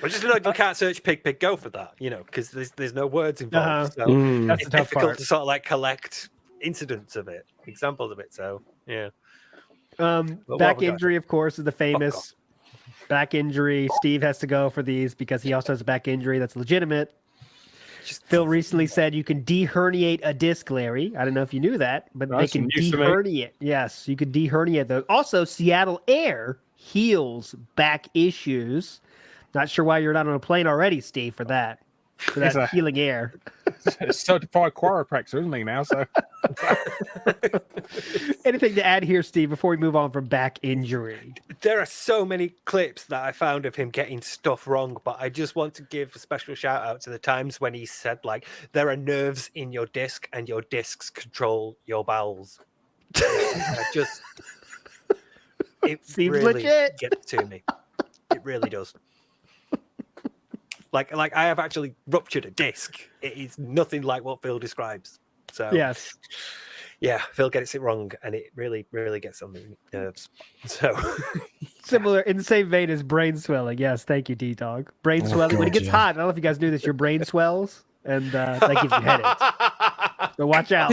Well, just you can't search pig go for that, because there's no words involved. So that's it's difficult to sort of collect incidents of it, examples of it. So yeah. Back injury, of course, is the famous back injury. Steve has to go for these because he also has a back injury that's legitimate. Phil recently said you can deherniate a disc, Larry. I don't know if you knew that, but they can deherniate. Yes, you could deherniate those. Also, Seattle Air heals back issues. Not sure why you're not on a plane already, Steve, for that healing air. certified chiropractor, isn't he now? So Anything to add here, Steve, before we move on from back injury? There are so many clips that I found of him getting stuff wrong, but I just want to give a special shout out to the times when he said, like, there are nerves in your disc and your discs control your bowels. It Seems really legit. gets to me. It really does. Like I have actually ruptured a disc. It is nothing like what Phil describes. So Yes. yeah, Phil gets it wrong, and it really, really gets on the nerves. So Similar in the same vein as brain swelling. Yes, thank you, D-Dog. Brain swelling. When it God, gets yeah. hot, I don't know if you guys knew this, your brain swells, and that gives you headaches. So watch out.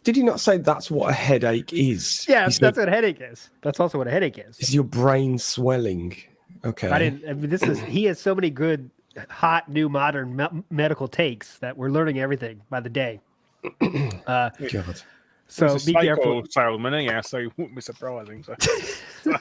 Did he not say that's what a headache is? Yeah, He said, that's what a headache is. That's also what a headache is. is your brain swelling? Okay. I mean, he has so many good, hot, new, modern medical takes that we're learning everything by the day. God. So he's a be snake careful. oil salesman, yeah. So it wouldn't be surprising. So. A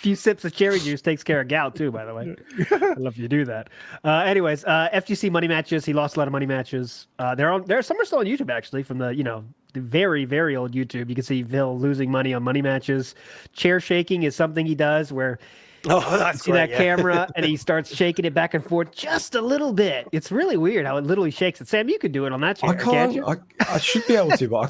few sips of cherry juice takes care of gout too, by the way. I love you do that. Anyways, FGC money matches. He lost a lot of money matches. There are some are still on YouTube actually from the very, very old YouTube. You can see Phil losing money on money matches. Chair shaking is something he does where that's you see great, that camera and he starts shaking it back and forth just a little bit. It's really weird how it literally shakes it. Sam, you could do it on that chair. I Can't can't. you? I should be able to, but I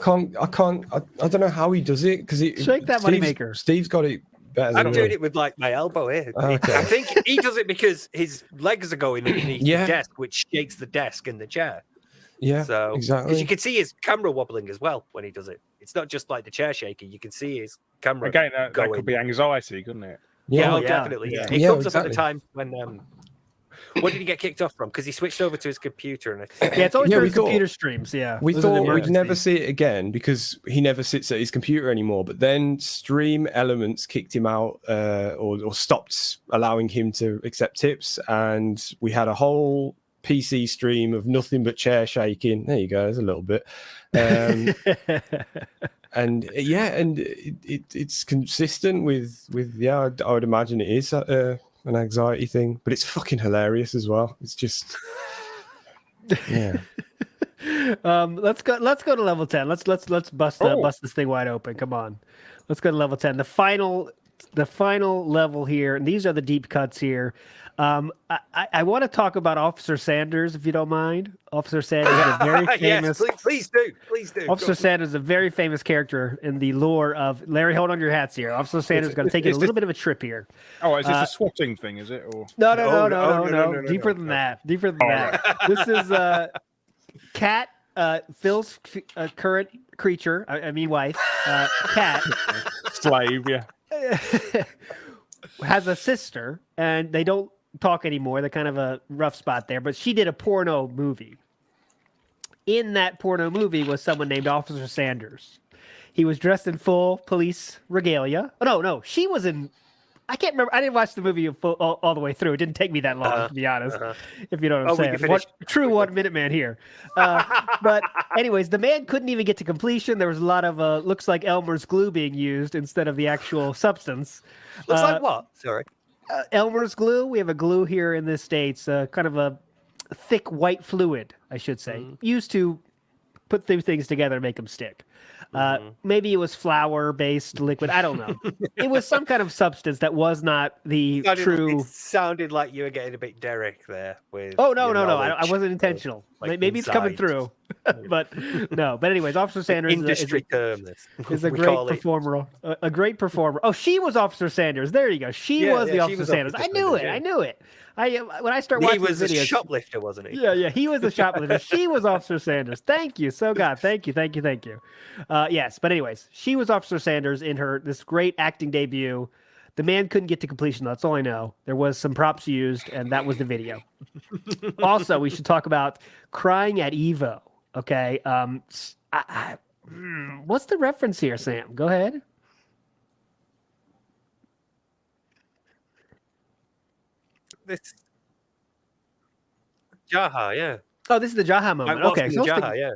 can't. I don't know how he does it because Shake that moneymaker. Steve's got it better than I'm doing me. it with like my elbow here. Okay. I think he does it because his legs are going underneath Yeah. the desk, which shakes the desk and the chair. Yeah, So exactly. because you can see his camera wobbling as well when he does it. It's not just like the chair shaking. You can see his camera. Again, that going. could be anxiety, couldn't it? Yeah, Oh, yeah. definitely. Yeah, it Yeah, comes up at exactly. the time when. What did he get kicked off from? Because he switched over to his computer and Yeah, it's always Yeah, during we thought- computer streams. Yeah, We Those are the thought we'd emergencies. never see it again because he never sits at his computer anymore. But then Stream Elements kicked him out or stopped allowing him to accept tips. And we had a whole PC stream of nothing but chair shaking. There you go, there's a little bit. And yeah, and it's consistent with I would imagine it is an anxiety thing, but it's fucking hilarious as well. It's just yeah. Let's go to level 10. Let's bust this thing wide open. Come on. Let's go to level 10. The final level here, and these are the deep cuts here. I want to talk about Officer Sanders, if you don't mind. Officer Sanders is a very famous. Yes, please do. Officer Sanders is a very famous character in the lore of Larry. Hold on your hats here. Officer Sanders is going to take you a little bit of a trip here. Oh, is this a swatting thing? Is it? Or No. Deeper than that. Deeper than that. This is Cat, Phil's current creature. I mean wife. Cat slave? Yeah. has a sister, and they don't talk anymore. They're kind of a rough spot there. But she did a porno movie. In that porno movie was someone named Officer Sanders. He was dressed in full police regalia. Oh, no, she was in. I can't remember. I didn't watch the movie all the way through. It didn't take me that long, to be honest. If you know what I'm saying. True 1 minute man here. But anyways, the man couldn't even get to completion. There was a lot of looks like Elmer's glue being used instead of the actual substance. Looks like what? Sorry. Elmer's glue. We have a glue here in the States, kind of a thick white fluid, I should say, used to put two things together and make them stick. Maybe it was flour-based liquid. I don't know. It was some kind of substance that was not the true. It sounded like you were getting a bit Derek there. With no. I wasn't intentional. Maybe it's coming through, but no. But anyways, Officer Sanders industry term. This is a great performer. A great performer. Oh, she was Officer Sanders. There you go. She was the Officer Sanders. I knew it. I knew it. When I start watching he was videos, a shoplifter, wasn't he? Yeah, he was a shoplifter. She was Officer Sanders. Thank you, so God, thank you. Yes, but anyways, she was Officer Sanders in this great acting debut. The man couldn't get to completion. That's all I know. There was some props used, and that was the video. Also, we should talk about crying at Evo. Okay, what's the reference here, Sam? Go ahead. This Jaha, yeah. Oh, this is the Jaha moment. Okay, so Jaha, yeah.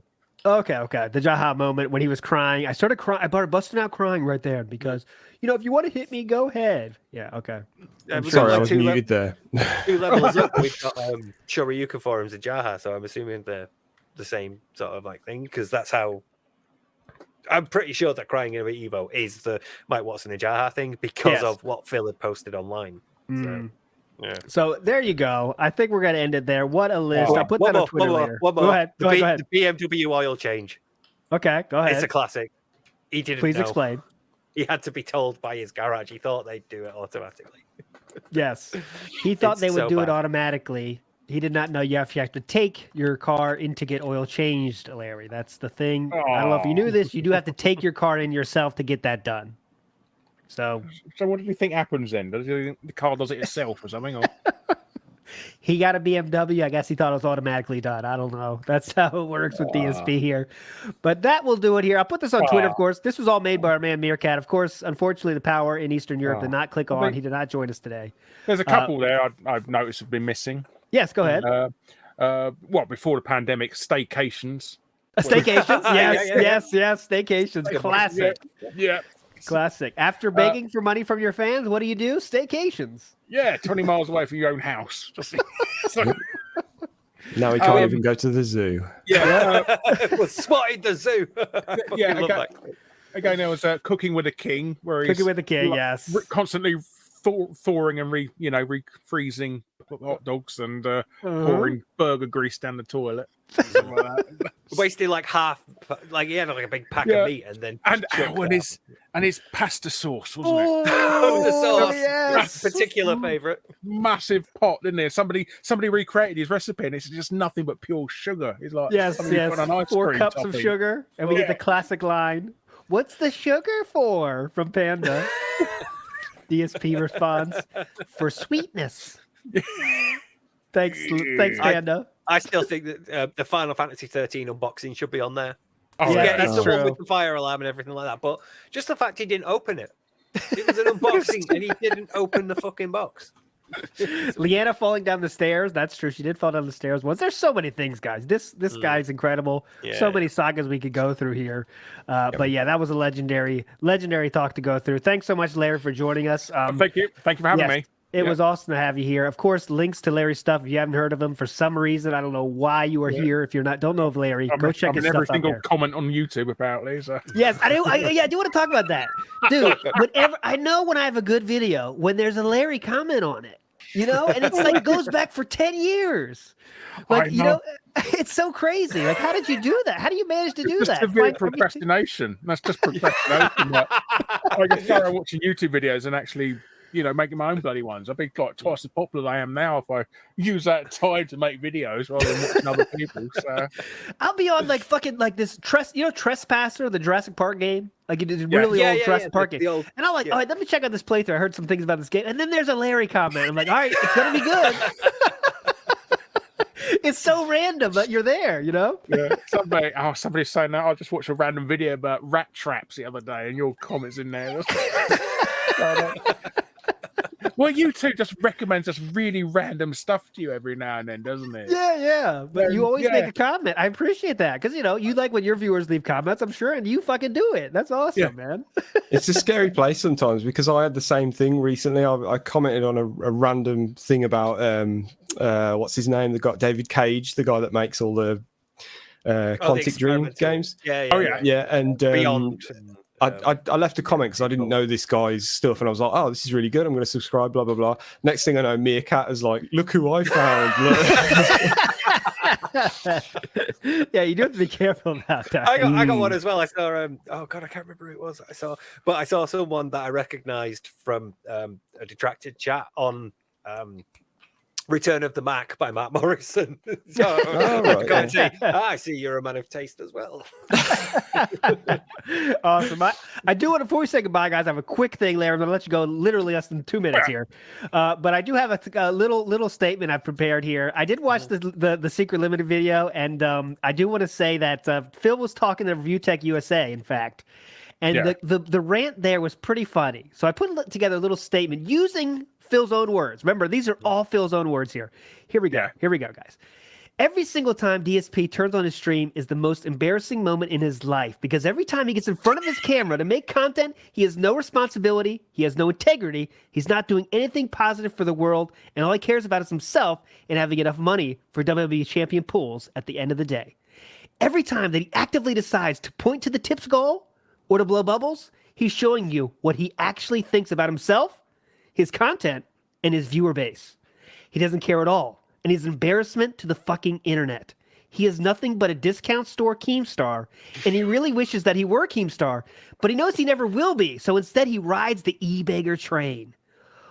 Okay. The Jaha moment when he was crying. I started crying. I started busting out crying right there because, if you want to hit me, go ahead. Yeah, okay. Sorry, I was muted there. 2 levels up, we've got Shoryuken forums in Jaha, so I'm assuming they're the same sort of like thing, because that's how. I'm pretty sure that crying over Evo is the Mike Watson and Jaha thing because of what Phil had posted online. So, yeah. So there you go. I think we're gonna end it there. What a list! I'll put that on Twitter later. One more. Go ahead. Go ahead. The BMW oil change. Okay, go ahead. It's a classic. He didn't Please know. explain. He had to be told by his garage. He thought they'd do it automatically. Yes. He thought It's they would so do it bad. automatically. He did not know you have to take your car in to get oil changed, Larry. That's the thing. I don't know if you knew this. You do have to take your car in yourself to get that done. So what do you think happens then? Does the car does it itself or something? Or? he got a BMW. I guess he thought it was automatically done. I don't know. That's how it works with DSP here. But that will do it here. I'll put this on Twitter, of course. This was all made by our man Meerkat. Of course, unfortunately, the power in Eastern Europe did not click on. He did not join us today. There's a couple there I've noticed have been missing. Yes, go ahead. Before the pandemic, staycations. Staycations? Yes. Staycations. Classic. Yeah. Classic. After begging for money from your fans, what do? Staycations. Yeah, 20 miles away from your own house. Now we can't even go to the zoo. Yeah. Was spotted the zoo. Again, there was Cooking with a King, where he's Cooking with a King, yes. Constantly thawing and refreezing hot dogs and pouring burger grease down the toilet. Something like that. Wasted like half, like he had like a big pack of meat and then his pasta sauce, wasn't it? the sauce. Yes. Particular favorite. Massive pot, didn't there? Somebody recreated his recipe, and it's just nothing but pure sugar. It's like Yes. put an ice 4 cream cups topping. of sugar, and we get the classic line, "What's the sugar for?" from Panda. DSP responds, "For sweetness." Thanks, Panda. I still think that the Final Fantasy 13 unboxing should be on there. Oh, Yeah, It's that's the one true. with the fire alarm and everything like that. But just the fact he didn't open it. It was an unboxing and he didn't open the fucking box. Leanna falling down the stairs. That's true. She did fall down the stairs once. There's so many things, guys. This guy's incredible. Yeah. So many sagas we could go through here. But yeah, that was a legendary talk to go through. Thanks so much, Larry, for joining us. Thank you for having yes, me. It was awesome to have you here. Of course, links to Larry's stuff. If you haven't heard of him for some reason, I don't know why you are here. If you're don't know of Larry, go check his stuff every out single there. comment on YouTube apparently. So. Yes, I do. I do want to talk about that, dude. I know when I have a good video when there's a Larry comment on it, and it's like goes back for 10 years. Like it's so crazy. Like, how did you do that? How do you manage to do that? Severe procrastination. That's just procrastination. I can start watching YouTube videos and actually. Making my own bloody ones. I'd be like twice as popular as I am now if I use that time to make videos rather than watching other people. So I'll be on like fucking like this Trespasser, the Jurassic Park game. Like it is really old Jurassic Park game. And I'm like, all right, let me check out this playthrough. I heard some things about this game. And then there's a Larry comment. I'm like, all right, it's gonna be good. It's so random, but you're there, Yeah. Somebody's saying that. I just watched a random video about rat traps the other day, and your comments in there. Well, YouTube just recommends just really random stuff to you every now and then, doesn't it? Yeah. But you always make a comment. I appreciate that because you like when your viewers leave comments, I'm sure, and you fucking do it. That's awesome, man. It's a scary place sometimes because I had the same thing recently. I commented on a random thing about what's his name? The guy David Cage, the guy that makes all the Quantic Dream games. Yeah. And Beyond. I left a comment because I didn't know this guy's stuff, and I was like, "Oh, this is really good. I'm going to subscribe." Blah blah blah. Next thing I know, Meerkat is like, "Look who I found." Yeah, you do have to be careful about that. I got one as well. I saw oh god, I can't remember who it was. I saw someone that I recognized from a detracted chat on Return of the Mac by Matt Morrison. So and say, I see you're a man of taste as well. Awesome. I do want to, before we say goodbye, guys, I have a quick thing, Larry. I'm going to let you go literally less than 2 minutes here. But I do have a little statement I've prepared here. I did watch the Secret Limited video, and I do want to say that Phil was talking to Review Tech USA, in fact. And the rant there was pretty funny. So I put together a little statement using Phil's own words. Remember, these are all Phil's own words here. Here we go. Here we go, guys. Every single time DSP turns on his stream is the most embarrassing moment in his life because every time he gets in front of his camera to make content, he has no responsibility, he has no integrity, he's not doing anything positive for the world, and all he cares about is himself and having enough money for WWE champion pools at the end of the day. Every time that he actively decides to point to the tip's goal or to blow bubbles, he's showing you what he actually thinks about himself, his content, and his viewer base. He doesn't care at all, and he's an embarrassment to the fucking internet. He is nothing but a discount store Keemstar, and he really wishes that he were Keemstar, but he knows he never will be, so instead he rides the e-beggar train.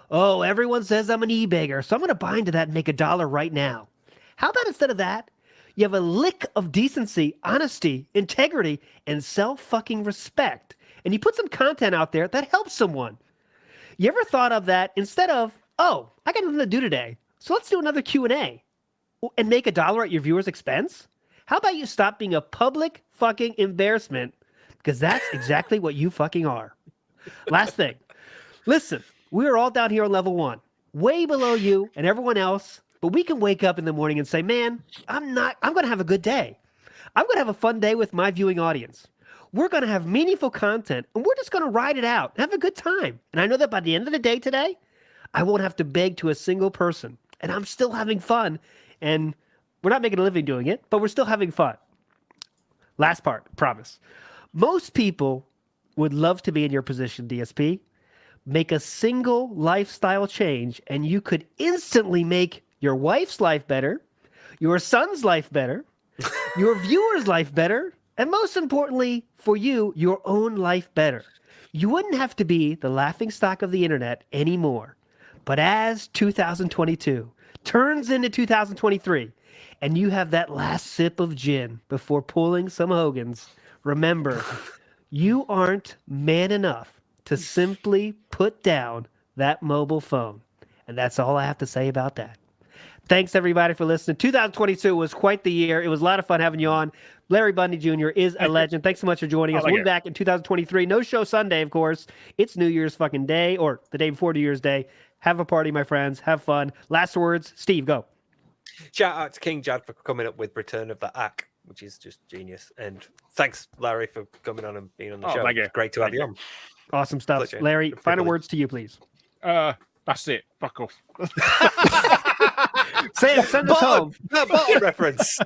Oh, everyone says I'm an e-beggar, so I'm going to buy into that and make $1 right now. How about instead of that, you have a lick of decency, honesty, integrity, and self-fucking-respect, and you put some content out there that helps someone. You ever thought of that instead of, oh, I got nothing to do today, so let's do another Q&A and make $1 at your viewer's expense? How about you stop being a public fucking embarrassment, because that's exactly what you fucking are. Last thing. Listen, we are all down here on level 1, way below you and everyone else, but we can wake up in the morning and say, man, I'm going to have a good day. I'm going to have a fun day with my viewing audience. We're going to have meaningful content, and we're just going to ride it out and have a good time. And I know that by the end of the day today, I won't have to beg to a single person, and I'm still having fun, and we're not making a living doing it, but we're still having fun. Last part, promise. Most people would love to be in your position, DSP. Make a single lifestyle change, and you could instantly make your wife's life better, your son's life better, your viewer's life better, and most importantly, for you, your own life better. You wouldn't have to be the laughingstock of the internet anymore. But as 2022 turns into 2023, and you have that last sip of gin before pulling some Hogans, remember, you aren't man enough to simply put down that mobile phone. And that's all I have to say about that. Thanks, everybody, for listening. 2022 was quite the year. It was a lot of fun having you on. Larry Bundy Jr. is a legend. Thanks so much for joining us. We'll be back in 2023. No show Sunday, of course. It's New Year's fucking day, or the day before New Year's Day. Have a party, my friends. Have fun. Last words. Steve, go. Shout out to King Jad for coming up with Return of the Ack, which is just genius. And thanks, Larry, for coming on and being on the show. Thank you. It's great to have you on. Awesome stuff. Pleasure. Larry, final words to you, please. That's it. Fuck off. Sam, send us home. Bottom reference.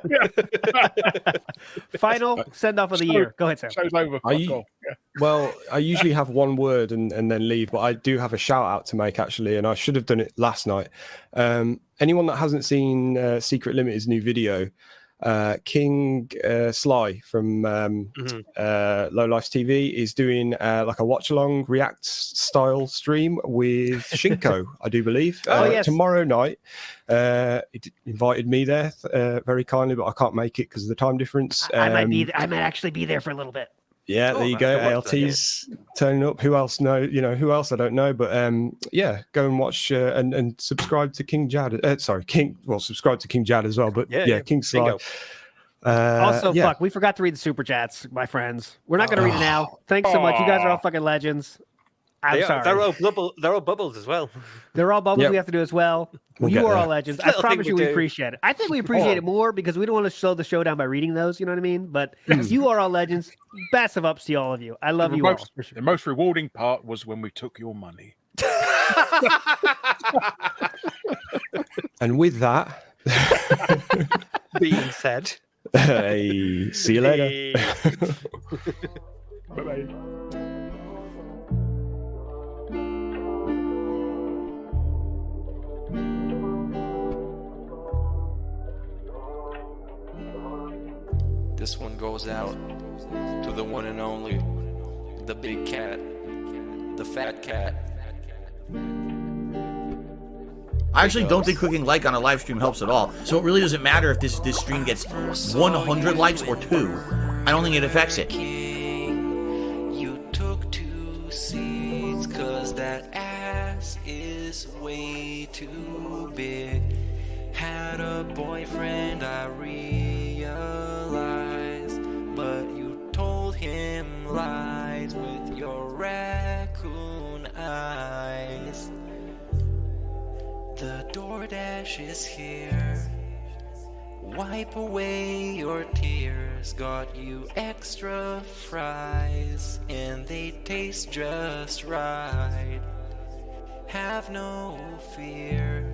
Final send-off of the year. Go ahead, Sam. Show's over. Fuck off. Yeah. Well, I usually have one word and then leave, but I do have a shout out to make actually, and I should have done it last night. Anyone that hasn't seen Secret Limited's new video, King Sly from Low Life TV is doing like a watch along React style stream with Shinko, I do believe. Yes. Tomorrow night. It invited me there very kindly, but I can't make it because of the time difference. I might actually be there for a little bit. Yeah, there you go. ALT's turning up. Who else know? Who else? I don't know. But yeah, go and watch and subscribe to King Jad. Subscribe to King Jad as well. But yeah King Sly. Also, fuck, we forgot to read the super chats, my friends. We're not going to read it now. Thanks so much. You guys are all fucking legends. I'm sorry. They're all bubbles as well. They're all bubbles we have to do as well. You are all legends. I promise you we do. appreciate it. I think we appreciate it more because we don't want to slow the show down by reading those, you know what I mean? But you are all legends. Best of ups to all of you. I love you all. The most rewarding part was when we took your money. And with that being said, see you later. Bye-bye. This one goes out to the one and only, the big cat, the fat cat. I actually don't think clicking like on a live stream helps at all. So it really doesn't matter if this stream gets 100 likes or 2. I don't think it affects it. You took 2 seats cause that ass is way too big. Had a boyfriend, I realized, but you told him lies with your raccoon eyes. The DoorDash is here. Wipe away your tears. Got you extra fries, and they taste just right. Have no fear,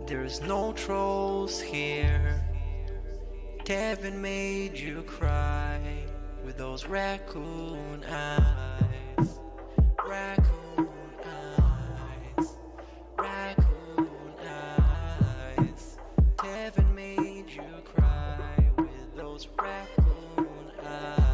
there's no trolls here. Tevin made you cry with those raccoon eyes. Raccoon eyes. Raccoon eyes. Tevin made you cry with those raccoon eyes.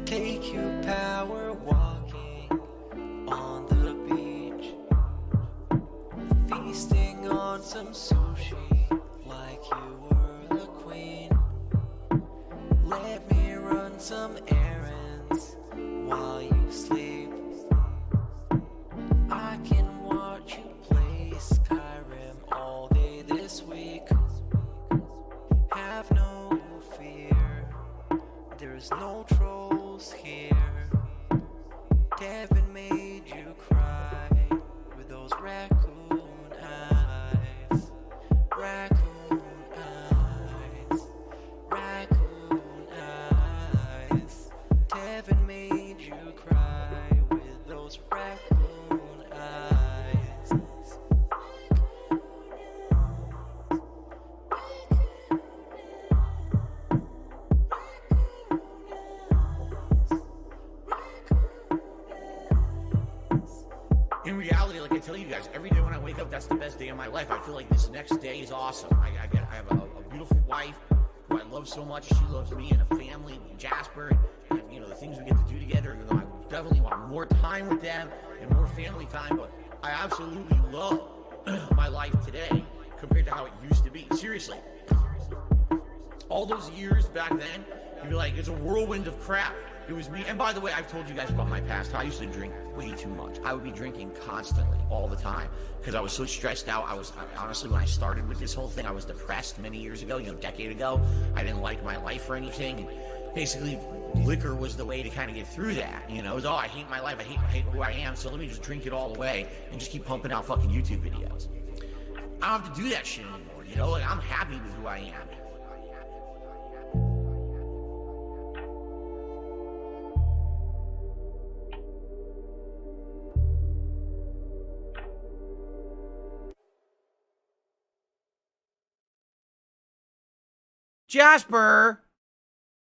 Take you power walking on the beach, feasting on some sushi like you were a queen. Let me run some errands while you sleep. I can watch you play Skyrim all day this week. Have no fear, there's no trolls here. Kevin made you cry with those raccoon eyes. Raccoon eyes. Raccoon eyes. Kevin made you cry with those raccoon eyes. In reality, like I tell you guys, every day when I wake up, that's the best day of my life. I feel like this next day is awesome. I have a beautiful wife who I love so much. She loves me and a family, Jasper, and you know the things we get to do together. You know, I definitely want more time with them and more family time. But I absolutely love my life today compared to how it used to be. Seriously, all those years back then, you'd be like, it's a whirlwind of crap. It was me. And by the way, I've told you guys about my past. I used to drink way too much. I would be drinking constantly, all the time, because I was so stressed out. Honestly, when I started with this whole thing, I was depressed many years ago, a decade ago. I didn't like my life or anything. And basically, liquor was the way to kind of get through that. You know, it was, I hate my life. I hate who I am. So let me just drink it all away and just keep pumping out fucking YouTube videos. I don't have to do that shit anymore. You know, like I'm happy with who I am. Jasper!